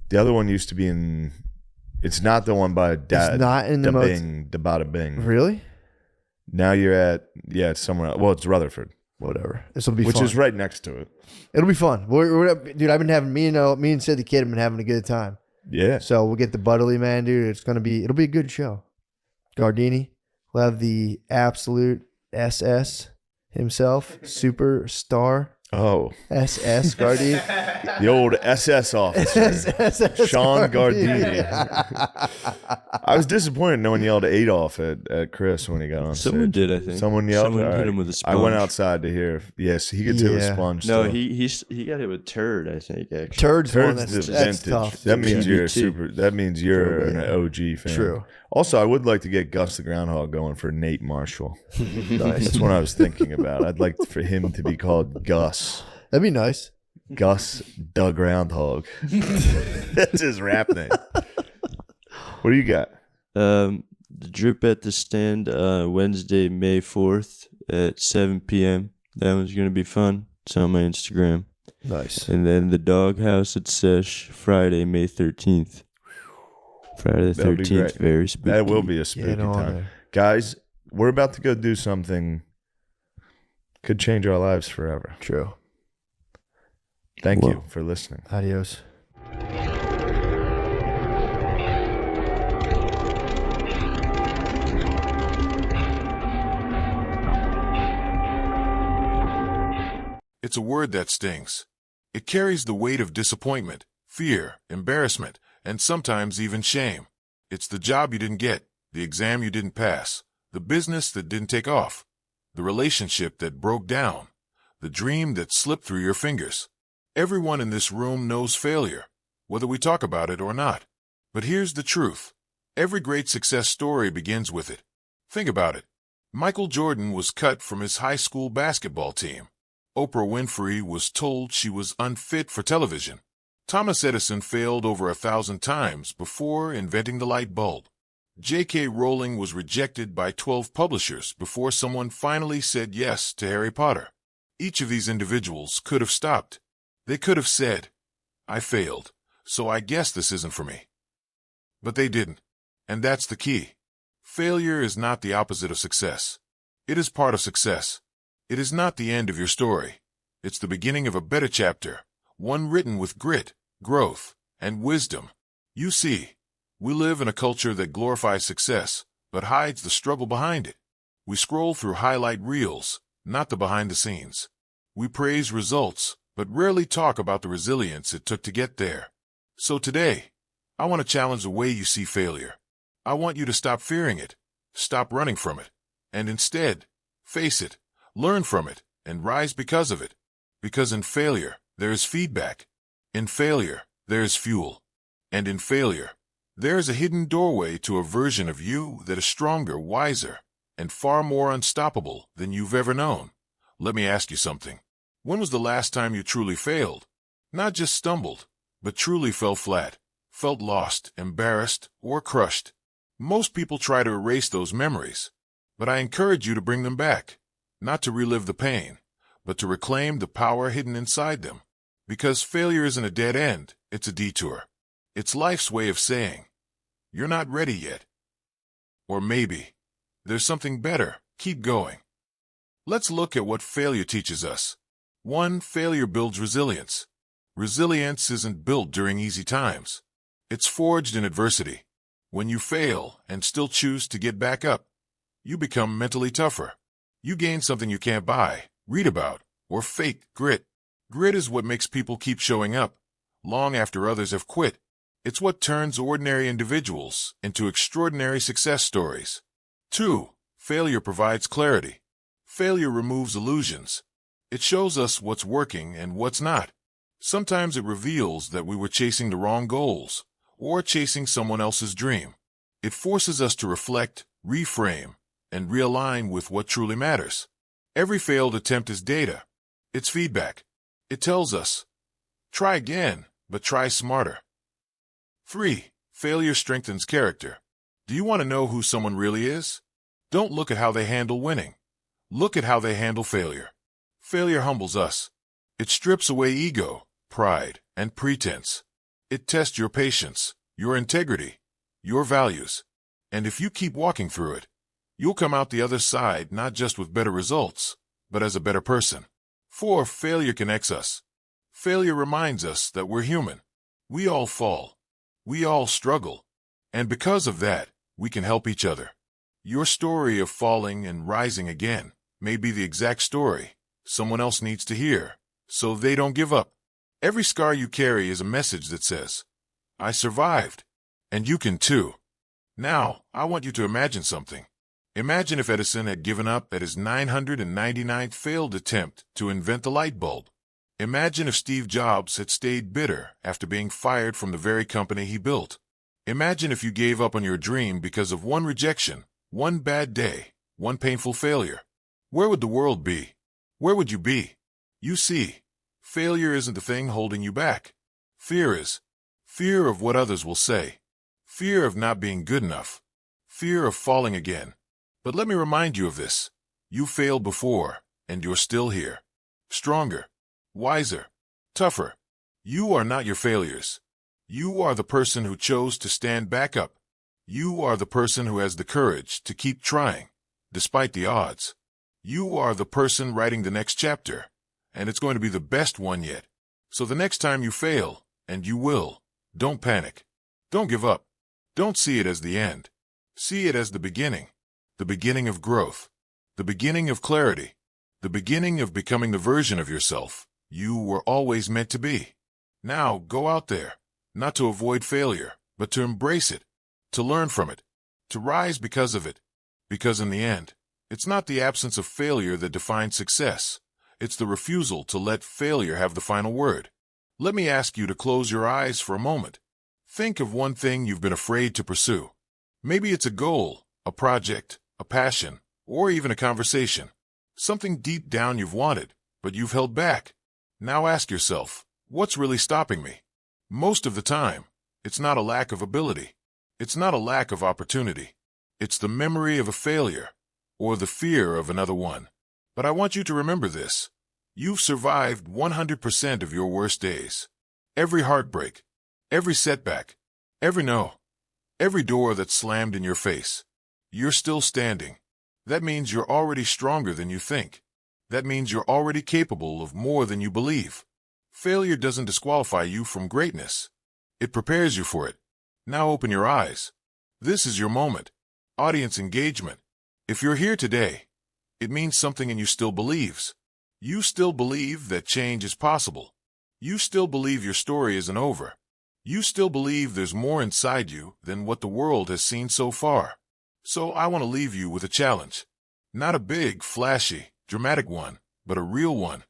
The other one used to be in. It's not the one by Dad. It's not in the most. Bing, da bada bing. Really? Now you're at it's somewhere else. Well, it's Rutherford, Whatever. This will be which fun. is right next to it. It'll be fun. Dude, I've been having me and Sid the kid have been having a good time. Yeah. So we'll get the Butterly man, dude. It'll be a good show. Gardini will have the absolute SS himself, superstar Oh, SS Gardini. the old SS officer, SS Sean Gardini. I was disappointed no one yelled Adolf at Chris when he got on Someone stage. did, I think. Someone yelled. Someone All hit right. him with a I sponge. went outside to hear. Yes, he gets hit with a Yeah. sponge. No, still. he got hit with turd, I think, actually. Turd's one Turds that's the that's vintage. tough. That means you're a GBT. super. That means you're an OG fan. True. Also, I would like to get Gus the Groundhog going for Nate Marshall. Nice. That's what I was thinking about. I'd like for him to be called Gus. That'd be nice. Gus the Groundhog. That's his rap name. What do you got? The Drip at the Stand, Wednesday, May 4th at 7 p.m. That one's going to be fun. It's on my Instagram. Nice. And then the Doghouse at Sesh, Friday, May 13th. Friday the That'll be 13th, great. very spooky. That will be a spooky Get on time. there. Guys, we're about to go do something could change our lives forever. True. Thank Whoa. you for listening. Adios. It's a word that stings. It carries the weight of disappointment, fear, embarrassment, and sometimes even shame. It's the job you didn't get, the exam you didn't pass, the business that didn't take off, the relationship that broke down, the dream that slipped through your fingers. Everyone in this room knows failure, whether we talk about it or not. But here's the truth. Every great success story begins with it. Think about it. Michael Jordan was cut from his high school basketball team. Oprah Winfrey was told she was unfit for television. Thomas Edison failed over 1,000 times before inventing the light bulb. J.K. Rowling was rejected by 12 publishers before someone finally said yes to Harry Potter. Each of these individuals could have stopped. They could have said, I failed, so I guess this isn't for me. But they didn't. And that's the key. Failure is not the opposite of success. It is part of success. It is not the end of your story. It's the beginning of a better chapter, one written with grit, growth, and wisdom. You see, we live in a culture that glorifies success, but hides the struggle behind it. We scroll through highlight reels, not the behind the scenes. We praise results, but rarely talk about the resilience it took to get there. So today, I want to challenge the way you see failure. I want you to stop fearing it, stop running from it, and instead, face it, learn from it, and rise because of it. Because in failure, there is feedback. In failure, there is fuel. And in failure, there is a hidden doorway to a version of you that is stronger, wiser, and far more unstoppable than you've ever known. Let me ask you something. When was the last time you truly failed? Not just stumbled, but truly fell flat, felt lost, embarrassed, or crushed. Most people try to erase those memories, but I encourage you to bring them back. Not to relive the pain, but to reclaim the power hidden inside them. Because failure isn't a dead end, it's a detour. It's life's way of saying, you're not ready yet. Or maybe, there's something better, keep going. Let's look at what failure teaches us. 1. Failure builds resilience. Resilience isn't built during easy times. It's forged in adversity. When you fail and still choose to get back up, you become mentally tougher. You gain something you can't buy, read about, or fake grit. Grit is what makes people keep showing up, long after others have quit. It's what turns ordinary individuals into extraordinary success stories. 2. Failure provides clarity. Failure removes illusions. It shows us what's working and what's not. Sometimes it reveals that we were chasing the wrong goals, or chasing someone else's dream. It forces us to reflect, reframe, and realign with what truly matters. Every failed attempt is data. It's feedback. It tells us, try again, but try smarter. 3. Failure strengthens character. Do you want to know who someone really is? Don't look at how they handle winning. Look at how they handle failure. Failure humbles us. It strips away ego, pride, and pretense. It tests your patience, your integrity, your values. And if you keep walking through it, you'll come out the other side not just with better results, but as a better person. 4. Failure connects us. Failure reminds us that we're human. We all fall. We all struggle. And because of that, we can help each other. Your story of falling and rising again may be the exact story someone else needs to hear, so they don't give up. Every scar you carry is a message that says, I survived, and you can too. Now, I want you to imagine something. Imagine if Edison had given up at his 999th failed attempt to invent the light bulb. Imagine if Steve Jobs had stayed bitter after being fired from the very company he built. Imagine if you gave up on your dream because of one rejection, one bad day, one painful failure. Where would the world be? Where would you be? You see, failure isn't the thing holding you back. Fear is. Fear of what others will say. Fear of not being good enough. fear of falling again. But let me remind you of this. You failed before, and you're still here. Stronger, wiser, tougher. You are not your failures. You are the person who chose to stand back up. You are the person who has the courage to keep trying, despite the odds. You are the person writing the next chapter, and it's going to be the best one yet. So the next time you fail, and you will, don't panic. Don't give up. Don't see it as the end. See it as the beginning of growth, the beginning of clarity, the beginning of becoming the version of yourself you were always meant to be. Now go out there, not to avoid failure, but to embrace it, to learn from it, to rise because of it. Because in the end, it's not the absence of failure that defines success. It's the refusal to let failure have the final word. Let me ask you to close your eyes for a moment. Think of one thing you've been afraid to pursue. Maybe it's a goal, a project, a passion, or even a conversation. Something deep down you've wanted, but you've held back. Now ask yourself, what's really stopping me? Most of the time, it's not a lack of ability. It's not a lack of opportunity. It's the memory of a failure, or the fear of another one. But I want you to remember this. You've survived 100% of your worst days. Every heartbreak, every setback, every no, every door that slammed in your face. You're still standing. That means you're already stronger than you think. That means you're already capable of more than you believe. Failure doesn't disqualify you from greatness. It prepares you for it. Now open your eyes. This is your moment. Audience engagement. If you're here today, it means something in you still believes. You still believe that change is possible. You still believe your story isn't over. You still believe there's more inside you than what the world has seen so far. So I want to leave you with a challenge. Not a big, flashy, dramatic one, but a real one.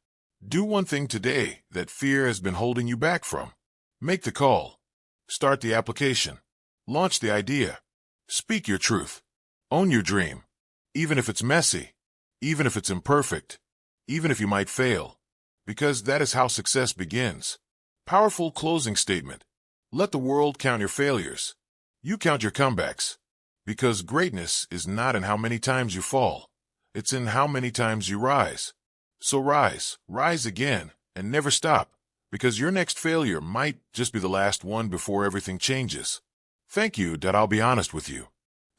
Do one thing today that fear has been holding you back from. Make the call. Start the application. Launch the idea. Speak your truth. Own your dream. Even if it's messy. Even if it's imperfect. Even if you might fail. Because that is how success begins. Powerful closing statement. Let the world count your failures. You count your comebacks. Because greatness is not in how many times you fall. It's in how many times you rise. So rise again, and never stop. Because your next failure might just be the last one before everything changes. Thank you that I'll be honest with you.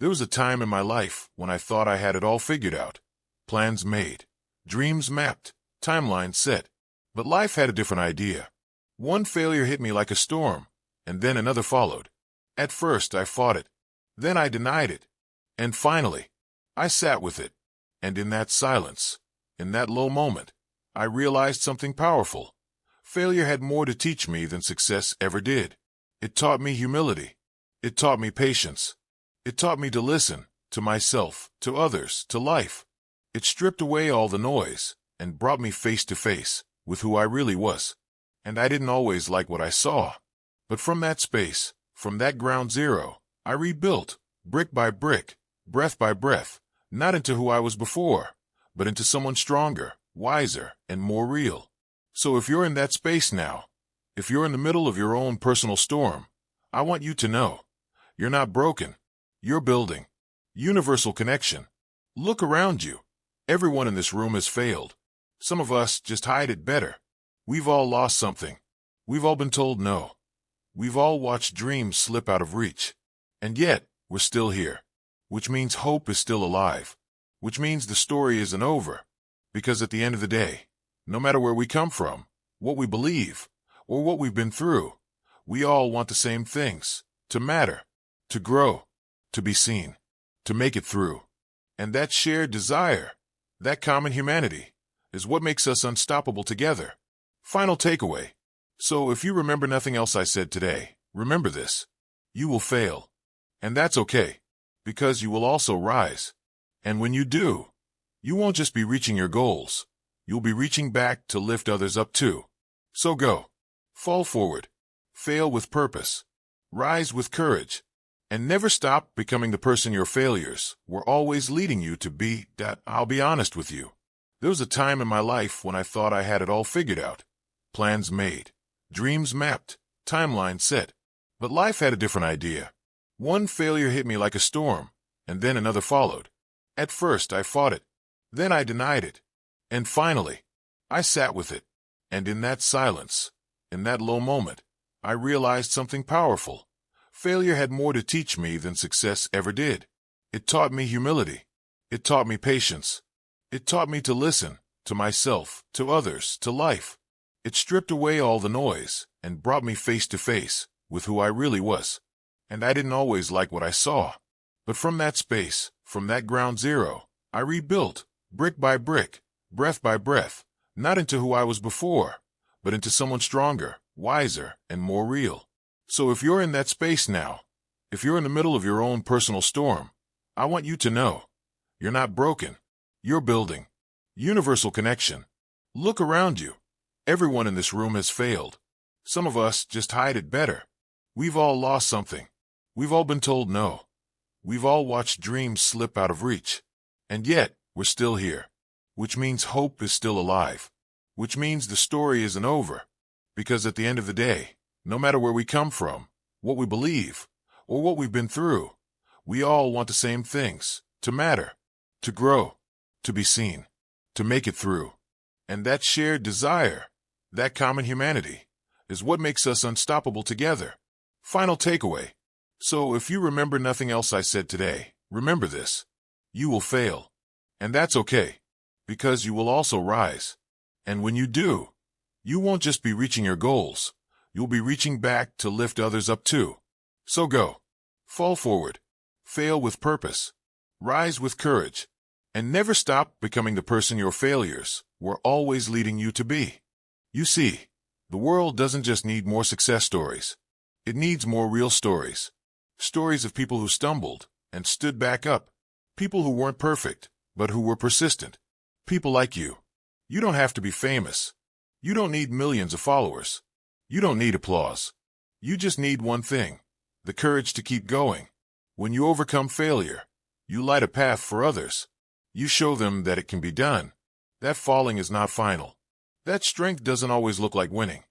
There was a time in my life when I thought I had it all figured out. Plans made. Dreams mapped, timeline set. But life had a different idea. One failure hit me like a storm, and then another followed. At first, I fought it. Then I denied it. And finally, I sat with it. And in that silence, in that low moment, I realized something powerful. Failure had more to teach me than success ever did. It taught me humility. It taught me patience. It taught me to listen, to myself, to others, to life. It stripped away all the noise and brought me face to face with who I really was. And I didn't always like what I saw. But from that space, from that ground zero, I rebuilt, brick by brick, breath by breath, not into who I was before, but into someone stronger, wiser, and more real. So if you're in that space now, if you're in the middle of your own personal storm, I want you to know, you're not broken. You're building. Universal connection. Look around you. Everyone in this room has failed. Some of us just hide it better. We've all lost something. We've all been told no. We've all watched dreams slip out of reach. And yet, we're still here. Which means hope is still alive. Which means the story isn't over. Because at the end of the day, no matter where we come from, what we believe, or what we've been through, we all want the same things. To matter. To grow. To be seen. To make it through. And that shared desire, that common humanity, is what makes us unstoppable together. Final takeaway. So if you remember nothing else I said today, remember this. You will fail. And that's okay. Because you will also rise. And when you do, you won't just be reaching your goals. You'll be reaching back to lift others up too. So go. Fall forward. Fail with purpose. Rise with courage. And never stop becoming the person your failures were always leading you to be. I'll be honest with you. There was a time in my life when I thought I had it all figured out. Plans made. Dreams mapped. Timeline set. But life had a different idea. One failure hit me like a storm, and then another followed. At first, I fought it. Then I denied it. And finally, I sat with it. And in that silence, in that low moment, I realized something powerful. Failure had more to teach me than success ever did. It taught me humility. It taught me patience. It taught me to listen, to myself, to others, to life. It stripped away all the noise and brought me face to face with who I really was. And I didn't always like what I saw. But from that space, from that ground zero, I rebuilt, brick by brick, breath by breath, not into who I was before, but into someone stronger, wiser, and more real. So if you're in that space now, if you're in the middle of your own personal storm, I want you to know, you're not broken. You're building. Universal connection. Look around you. Everyone in this room has failed. Some of us just hide it better. We've all lost something. We've all been told no. We've all watched dreams slip out of reach. And yet, we're still here. Which means hope is still alive. Which means the story isn't over. Because at the end of the day, no matter where we come from, what we believe, or what we've been through, we all want the same things: to matter, to grow, to be seen, to make it through. And that shared desire, that common humanity, is what makes us unstoppable together. Final takeaway. So if you remember nothing else I said today, remember this: you will fail. And that's okay, because you will also rise. And when you do, you won't just be reaching your goals, you'll be reaching back to lift others up too. So go. Fall forward. Fail with purpose. Rise with courage. And never stop becoming the person your failures were always leading you to be. You see, the world doesn't just need more success stories. It needs more real stories. Stories of people who stumbled and stood back up. People who weren't perfect, but who were persistent. People like you. You don't have to be famous. You don't need millions of followers. You don't need applause. You just need one thing: the courage to keep going. When you overcome failure, you light a path for others. You show them that it can be done. That falling is not final. That strength doesn't always look like winning.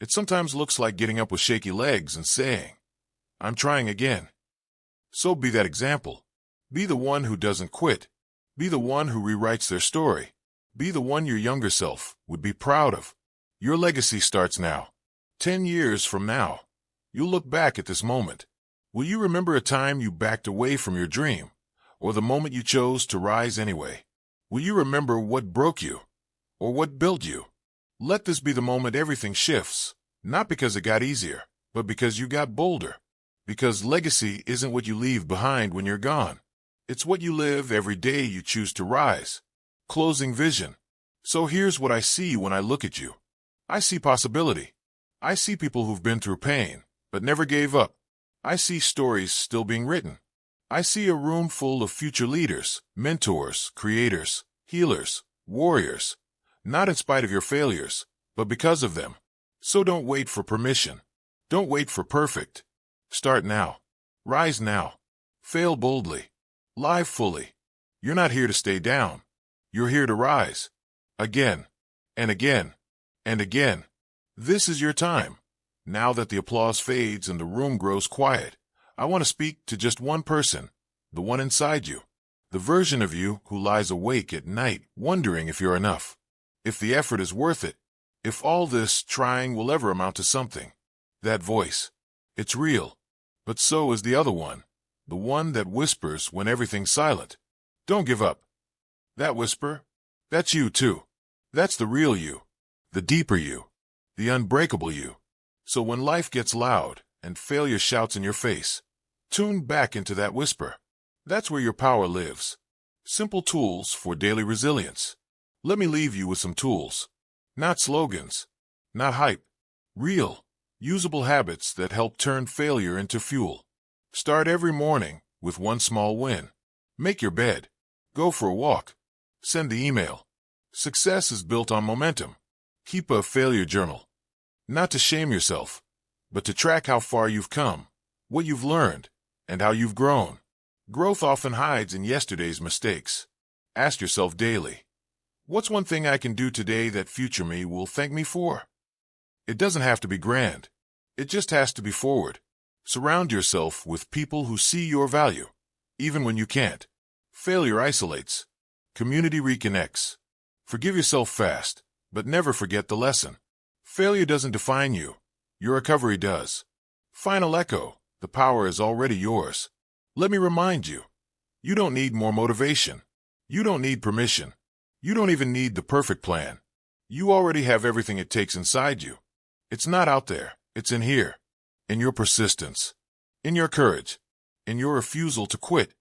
It sometimes looks like getting up with shaky legs and saying, "I'm trying again." So be that example. Be the one who doesn't quit. Be the one who rewrites their story. Be the one your younger self would be proud of. Your legacy starts now. 10 years from now, you'll look back at this moment. Will you remember a time you backed away from your dream, or the moment you chose to rise anyway? Will you remember what broke you, or what built you? Let this be the moment everything shifts, not because it got easier, but because you got bolder. Because legacy isn't what you leave behind when you're gone. It's what you live every day you choose to rise. Closing vision. So here's what I see when I look at you. I see possibility. I see people who've been through pain, but never gave up. I see stories still being written. I see a room full of future leaders, mentors, creators, healers, warriors, not in spite of your failures, but because of them. So don't wait for permission. Don't wait for perfect. Start now. Rise now. Fail boldly. Live fully. You're not here to stay down. You're here to rise. Again, and again, and again. This is your time. Now that the applause fades and the room grows quiet, I want to speak to just one person, the one inside you, the version of you who lies awake at night wondering if you're enough, if the effort is worth it, if all this trying will ever amount to something. That voice, it's real, but so is the other one, the one that whispers when everything's silent. Don't give up. That whisper, that's you too. That's the real you, the deeper you, the unbreakable you. So when life gets loud and failure shouts in your face, tune back into that whisper. That's where your power lives. Simple tools for daily resilience. Let me leave you with some tools. Not slogans, not hype. Real, usable habits that help turn failure into fuel. Start every morning with one small win. Make your bed. Go for a walk. Send the email. Success is built on momentum. Keep a failure journal. Not to shame yourself, but to track how far you've come, what you've learned, and how you've grown. Growth often hides in yesterday's mistakes. Ask yourself daily, what's one thing I can do today that future me will thank me for? It doesn't have to be grand. It just has to be forward. Surround yourself with people who see your value. even when you can't. Failure isolates. Community reconnects. Forgive yourself fast, but never forget the lesson. Failure doesn't define you. Your recovery does. Final echo. The power is already yours. Let me remind you. You don't need more motivation. You don't need permission. You don't even need the perfect plan. You already have everything it takes inside you. It's not out there. It's in here. In your persistence. In your courage. In your refusal to quit.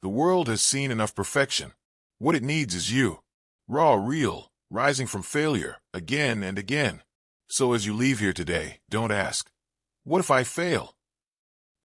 The world has seen enough perfection. What it needs is you. Raw, real, rising from failure, again and again. So as you leave here today, don't ask, what if I fail?